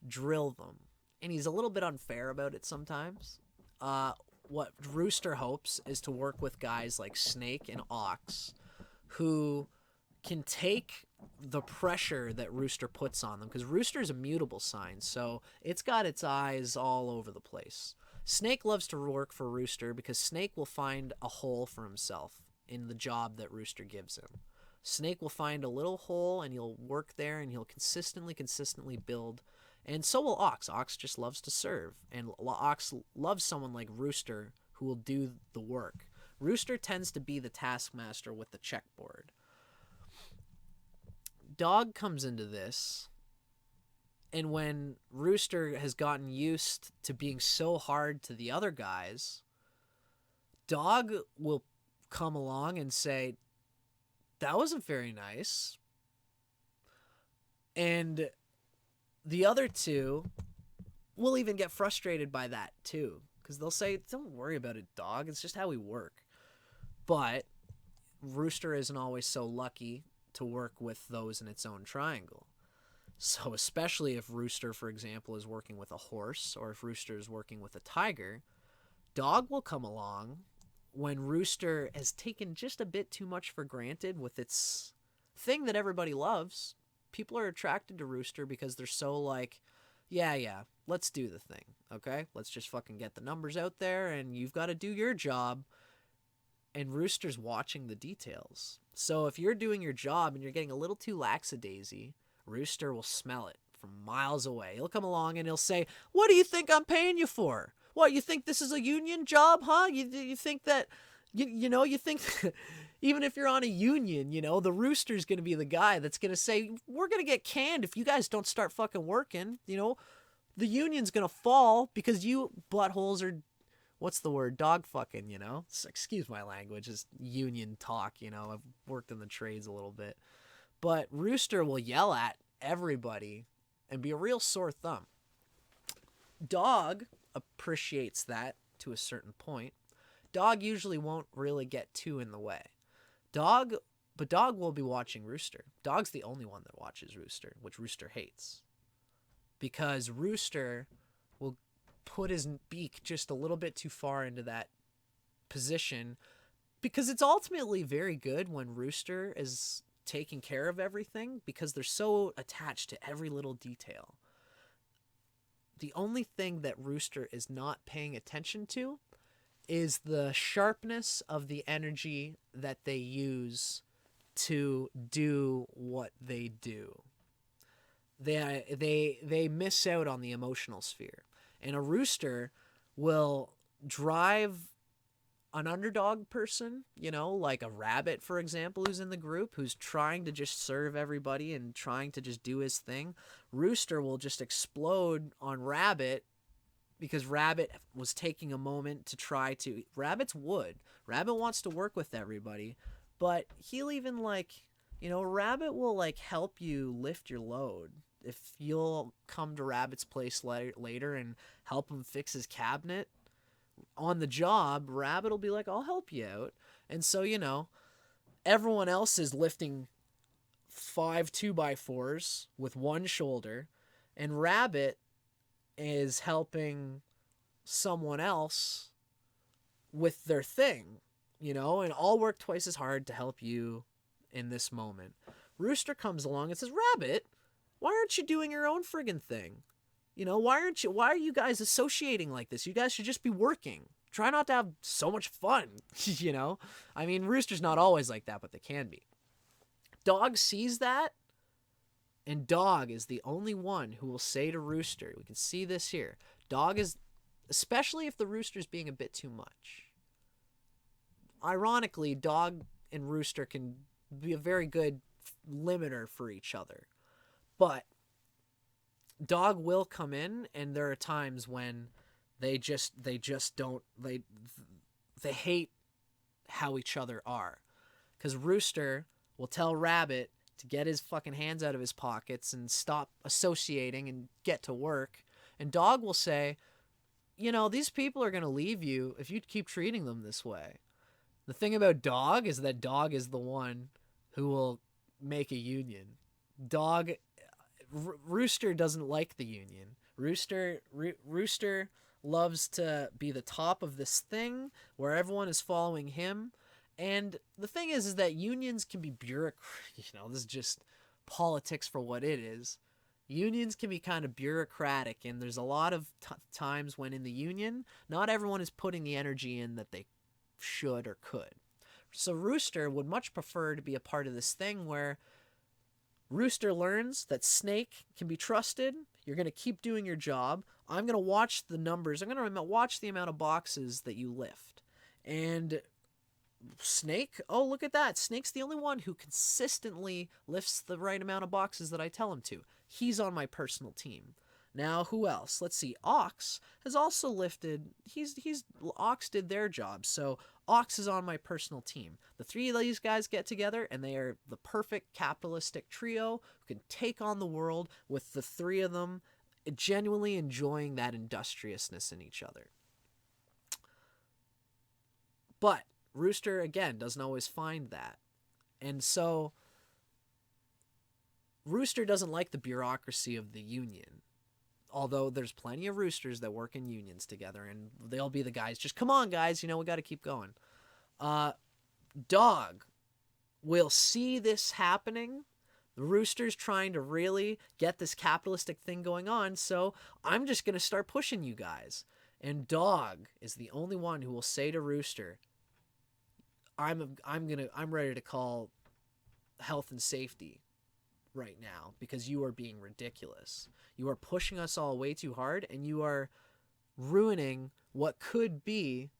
drill them. And he's a little bit unfair about it sometimes. What Rooster hopes is to work with guys like Snake and Ox who can take the pressure that Rooster puts on them, because Rooster is a mutable sign, so it's got its eyes all over the place. Snake loves to work for Rooster because Snake will find a hole for himself in the job that Rooster gives him. Snake will find a little hole and he'll work there and he'll consistently build. And so will Ox. Ox just loves to serve. And Ox loves someone like Rooster who will do the work. Rooster tends to be the taskmaster with the checkboard. Dog comes into this, and when Rooster has gotten used to being so hard to the other guys, Dog will come along and say, that wasn't very nice. And the other two will even get frustrated by that too, because they'll say, don't worry about it, Dog. It's just how we work. But Rooster isn't always so lucky to work with those in its own triangle. So especially if Rooster, for example, is working with a horse, or if Rooster is working with a tiger, Dog will come along when Rooster has taken just a bit too much for granted with its thing that everybody loves. People are attracted to Rooster because they're so like, yeah, let's do the thing, okay? Let's just fucking get the numbers out there, and you've got to do your job. And Rooster's watching the details. So if you're doing your job and you're getting a little too lackadaisy, Rooster will smell it from miles away. He'll come along and he'll say, "What do you think I'm paying you for? What, you think this is a union job, huh? You think that, you think even if you're on a union, the Rooster's going to be the guy that's going to say, we're going to get canned if you guys don't start fucking working. The union's going to fall because you buttholes are, what's the word, dog fucking, Excuse my language, is union talk, I've worked in the trades a little bit. But Rooster will yell at everybody and be a real sore thumb. Dog appreciates that to a certain point. Dog usually won't really get too in the way. But Dog will be watching Rooster. Dog's the only one that watches Rooster, which Rooster hates. Because Rooster will put his beak just a little bit too far into that position, because it's ultimately very good when Rooster is taking care of everything, because they're so attached to every little detail. The only thing that Rooster is not paying attention to is the sharpness of the energy that they use to do what they do. They miss out on the emotional sphere. And a Rooster will drive an underdog person, like a rabbit, for example, who's in the group, who's trying to just serve everybody and trying to just do his thing. Rooster will just explode on Rabbit because Rabbit was taking a moment to try to... Rabbit wants to work with everybody, but he'll even Rabbit will help you lift your load. If you'll come to Rabbit's place later and help him fix his cabinet on the job, Rabbit will be like, I'll help you out. And so, everyone else is lifting 5 2x4s with one shoulder, and Rabbit is helping someone else with their thing, and I'll work twice as hard to help you in this moment. Rooster comes along and says, Rabbit, why aren't you doing your own friggin' thing? Why are you guys associating like this? You guys should just be working. Try not to have so much fun, I mean, Rooster's not always like that, but they can be. Dog sees that, and Dog is the only one who will say to Rooster, we can see this here, Dog is, especially if the Rooster's being a bit too much. Ironically, Dog and Rooster can be a very good limiter for each other. But Dog will come in, and there are times when they just don't, they hate how each other are. Because Rooster will tell Rabbit to get his fucking hands out of his pockets and stop associating and get to work. And Dog will say, these people are going to leave you if you keep treating them this way. The thing about Dog is that Dog is the one who will make a union. Rooster doesn't like the union. Rooster loves to be the top of this thing where everyone is following him. And the thing is that unions can be bureaucratic. This is just politics for what it is. Unions can be kind of bureaucratic, and there's a lot of times when in the union, not everyone is putting the energy in that they should or could. So Rooster would much prefer to be a part of this thing where Rooster learns that Snake can be trusted. You're going to keep doing your job. I'm going to watch the numbers. I'm going to watch the amount of boxes that you lift. And Snake, oh, look at that. Snake's the only one who consistently lifts the right amount of boxes that I tell him to. He's on my personal team. Now, who else? Let's see. Ox has also lifted. Ox did their job. So Ox is on my personal team. The three of these guys get together, and they are the perfect capitalistic trio who can take on the world, with the three of them genuinely enjoying that industriousness in each other. But Rooster, again, doesn't always find that. And so Rooster doesn't like the bureaucracy of the union. Although there's plenty of roosters that work in unions together, and they'll be the guys, just come on, guys, we got to keep going. Dog will see this happening. The rooster's trying to really get this capitalistic thing going on, so I'm just going to start pushing you guys. And dog is the only one who will say to rooster, I'm ready to call health and safety right now because you are being ridiculous. You are pushing us all way too hard, and you are ruining what could be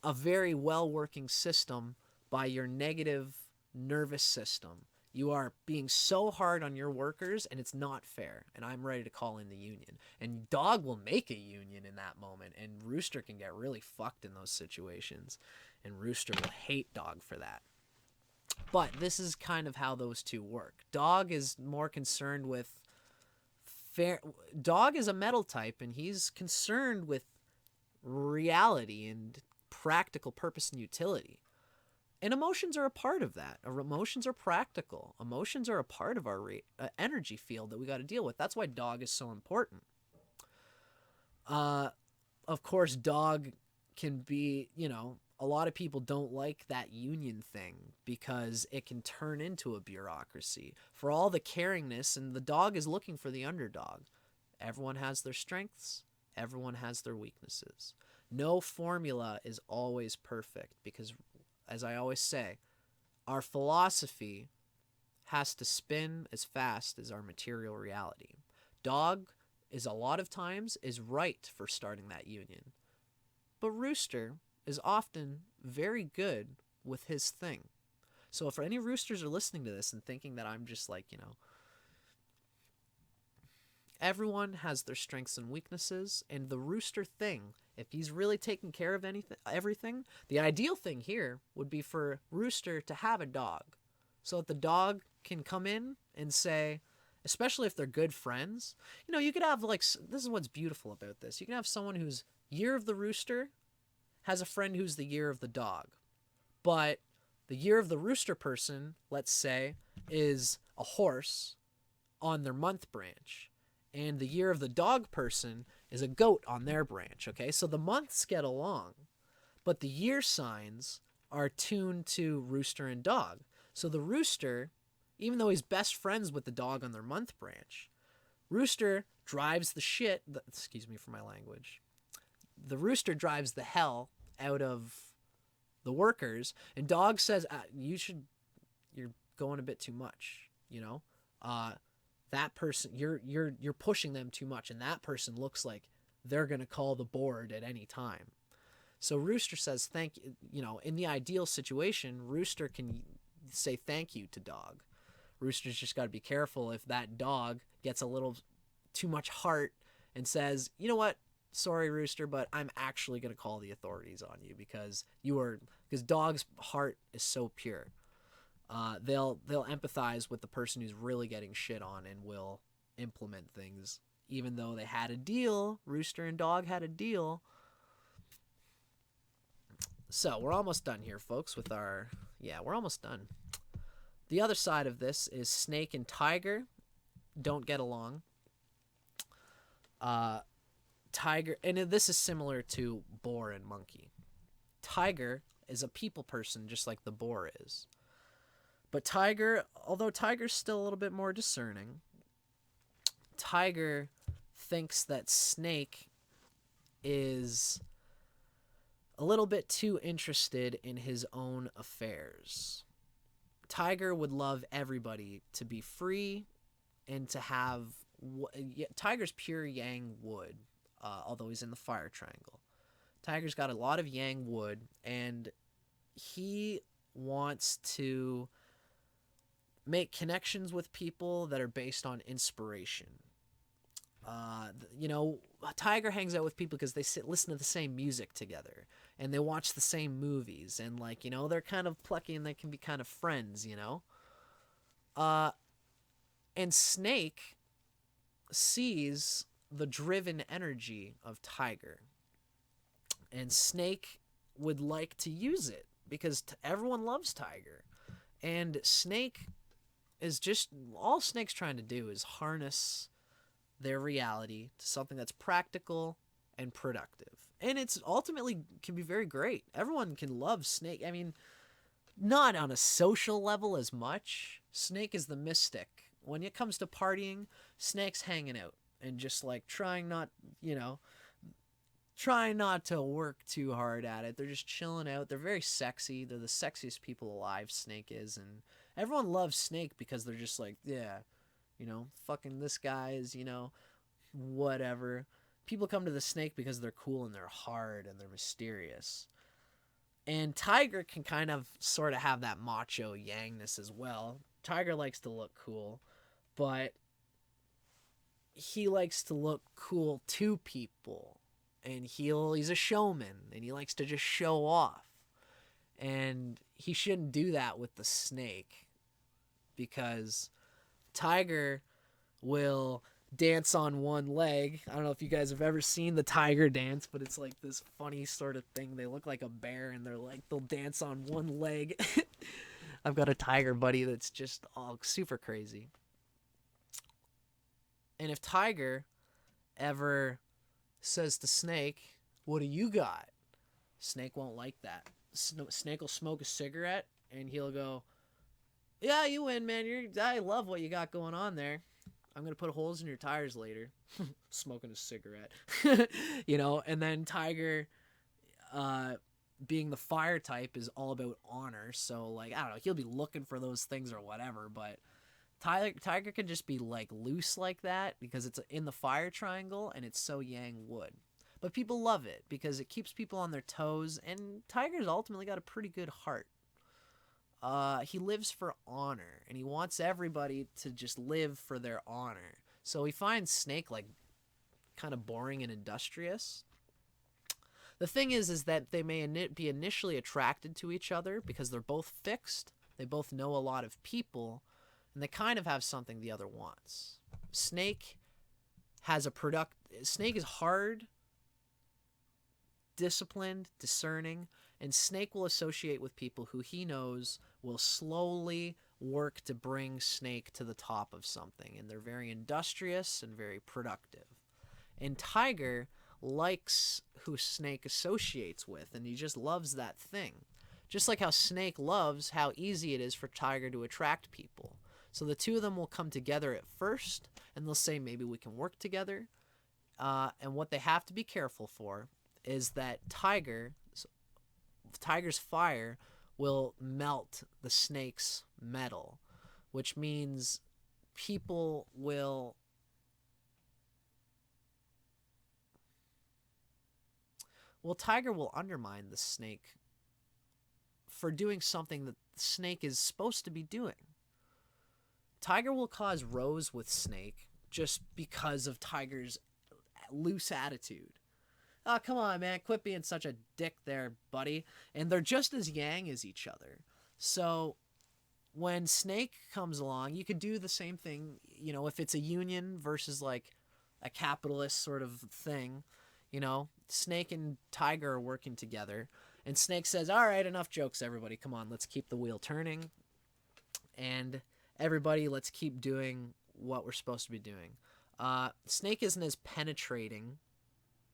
a very well-working system by your negative nervous system. You are being so hard on your workers, and it's not fair, and I'm ready to call in the union. And dog will make a union in that moment, and rooster can get really fucked in those situations, and rooster will hate dog for that. But this is kind of how those two work. Dog is more concerned with fair. Dog is a metal type, and he's concerned with reality and practical purpose and utility. And emotions are a part of that. Emotions are practical. Emotions are a part of our energy field that we got to deal with. That's why dog is so important. Of course, dog can be, a lot of people don't like that union thing because it can turn into a bureaucracy for all the caringness, and the dog is looking for the underdog. Everyone has their strengths. Everyone has their weaknesses. No formula is always perfect because, as I always say, our philosophy has to spin as fast as our material reality. Dog is a lot of times is right for starting that union. But rooster is often very good with his thing. So if any roosters are listening to this and thinking that I'm just like, everyone has their strengths and weaknesses, and the rooster thing, if he's really taking care of everything, the ideal thing here would be for rooster to have a dog so that the dog can come in and say, especially if they're good friends, you could have this is what's beautiful about this. You can have someone who's year of the rooster has a friend who's the year of the dog, but the year of the rooster person, let's say, is a horse on their month branch, and the year of the dog person is a goat on their branch, okay? So the months get along, but the year signs are tuned to rooster and dog. So the rooster, even though he's best friends with the dog on their month branch, rooster drives the shit, excuse me for my language, the rooster drives the hell out of the workers, and dog says, you're going a bit too much, that person, you're pushing them too much, and that person looks like they're going to call the board at any time. So rooster says thank you. In the ideal situation, rooster can say thank you to dog. Rooster's just got to be careful if that dog gets a little too much heart and says, you know what, sorry rooster, but I'm actually going to call the authorities on you because dog's heart is so pure. They'll empathize with the person who's really getting shit on and will implement things, even though they had a deal. Rooster and dog had a deal. So we're almost done here, folks, we're almost done. The other side of this is snake and tiger don't get along. Tiger, and this is similar to boar and monkey. Tiger is a people person just like the boar is. But tiger, although tiger's still a little bit more discerning, tiger thinks that snake is a little bit too interested in his own affairs. Tiger would love everybody to be free and to have... Tiger's pure yang wood, although he's in the fire triangle. Tiger's got a lot of yang wood, and he wants to make connections with people that are based on inspiration. Tiger hangs out with people because they listen to the same music together, and they watch the same movies, and they're kind of plucky and they can be kind of friends, and snake sees the driven energy of tiger, and snake would like to use it because everyone loves tiger, and snake is just all snake's trying to do is harness their reality to something that's practical and productive. And it's ultimately can be very great. Everyone can love snake. I mean, not on a social level as much. Snake is the mystic. When it comes to partying, snake's hanging out and just like trying not to work too hard at it. They're just chilling out. They're very sexy. They're the sexiest people alive, Snake is. And everyone loves Snake because they're just like, yeah, fucking this guy is, whatever. People come to the Snake because they're cool and they're hard and they're mysterious. And Tiger can kind of sort of have that macho yangness as well. Tiger likes to look cool, but he likes to look cool to people. And he's a showman, and he likes to just show off. And he shouldn't do that with the Snake, because Tiger will dance on one leg. I don't know if you guys have ever seen the tiger dance, but it's like this funny sort of thing. They look like a bear, and they'll dance on one leg. I've got a tiger buddy that's just all super crazy. And if Tiger ever says to Snake, "What do you got?" Snake won't like that. Snake will smoke a cigarette and he'll go, "Yeah, you win, man. I love what you got going on there. I'm going to put holes in your tires later." Smoking a cigarette. And then Tiger, being the fire type, is all about honor. So, like, I don't know, he'll be looking for those things or whatever, but Tiger can just be like loose like that because it's in the fire triangle and it's so yang wood. But people love it because it keeps people on their toes, and Tiger's ultimately got a pretty good heart. He lives for honor, and he wants everybody to just live for their honor. So he finds Snake like kind of boring and industrious. The thing is that they may be initially attracted to each other because they're both fixed, they both know a lot of people, and they kind of have something the other wants. Snake is hard, disciplined, discerning, and Snake will associate with people who he knows will slowly work to bring Snake to the top of something, and they're very industrious and very productive. And Tiger likes who Snake associates with, and he just loves that thing. Just like how Snake loves how easy it is for Tiger to attract people. So the two of them will come together at first, and they'll say, maybe we can work together. And what they have to be careful for is that Tiger's fire will melt the Snake's metal, which means people will... Well, Tiger will undermine the Snake for doing something that the Snake is supposed to be doing. Tiger will cause rows with Snake just because of Tiger's loose attitude. Oh, come on, man. Quit being such a dick there, buddy. And they're just as yang as each other. So when Snake comes along, you could do the same thing, if it's a union versus like a capitalist sort of thing. Snake and Tiger are working together. And Snake says, all right, enough jokes, everybody. Come on, let's keep the wheel turning. And everybody, let's keep doing what we're supposed to be doing. Snake isn't as penetrating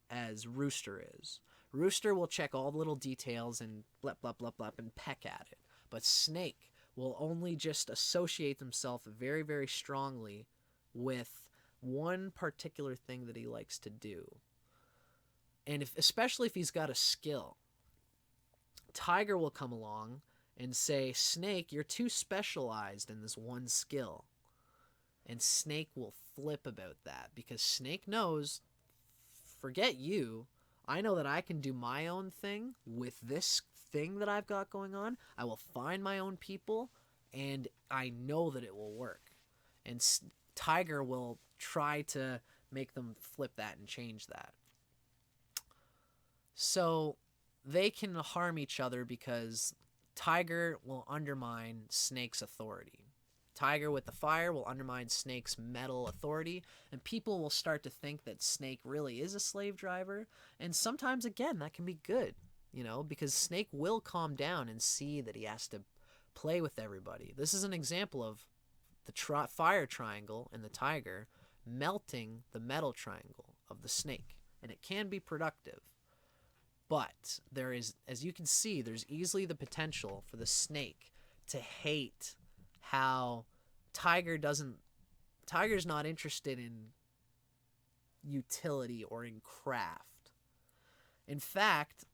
as Rooster is. Rooster will check all the little details and blep, blep, blep, blep, and peck at it. But Snake will only just associate himself very, very strongly with one particular thing that he likes to do. And especially if he's got a skill, Tiger will come along and say, Snake, you're too specialized in this one skill. And Snake will flip about that because Snake knows, forget you, I know that I can do my own thing with this thing that I've got going on. I will find my own people, and I know that it will work. And Tiger will try to make them flip that and change that. So they can harm each other because Tiger will undermine Snake's authority. Tiger with the fire will undermine Snake's metal authority, and people will start to think that Snake really is a slave driver. And sometimes, again, that can be good, because Snake will calm down and see that he has to play with everybody. This is an example of the fire triangle in the tiger melting the metal triangle of the snake. And it can be productive. But there is, as you can see, there's easily the potential for the snake to hate how Tiger's not interested in utility or in craft. In fact,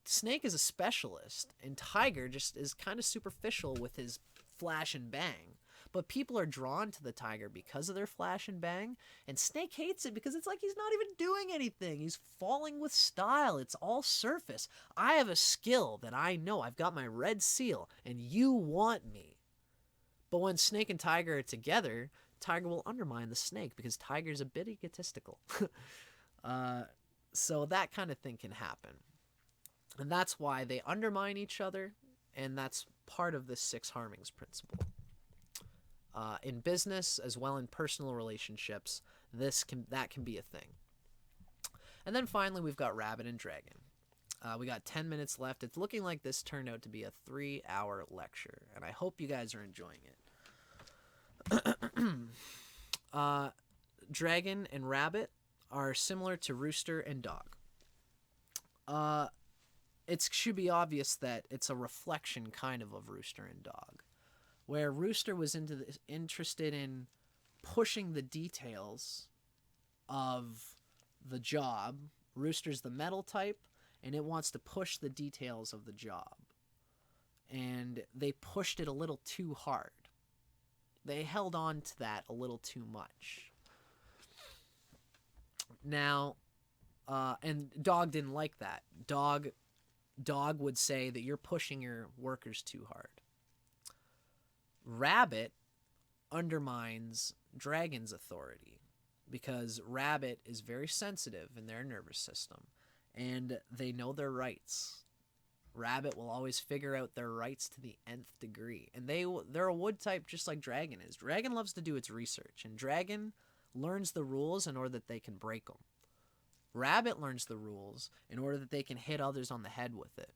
Snake is a specialist, and Tiger just is kind of superficial with his flash and bang. But people are drawn to the Tiger because of their flash and bang, and Snake hates it because it's like he's not even doing anything. He's falling with style. It's all surface. I have a skill that I know. I've got my red seal, and you want me. But when Snake and Tiger are together, Tiger will undermine the Snake because Tiger's a bit egotistical. So that kind of thing can happen. And that's why they undermine each other, and that's part of the 6 Harmings principle. In business as well in personal relationships, that can be a thing. And then finally, we've got Rabbit and Dragon. We got 10 minutes left. It's looking like this turned out to be a 3-hour lecture, and I hope you guys are enjoying it. Dragon and Rabbit are similar to Rooster and Dog. It should be obvious that it's a reflection kind of Rooster and Dog, where Rooster was interested in pushing the details of the job. Rooster's the metal type, and it wants to push the details of the job. And they pushed it a little too hard. They held on to that a little too much. Now, and Dog didn't like that. Dog would say that you're pushing your workers too hard. Rabbit undermines Dragon's authority because Rabbit is very sensitive in their nervous system, and they know their rights. Rabbit will always figure out their rights to the nth degree, and they're a wood type just like Dragon is. Dragon loves to do its research, and Dragon learns the rules in order that they can break them. Rabbit learns the rules in order that they can hit others on the head with it.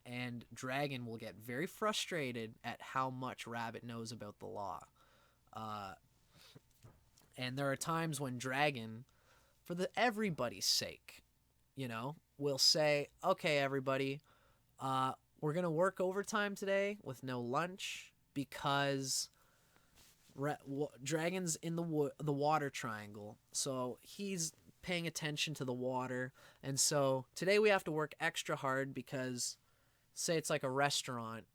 And Dragon will get very frustrated at how much Rabbit knows about the law. And there are times when Dragon, for everybody's sake, will say, okay, everybody, we're going to work overtime today with no lunch because Dragon's in the water triangle. So he's paying attention to the water. And so today we have to work extra hard because, say it's like a restaurant,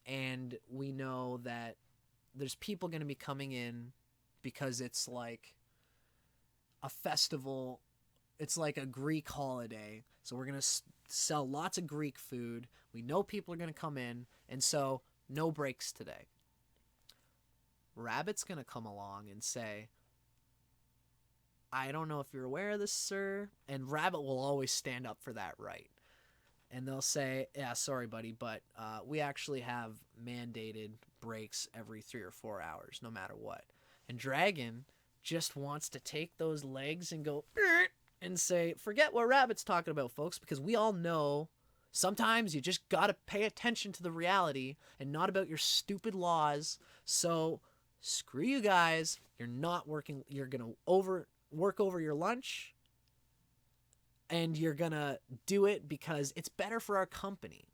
and we know that there's people going to be coming in because it's like a festival. It's like a Greek holiday. So we're going to sell lots of Greek food. We know people are going to come in, and so no breaks today. Rabbit's going to come along and say, I don't know if you're aware of this, sir. And Rabbit will always stand up for that right. And they'll say, yeah, sorry, buddy, but we actually have mandated breaks every 3 or 4 hours, no matter what. And Dragon just wants to take those legs and go and say, forget what Rabbit's talking about, folks, because we all know sometimes you just got to pay attention to the reality and not about your stupid laws. So screw you guys. You're not working. You're going to work over your lunch, and you're going to do it because it's better for our company.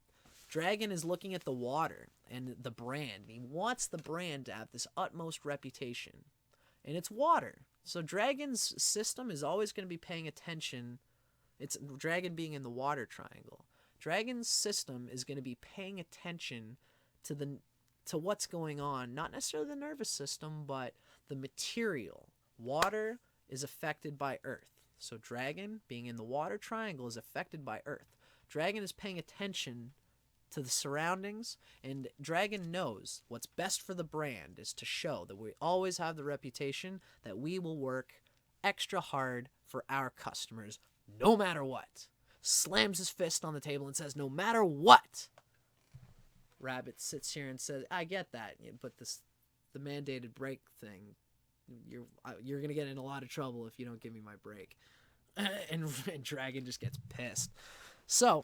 Dragon is looking at the water and the brand. He wants the brand to have this utmost reputation, and it's water. So Dragon's system is always going to be paying attention. It's Dragon being in the water triangle. Dragon's system is going to be paying attention to what's going on, not necessarily the nervous system, but the material. Water is affected by earth. So Dragon, being in the water triangle, is affected by earth. Dragon is paying attention to the surroundings, and Dragon knows what's best for the brand is to show that we always have the reputation that we will work extra hard for our customers, no matter what. Slams his fist on the table and says, no matter what. Rabbit sits here and says, I get that, but the mandated break thing, you're going to get in a lot of trouble if you don't give me my break. And Dragon just gets pissed. So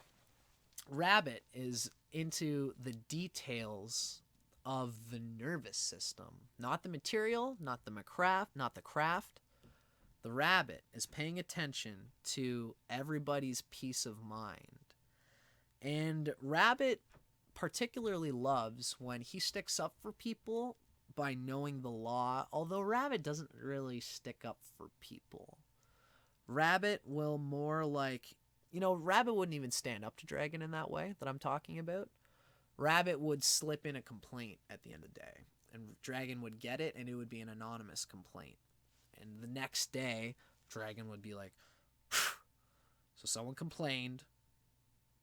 Rabbit is into the details of the nervous system. Not the material, not the craft, not the craft. The rabbit is paying attention to everybody's peace of mind. And rabbit particularly loves when he sticks up for people by knowing the law, although rabbit doesn't really stick up for people. Rabbit will more like, rabbit wouldn't even stand up to dragon in that way that I'm talking about. Rabbit would slip in a complaint at the end of the day, and dragon would get it, and it would be an anonymous complaint. And the next day, dragon would be like, so someone complained,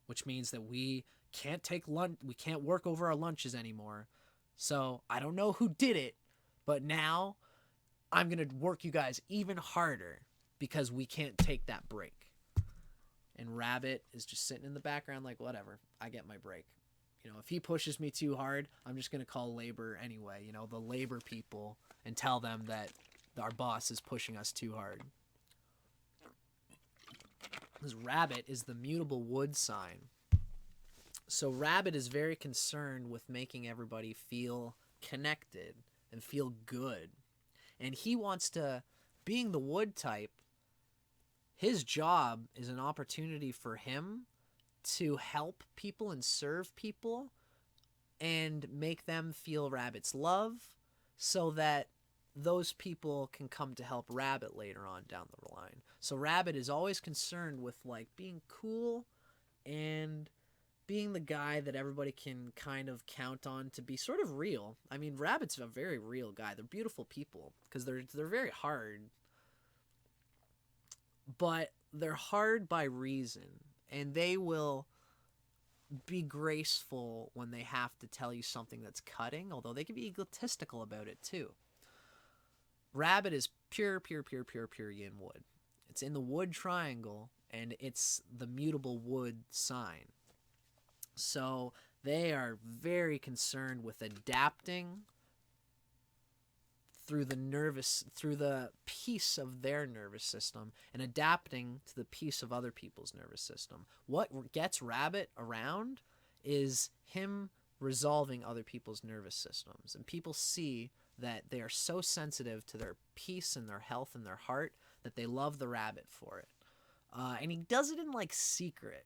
which means that we can't take lunch, we can't work over our lunches anymore. So I don't know who did it, but now I'm going to work you guys even harder because we can't take that break. And rabbit is just sitting in the background like, whatever, I get my break. If he pushes me too hard, I'm just going to call labor anyway, the labor people, and tell them that our boss is pushing us too hard. This rabbit is the mutable wood sign. So rabbit is very concerned with making everybody feel connected and feel good. And he wants to, being the wood type, his job is an opportunity for him to help people and serve people and make them feel rabbit's love so that those people can come to help rabbit later on down the line. So rabbit is always concerned with like being cool and being the guy that everybody can kind of count on to be sort of real. I mean, rabbit's a very real guy. They're beautiful people because they're very hard, but they're hard by reason, and they will be graceful when they have to tell you something that's cutting, although they can be egotistical about it too. Rabbit is pure yin wood. It's in the wood triangle, and it's the mutable wood sign. So they are very concerned with adapting through the peace of their nervous system and adapting to the peace of other people's nervous system. What gets rabbit around is him resolving other people's nervous systems. And people see that they are so sensitive to their peace and their health and their heart that they love the rabbit for it. And he does it in like secret.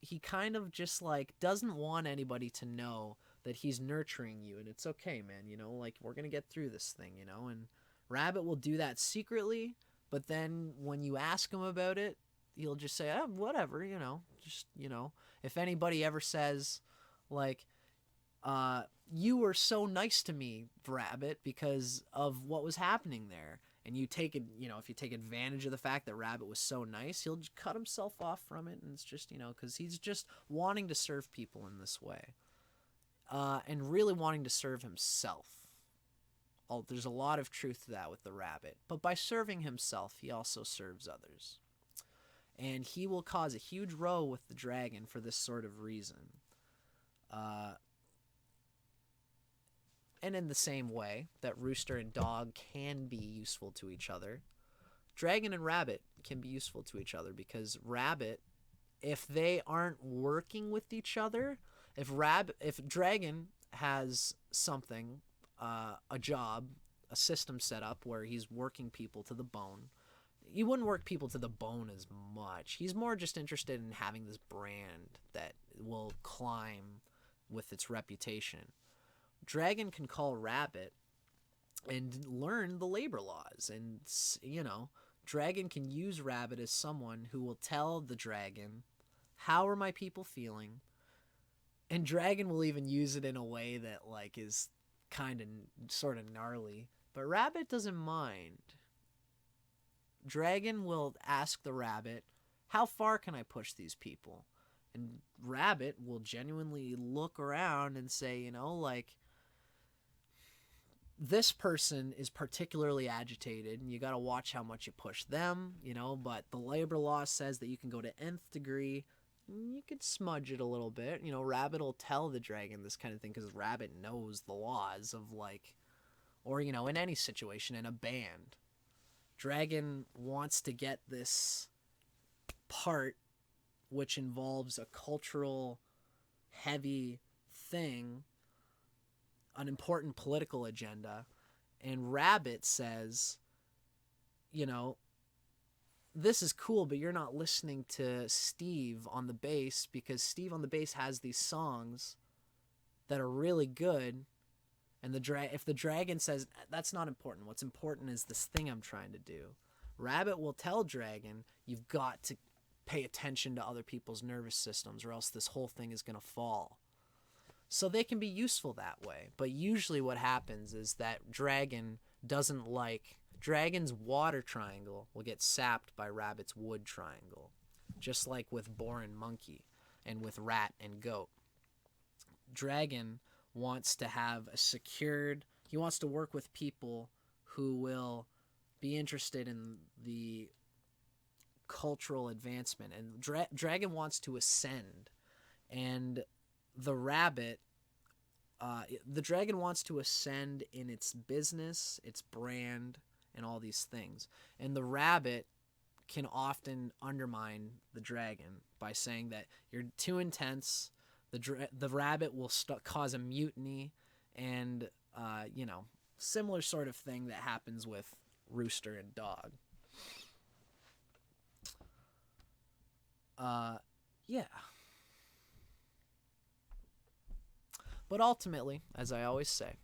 He kind of just like doesn't want anybody to know that he's nurturing you, and it's okay, man, like we're gonna get through this thing, and rabbit will do that secretly, but then when you ask him about it, he'll just say, whatever, if anybody ever says like, you were so nice to me, rabbit, because of what was happening there, and you take it, if you take advantage of the fact that rabbit was so nice, he'll just cut himself off from it, and it's just, because he's just wanting to serve people in this way, and really wanting to serve himself. There's a lot of truth to that with the rabbit, but by serving himself, he also serves others, and he will cause a huge row with the dragon for this sort of reason. And in the same way that rooster and dog can be useful to each other, dragon and rabbit can be useful to each other, because rabbit, if they aren't working with each other, if dragon has something, a job, a system set up where he's working people to the bone, he wouldn't work people to the bone as much. He's more just interested in having this brand that will climb with its reputation. Dragon can call rabbit and learn the labor laws, and dragon can use rabbit as someone who will tell the dragon, how are my people feeling, and dragon will even use it in a way that like is kind of sort of gnarly, but rabbit doesn't mind. Dragon will ask the rabbit, how far can I push these people? And rabbit will genuinely look around and say, like, this person is particularly agitated, and you got to watch how much you push them, but the labor law says that you can go to nth degree. You could smudge it a little bit. Rabbit will tell the dragon this kind of thing because rabbit knows the laws of like, or, in any situation in a band. Dragon wants to get this part, which involves a cultural heavy thing, an important political agenda, and Rabbit says, you know, this is cool, but you're not listening to Steve on the bass, because Steve on the bass has these songs that are really good. And if the dragon says, that's not important, what's important is this thing I'm trying to do, Rabbit will tell Dragon, you've got to pay attention to other people's nervous systems, or else this whole thing is going to fall. So they can be useful that way. But usually what happens is that Dragon's water triangle will get sapped by Rabbit's wood triangle, just like with boar and monkey and with rat and goat. Dragon wants to have he wants to work with people who will be interested in the cultural advancement, and Dragon wants to ascend, and the dragon wants to ascend in its business, its brand, and all these things. And the rabbit can often undermine the dragon by saying that you're too intense. The rabbit will cause a mutiny, and similar sort of thing that happens with rooster and dog. Yeah. But ultimately, as I always say,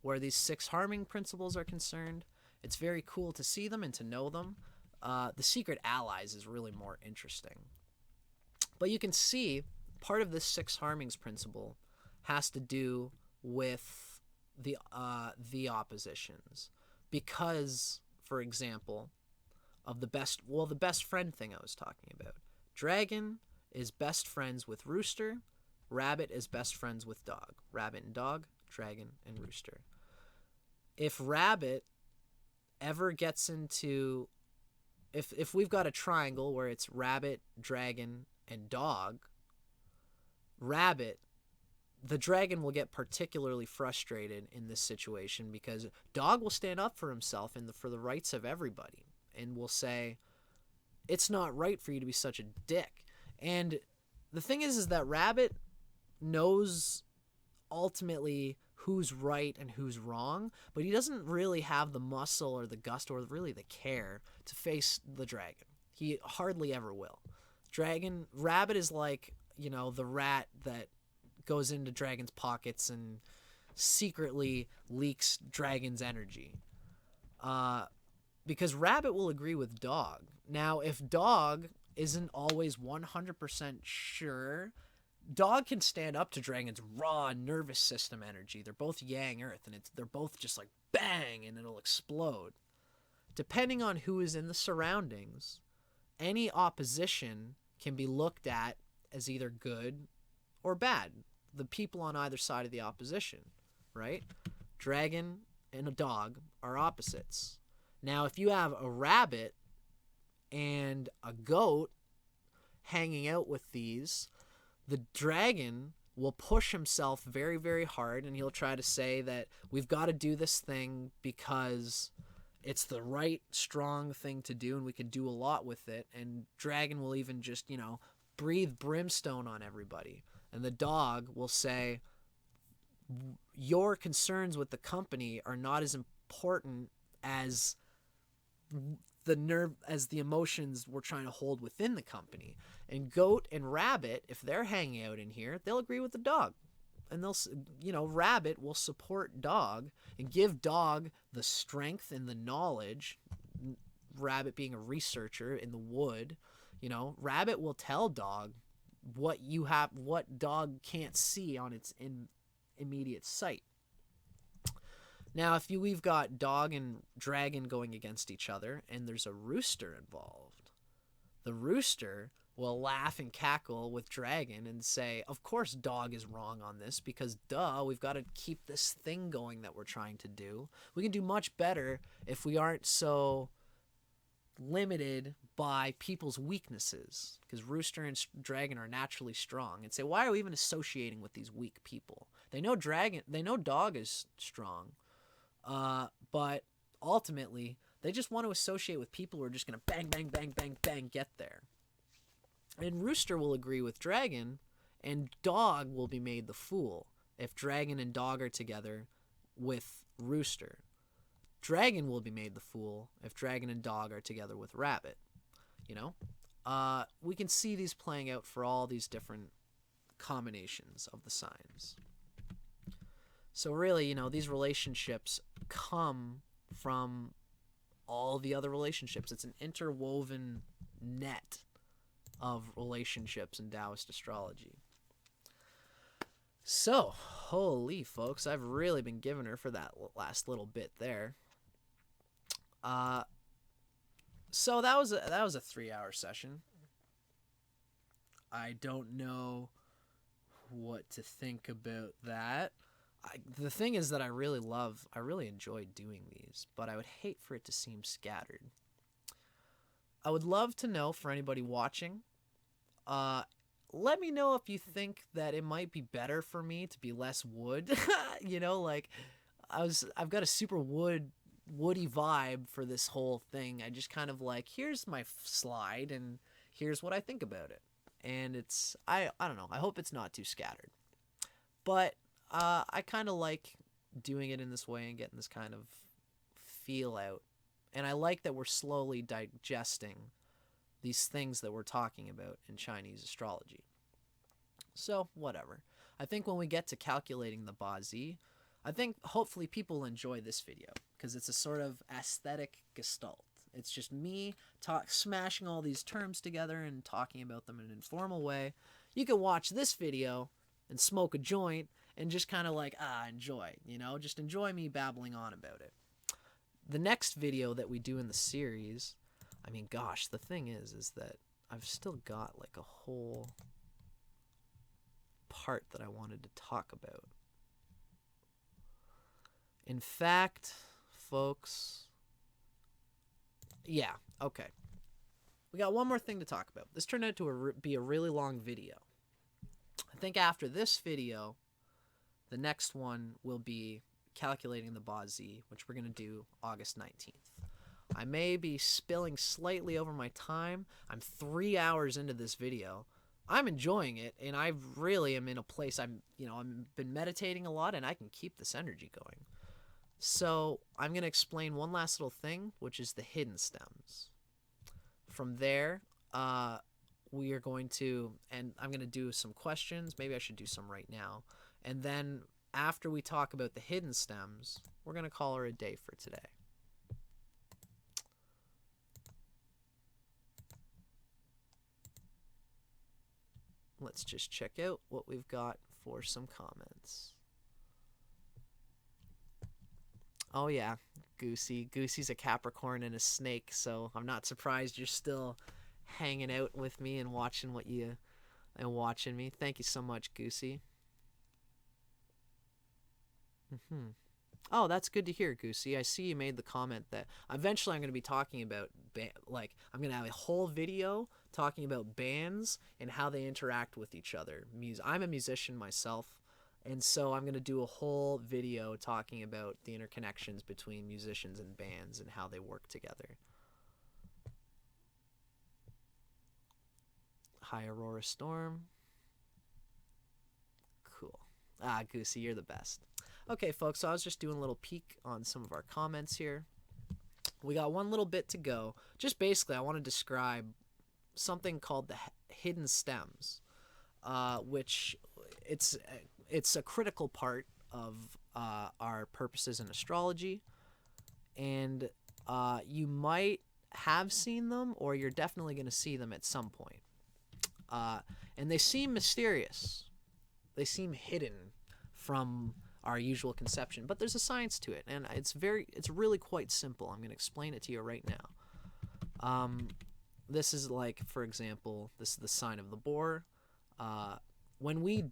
where these 6 harming principles are concerned, it's very cool to see them and to know them. The secret allies is really more interesting. But you can see part of this 6 harmings principle has to do with the oppositions. Because, for example, of the best friend thing I was talking about. Dragon is best friends with rooster. Rabbit is best friends with dog. Rabbit and dog, dragon and rooster. If rabbit ever gets into... If we've got a triangle where it's rabbit, dragon, and dog, the dragon will get particularly frustrated in this situation, because dog will stand up for himself and for the rights of everybody, and will say, it's not right for you to be such a dick. And the thing is that rabbit knows ultimately who's right and who's wrong, but he doesn't really have the muscle or the gust or really the care to face the dragon. He hardly ever will. Rabbit is like, the rat that goes into dragon's pockets and secretly leaks dragon's energy. Because rabbit will agree with dog. Now, if dog isn't always 100% sure, dog can stand up to dragon's raw nervous system energy. They're both yang earth, and they're both just like bang, and it'll explode. Depending on who is in the surroundings, any opposition can be looked at as either good or bad. The people on either side of the opposition, right? Dragon and a dog are opposites. Now, if you have a rabbit and a goat hanging out with these, the dragon will push himself very, very hard, and he'll try to say that we've got to do this thing because it's the right, strong thing to do, and we can do a lot with it. And dragon will even just, breathe brimstone on everybody. And the dog will say, your concerns with the company are not as important as the emotions we're trying to hold within the company. And goat and rabbit, if they're hanging out in here, they'll agree with the dog. And rabbit will support dog and give dog the strength and the knowledge. Rabbit being a researcher in the wood, rabbit will tell dog what dog can't see on its immediate sight. Now, we've got dog and dragon going against each other, and there's a rooster involved, the rooster will laugh and cackle with dragon and say, of course dog is wrong on this, because we've got to keep this thing going that we're trying to do. We can do much better if we aren't so limited by people's weaknesses, because rooster and dragon are naturally strong, and say, why are we even associating with these weak people? They know dog is strong, but ultimately they just want to associate with people who are just going to bang, bang, bang, bang, bang, get there. And rooster will agree with dragon, and dog will be made the fool. if dragon and dog are together with rooster. Dragon will be made the fool if dragon and dog are together with rabbit. You know? We can see these playing out for all these different combinations of the signs. So really, you know, these relationships come from all the other relationships. It's an interwoven net of relationships in Taoist astrology. So, holy folks, I've really been giving her for that last little bit there. So that was a 3-hour session. I don't know what to think about that. The thing is that I really enjoy doing these, but I would hate for it to seem scattered. I would love to know, for anybody watching, let me know if you think that it might be better for me to be less wood. You know, like I've got a super woody vibe for this whole thing. I just kind of like, here's my slide and here's what I think about it. And it's, I don't know, I hope it's not too scattered. But I kind of like doing it in this way and getting this kind of feel out. And I like that we're slowly digesting these things that we're talking about in Chinese astrology. So, whatever. I think when we get to calculating the Bazi, I think hopefully people enjoy this video because it's a sort of aesthetic gestalt. It's just me smashing all these terms together and talking about them in an informal way. You can watch this video and smoke a joint and just kind of like, enjoy, you know, just enjoy me babbling on about it. The next video that we do in the series, I mean, gosh, the thing is that I've still got like a whole part that I wanted to talk about. In fact, folks, yeah, okay. We got one more thing to talk about. This turned out to be a really long video. I think after this video, the next one will be calculating the Bazi, which we're going to do August 19th. I may be spilling slightly over my time. I'm 3 hours into this video. I'm enjoying it, and I really am in a place I've been meditating a lot, and I can keep this energy going. So I'm going to explain one last little thing, which is the hidden stems. From there, we are going to, and I'm going to do some questions. Maybe I should do some right now. And then after we talk about the hidden stems, we're going to call her a day for today. Let's just check out what we've got for some comments. Oh yeah, Goosey. Goosey's a Capricorn and a snake, so I'm not surprised you're still hanging out with me and watching watching me. Thank you so much, Goosey. Oh, that's good to hear, Goosey. I see you made the comment that eventually I'm going to be talking about, I'm going to have a whole video talking about bands and how they interact with each other. I'm a musician myself, and so I'm going to do a whole video talking about the interconnections between musicians and bands and how they work together. Hi, Aurora Storm. Cool. Goosey, you're the best. Okay, folks, so I was just doing a little peek on some of our comments here. We got one little bit to go. Just basically, I want to describe something called the hidden stems, which it's a critical part of our purposes in astrology, and you might have seen them, or you're definitely going to see them at some point. And they seem mysterious. They seem hidden from our usual conception, but there's a science to it, and it's really quite simple. I'm going to explain it to you right now. This is like, for example, this is the sign of the boar. When we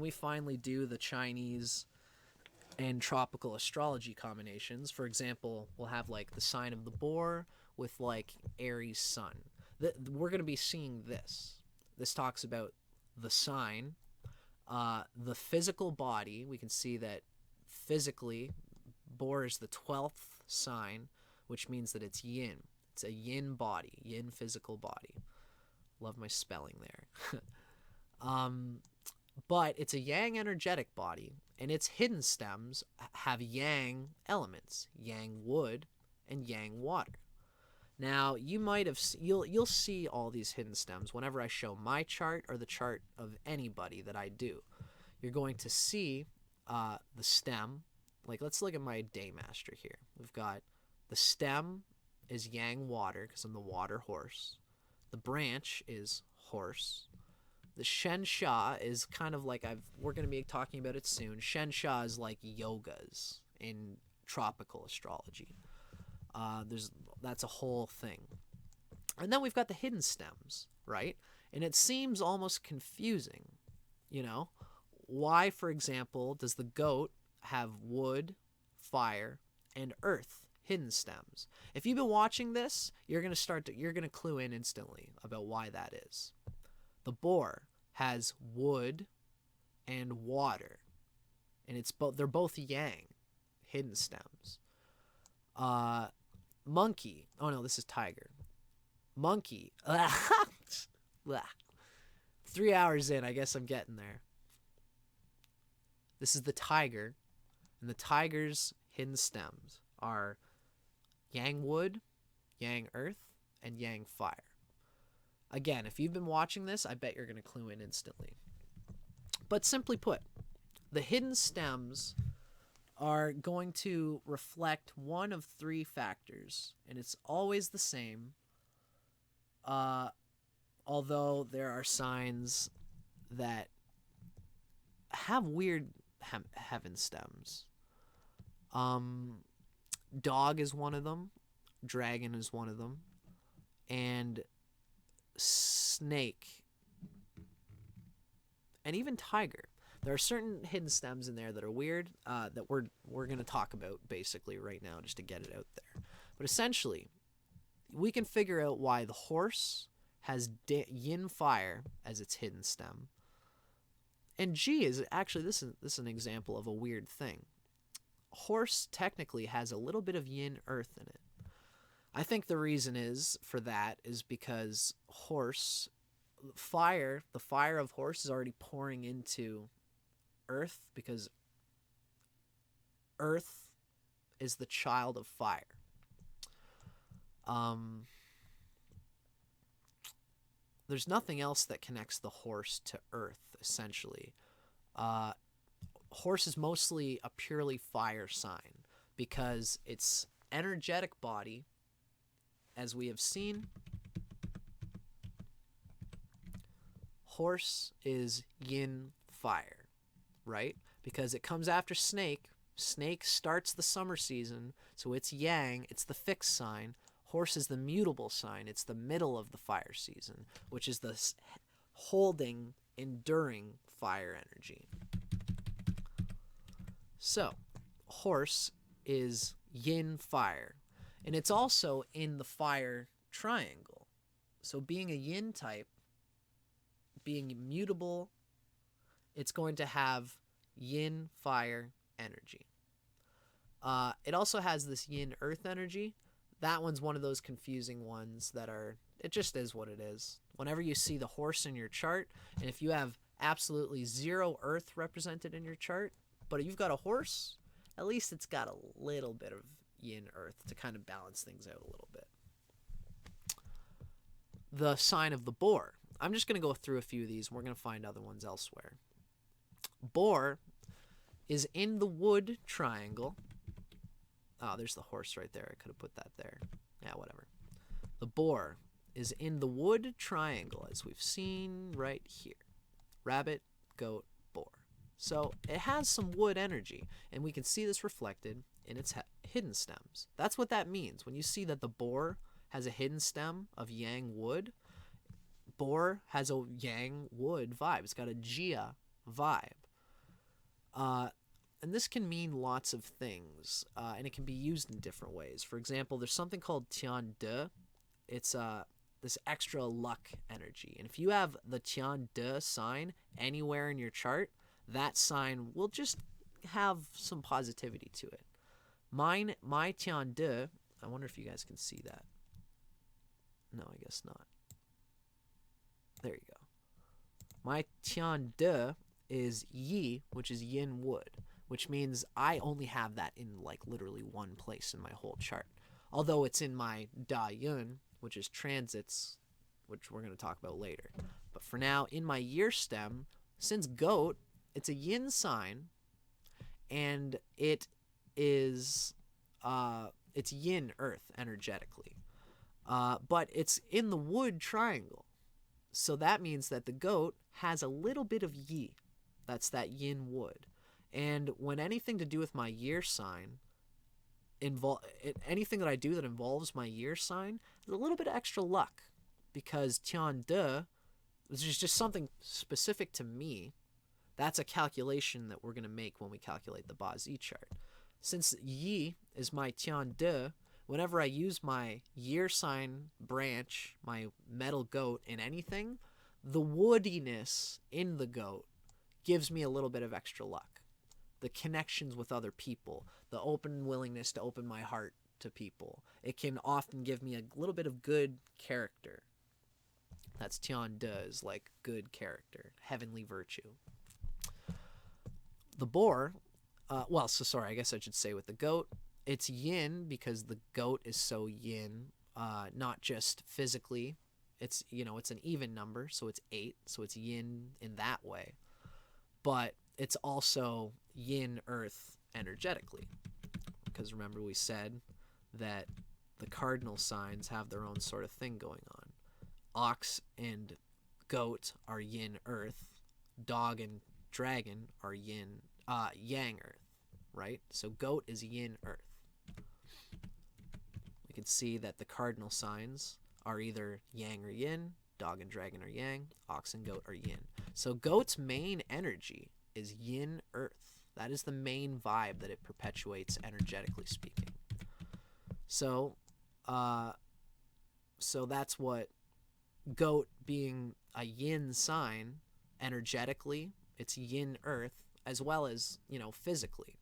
finally do the Chinese and tropical astrology combinations, for example, we'll have like the sign of the boar with like Aries sun. We're going to be seeing this. This talks about the sign, the physical body. We can see that physically, boar is the 12th sign, which means that it's yin. It's a yin body, yin physical body. Love my spelling there. but it's a yang energetic body, and its hidden stems have yang elements, yang wood and yang water. Now, you might have you'll see all these hidden stems whenever I show my chart or the chart of anybody that I do. You're going to see the stem. Like, let's look at my Daymaster here. We've got the stem is yang water because I'm the water horse. The branch is horse. The Shen Sha is kind of like we're going to be talking about it soon. Shen Sha is like yogas in tropical astrology. That's a whole thing. And then we've got the hidden stems, right? And it seems almost confusing, you know? Why, for example, does the goat have wood, fire, and earth hidden stems? If you've been watching this, you're going to clue in instantly about why that is. The boar has wood and water, and they're both yang hidden stems. Monkey. Oh no, this is tiger. Monkey. 3 hours in, I guess I'm getting there. This is the tiger, and the tiger's hidden stems are yang wood, yang earth, and yang fire. Again, if you've been watching this, I bet you're going to clue in instantly. But simply put, the hidden stems are going to reflect one of three factors, and it's always the same, although there are signs that have weird heaven stems. Dog is one of them, dragon is one of them, and snake, and even tiger. There are certain hidden stems in there that are weird that we're going to talk about basically right now just to get it out there. But essentially, we can figure out why the horse has yin fire as its hidden stem. And G is actually, this is an example of a weird thing. Horse technically has a little bit of yin earth in it. I think the reason for that is because the fire of horse is already pouring into earth, because earth is the child of fire. There's nothing else that connects the horse to earth, essentially. Horse is mostly a purely fire sign because its energetic body, as we have seen, horse is yin fire, right? Because it comes after snake. Snake starts the summer season, so it's yang, it's the fixed sign. Horse is the mutable sign, it's the middle of the fire season, which is the holding, enduring fire energy. So, horse is yin fire, and it's also in the fire triangle. So being a yin type, being mutable, it's going to have yin fire energy. It also has this yin earth energy. That one's one of those confusing ones it just is what it is. Whenever you see the horse in your chart, and if you have absolutely zero earth represented in your chart, but you've got a horse, at least it's got a little bit of yin earth to kind of balance things out a little bit. The sign of the boar. I'm just going to go through a few of these, and we're going to find other ones elsewhere. Boar is in the wood triangle. Oh, there's the horse right there. I could have put that there. Yeah, whatever. The boar is in the wood triangle, as we've seen right here. Rabbit, goat, boar. So it has some wood energy, and we can see this reflected in its hidden stems. That's what that means. When you see that the boar has a hidden stem of yang wood, boar has a yang wood vibe. It's got a Jia vibe. And this can mean lots of things, and it can be used in different ways. For example, there's something called Tian De. It's this extra luck energy. And if you have the Tian De sign anywhere in your chart, that sign will just have some positivity to it. My Tian De, I wonder if you guys can see that. No, I guess not. There you go. My Tian De is yi, which is yin wood, which means I only have that in like literally one place in my whole chart. Although it's in my da yun, which is transits, which we're going to talk about later. But for now, in my year stem, since goat, it's a yin sign, and it is it's yin earth energetically. But it's in the wood triangle. So that means that the goat has a little bit of yi. That's that yin wood. And when anything to do with my year sign, anything that I do that involves my year sign, is a little bit of extra luck. Because Tian De, which is just something specific to me, that's a calculation that we're going to make when we calculate the Ba Zi chart. Since Yi is my Tian De, whenever I use my year sign branch, my metal goat in anything, the woodiness in the goat gives me a little bit of extra luck. The connections with other people, the open willingness to open my heart to people. It can often give me a little bit of good character. That's Tian De, is like good character, heavenly virtue. The boar, I guess I should say with the goat, it's yin because the goat is so yin, not just physically. It's, it's an even number, so it's 8, so it's yin in that way. But it's also yin earth energetically. Because remember we said that the cardinal signs have their own sort of thing going on. Ox and goat are yin earth. Dog and dragon are yang earth, right? So goat is yin earth. We can see that the cardinal signs are either yang or yin, dog and dragon are yang, ox and goat are yin. So goat's main energy is yin earth. That is the main vibe that it perpetuates energetically speaking. So that's what goat being a yin sign energetically, it's yin earth, as well as, physically.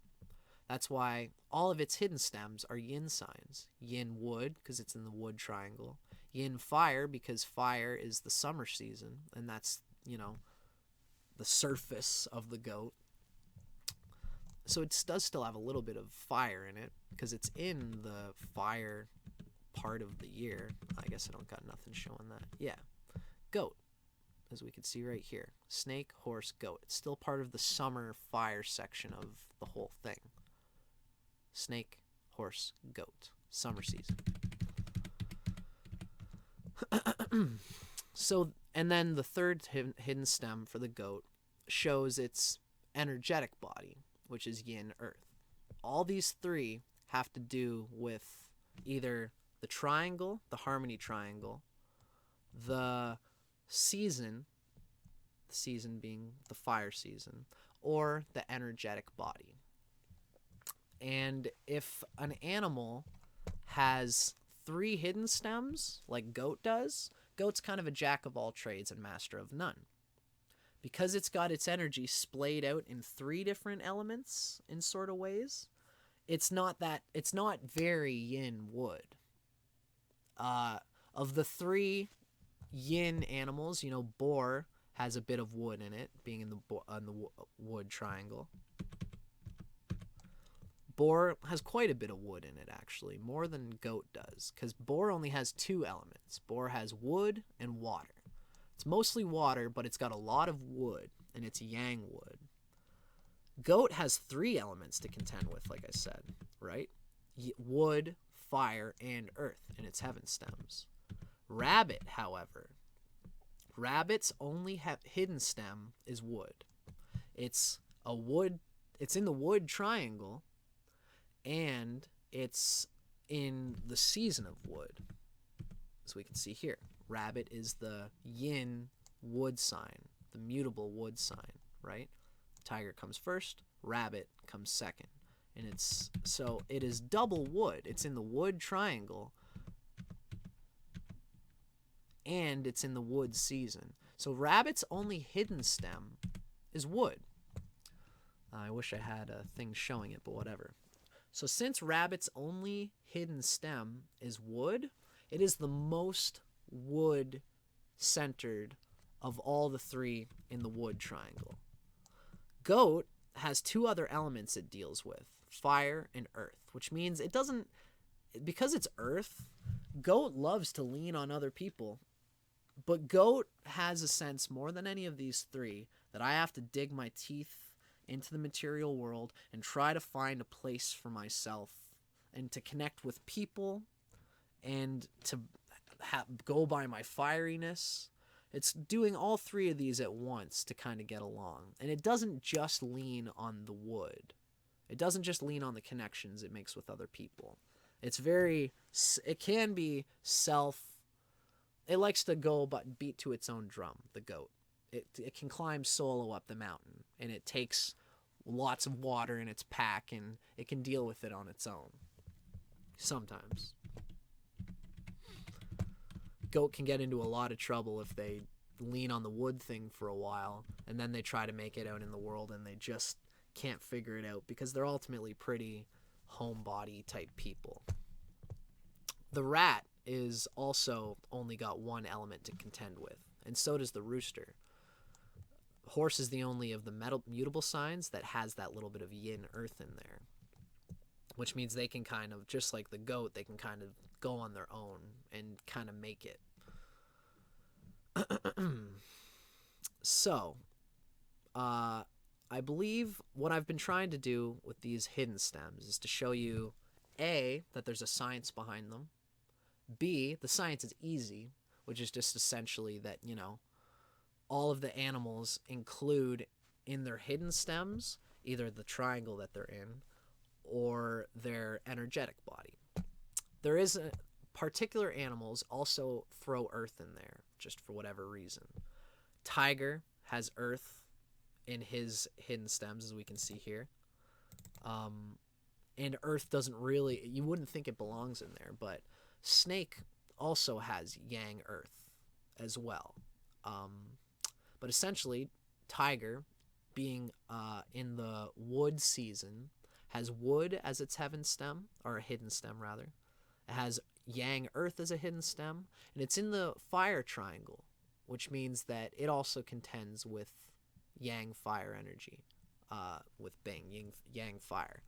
That's why all of its hidden stems are yin signs. Yin wood, because it's in the wood triangle. Yin fire, because fire is the summer season, and that's, the surface of the goat. So it does still have a little bit of fire in it, because it's in the fire part of the year. I guess I don't got nothing showing that. Yeah. Goat, as we can see right here. Snake, horse, goat. It's still part of the summer fire section of the whole thing. Snake, horse, goat. Summer season. So, and then the third hidden stem for the goat shows its energetic body, which is yin earth. All these three have to do with either the triangle, the harmony triangle, the season being the fire season, or the energetic body. And if an animal has 3 hidden stems, like goat does, goat's kind of a jack of all trades and master of none. Because it's got its energy splayed out in 3 different elements in sort of ways, it's not very yin wood. Of the 3 yin animals, boar has a bit of wood in it, being in the wood triangle. Boar has quite a bit of wood in it, actually, more than goat does, because boar only has 2 elements. Boar has wood and water. It's mostly water, but it's got a lot of wood, and it's yang wood. Goat has 3 elements to contend with, like I said, right? Wood, fire, and earth in its heaven stems. Rabbit, however, rabbit's only hidden stem is wood. It's in the wood triangle, and it's in the season of wood. So we can see here, rabbit is the yin wood sign, the mutable wood sign, right? Tiger comes first, rabbit comes second. And it is double wood. It's in the wood triangle, and it's in the wood season. So rabbit's only hidden stem is wood. I wish I had a thing showing it, but whatever. So since rabbit's only hidden stem is wood, it is the most wood-centered of all the 3 in the wood triangle. Goat has two other elements it deals with, fire and earth, which means it doesn't, because it's earth, goat loves to lean on other people. But goat has a sense more than any of these three that I have to dig my teeth into the material world and try to find a place for myself and to connect with people and to go by my fieriness. It's doing all three of these at once to kind of get along. And it doesn't just lean on the wood. It doesn't just lean on the connections it makes with other people. It can be it likes to go but beat to its own drum, the goat. It can climb solo up the mountain, and it takes lots of water in its pack, and it can deal with it on its own. Sometimes. Goat can get into a lot of trouble if they lean on the wood thing for a while, and then they try to make it out in the world, and they just can't figure it out because they're ultimately pretty homebody type people. The rat is also only got one element to contend with, and so does the rooster. Horse is the only of the mutable signs that has that little bit of yin earth in there, which means they can kind of, just like the goat, they can kind of go on their own and kind of make it. So, I believe what I've been trying to do with these hidden stems is to show you, A, that there's a science behind them, B, the science is easy, which is just essentially that, all of the animals include in their hidden stems either the triangle that they're in or their energetic body. There is particular animals also throw earth in there, just for whatever reason. Tiger has earth in his hidden stems, as we can see here. And earth doesn't really, you wouldn't think it belongs in there, but snake also has yang earth as well. But essentially, tiger, being in the wood season, has wood as its heaven stem, or a hidden stem rather. It has yang earth as a hidden stem, and it's in the fire triangle, which means that it also contends with yang fire energy, with yang fire.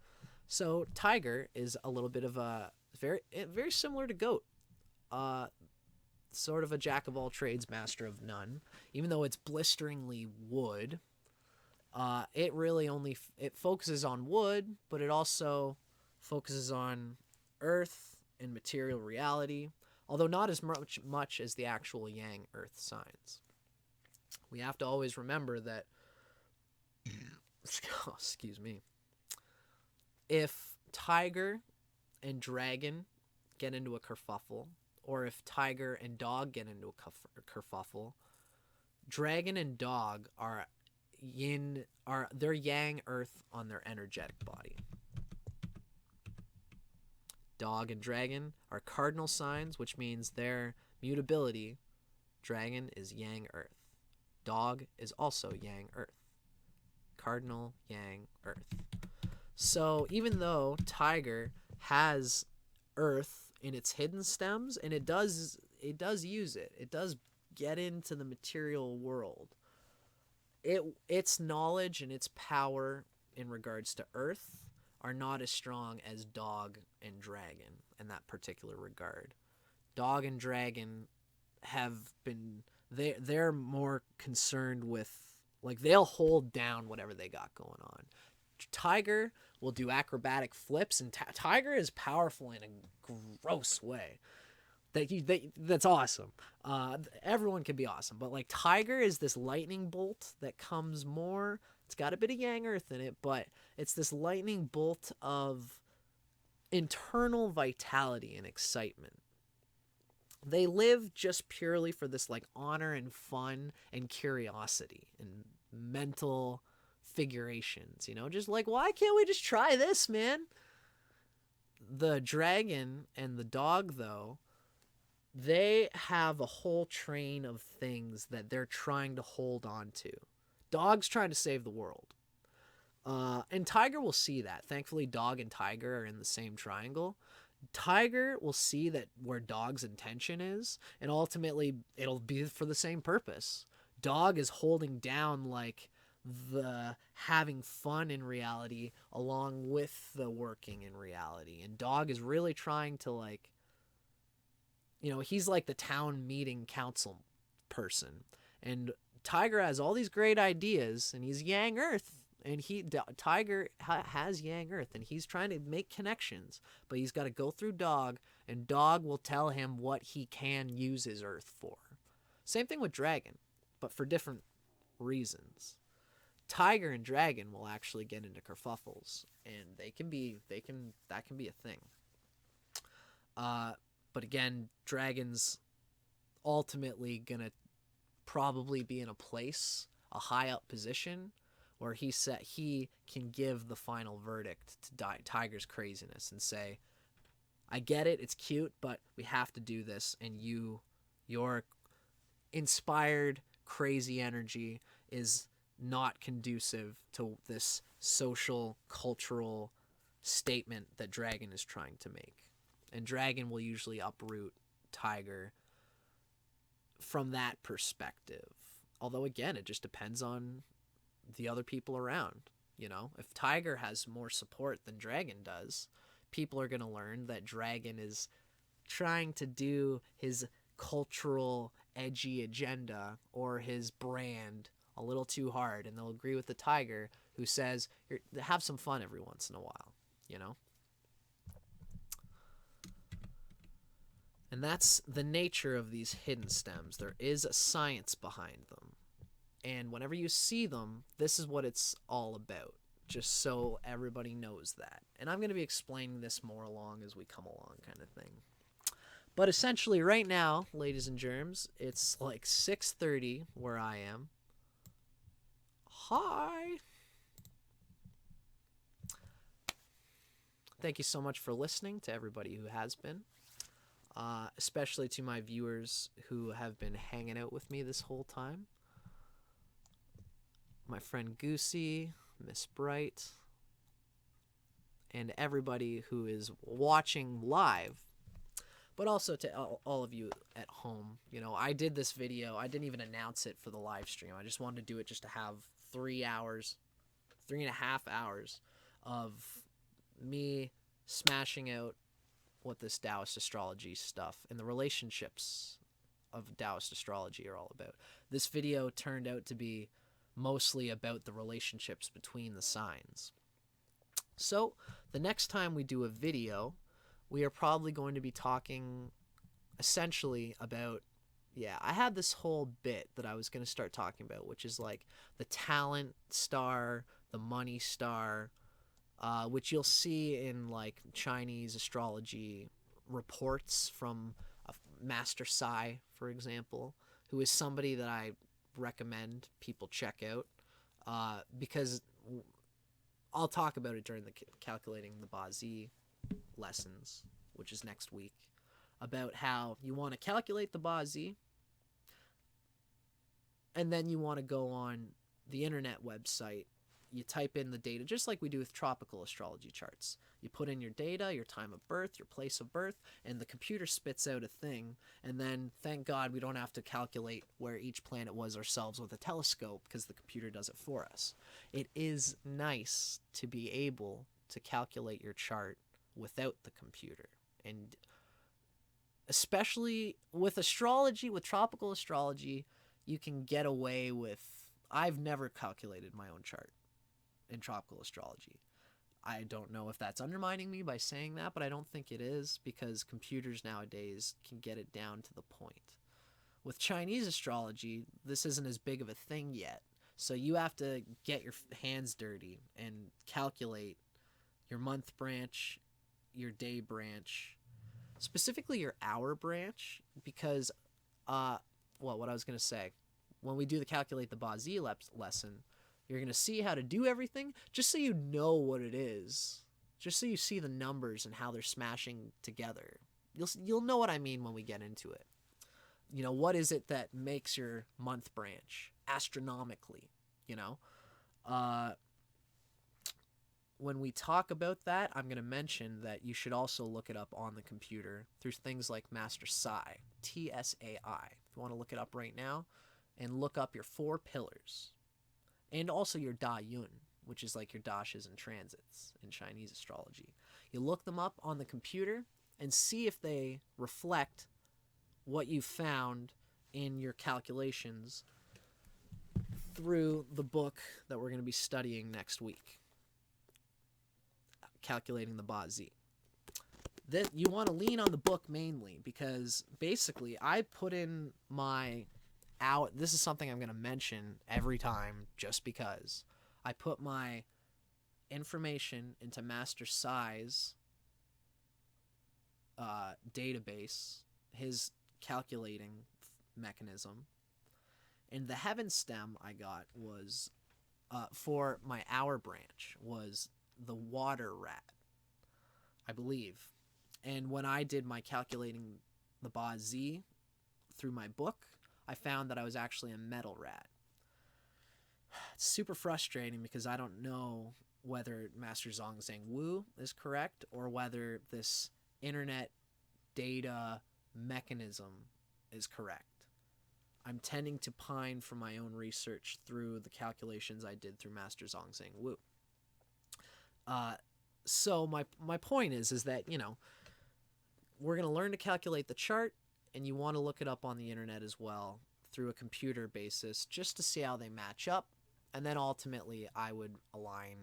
So tiger is a little bit of a very similar to goat, sort of a jack of all trades, master of none. Even though it's blisteringly wood, it really it focuses on wood, but it also focuses on earth and material reality, although not as much as the actual yang earth signs. We have to always remember that excuse me, if tiger and dragon get into a kerfuffle, or if tiger and dog get into a kerfuffle, dragon and dog are they're yang earth on their energetic body. Dog and dragon are cardinal signs, which means their mutability, dragon is yang earth. Dog is also yang earth. Cardinal, yang, earth. So even though tiger has earth in its hidden stems, and it does use it. It does get into the material world. Its knowledge and its power in regards to earth are not as strong as dog and dragon in that particular regard. Dog and dragon they're more concerned with, like, they'll hold down whatever they got going on. Tiger will do acrobatic flips, and tiger is powerful in a gross way. That's awesome. Everyone can be awesome, but like tiger is this lightning bolt that comes more. It's got a bit of yang earth in it, but it's this lightning bolt of internal vitality and excitement. They live just purely for this like honor and fun and curiosity and mental figurations, just like, why can't we just try this, man? The dragon and the dog, though, they have a whole train of things that they're trying to hold on to. Dog's trying to save the world. And tiger will see that. Thankfully, dog and tiger are in the same triangle. Tiger will see that where dog's intention is, and ultimately it'll be for the same purpose. Dog is holding down like the having fun in reality along with the working in reality. And Dog is really trying to, like, he's like the town meeting council person. And Tiger has all these great ideas, and he's Yang Earth. And Tiger has Yang Earth, and he's trying to make connections. But he's got to go through Dog, and Dog will tell him what he can use his Earth for. Same thing with Dragon, but for different reasons. Tiger and Dragon will actually get into kerfuffles, and that can be a thing. But again, Dragon's ultimately gonna probably be in a high up position, where he can give the final verdict to Tiger's craziness and say, I get it, it's cute, but we have to do this, and your inspired crazy energy is not conducive to this social cultural statement that Dragon is trying to make. And Dragon will usually uproot Tiger from that perspective. Although again, it just depends on the other people around. If Tiger has more support than Dragon does, people are going to learn that Dragon is trying to do his cultural edgy agenda or his brand a little too hard, and they'll agree with the Tiger, who says, have some fun every once in a while, And that's the nature of these hidden stems. There is a science behind them. And whenever you see them, this is what it's all about, just so everybody knows that. And I'm going to be explaining this more along as we come along, kind of thing. But essentially right now, ladies and germs, it's like 6:30 where I am. Hi! Thank you so much for listening, to everybody who has been. Especially to my viewers who have been hanging out with me this whole time. My friend Goosey, Miss Bright, and everybody who is watching live. But also to all of you at home. I did this video. I didn't even announce it for the live stream. I just wanted to do it just to have 3.5 hours of me smashing out what this Taoist astrology stuff and the relationships of Taoist astrology are all about. This video turned out to be mostly about the relationships between the signs. So the next time we do a video, we are probably going to be talking essentially about, I had this whole bit that I was going to start talking about, which is like the talent star, the money star, which you'll see in like Chinese astrology reports from a Master Sai, for example, who is somebody that I recommend people check out, because I'll talk about it during the Calculating the Bazi lessons, which is next week, about how you want to calculate the Bazi, and then you want to go on the internet website. You type in the data, just like we do with tropical astrology charts. You put in your data, your time of birth, your place of birth, and the computer spits out a thing. And then, thank God, we don't have to calculate where each planet was ourselves with a telescope, because the computer does it for us. It is nice to be able to calculate your chart without the computer. And especially with astrology, with tropical astrology, you can get away with... I've never calculated my own chart in tropical astrology. I don't know if that's undermining me by saying that, but I don't think it is, because computers nowadays can get it down to the point. With Chinese astrology, this isn't as big of a thing yet, so you have to get your hands dirty and calculate your month branch, your day branch, specifically your hour branch, because what I was going to say, when we do the Calculate the Bazi lesson, you're going to see how to do everything, just so you know what it is. Just so you see the numbers and how they're smashing together. You'll know what I mean when we get into it. What is it that makes your month branch astronomically, when we talk about that, I'm going to mention that you should also look it up on the computer through things like Master Sai, Tsai. If you want to look it up right now, and look up your 4 pillars. and also your Da Yun, which is like your dashas and transits in Chinese astrology. You look them up on the computer and see if they reflect what you found in your calculations through the book that we're going to be studying next week, Calculating the Ba Zi. That you want to lean on the book mainly because basically I put in my out. This is something I'm going to mention every time just because I put my information into Master Sai's database, his calculating mechanism, and the heaven stem I got was for my hour branch was the water rat, I believe. And when I did my calculating the Ba Zi through my book, I found that I was actually a metal rat. It's super frustrating because I don't know whether Master Zhongzheng Wu is correct or whether this internet data mechanism is correct. I'm tending to pine for my own research through the calculations I did through Master Zhongzheng Wu. So my point is that, you know, we're going to learn to calculate the chart, and you want to look it up on the internet as well through a computer basis just to see how they match up. And then ultimately I would align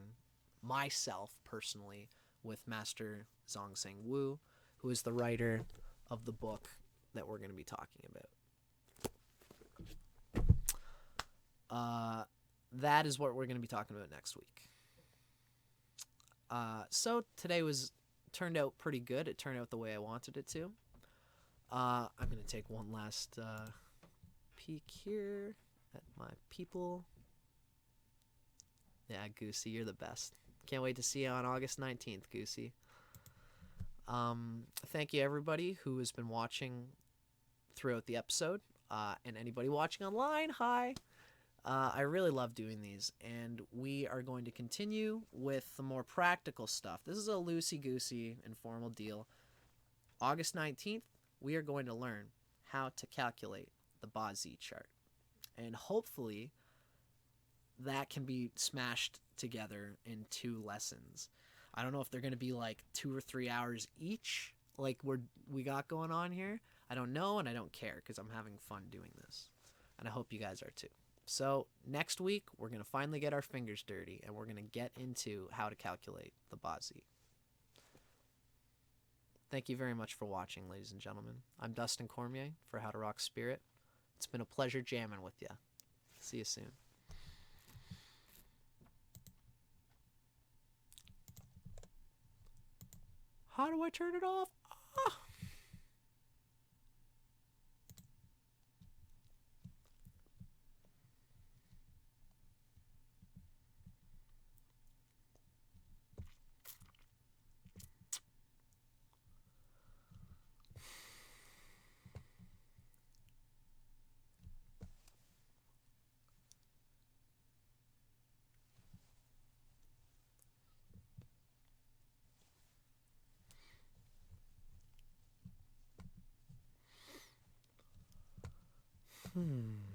myself personally with Master Zhongzheng Wu, who is the writer of the book that we're going to be talking about. That is what we're going to be talking about next week. So today turned out pretty good. It turned out the way I wanted it to. I'm going to take one last peek here at my people. Yeah, Goosey, you're the best. Can't wait to see you on August 19th, Goosey. Thank you, everybody who has been watching throughout the episode. And anybody watching online, hi. I really love doing these, and we are going to continue with the more practical stuff. This is a loosey-goosey, informal deal. August 19th, we are going to learn how to calculate the Ba Zi chart. And hopefully that can be smashed together in 2 lessons. I don't know if they're going to be like 2 or 3 hours each, like we got going on here. I don't know, and I don't care because I'm having fun doing this. And I hope you guys are too. So next week, we're going to finally get our fingers dirty, and we're going to get into how to calculate the Ba Zi. Thank you very much for watching, ladies and gentlemen. I'm Dustin Cormier for How to Rock Spirit. It's been a pleasure jamming with you. See you soon. How do I turn it off? Ah. Hmm.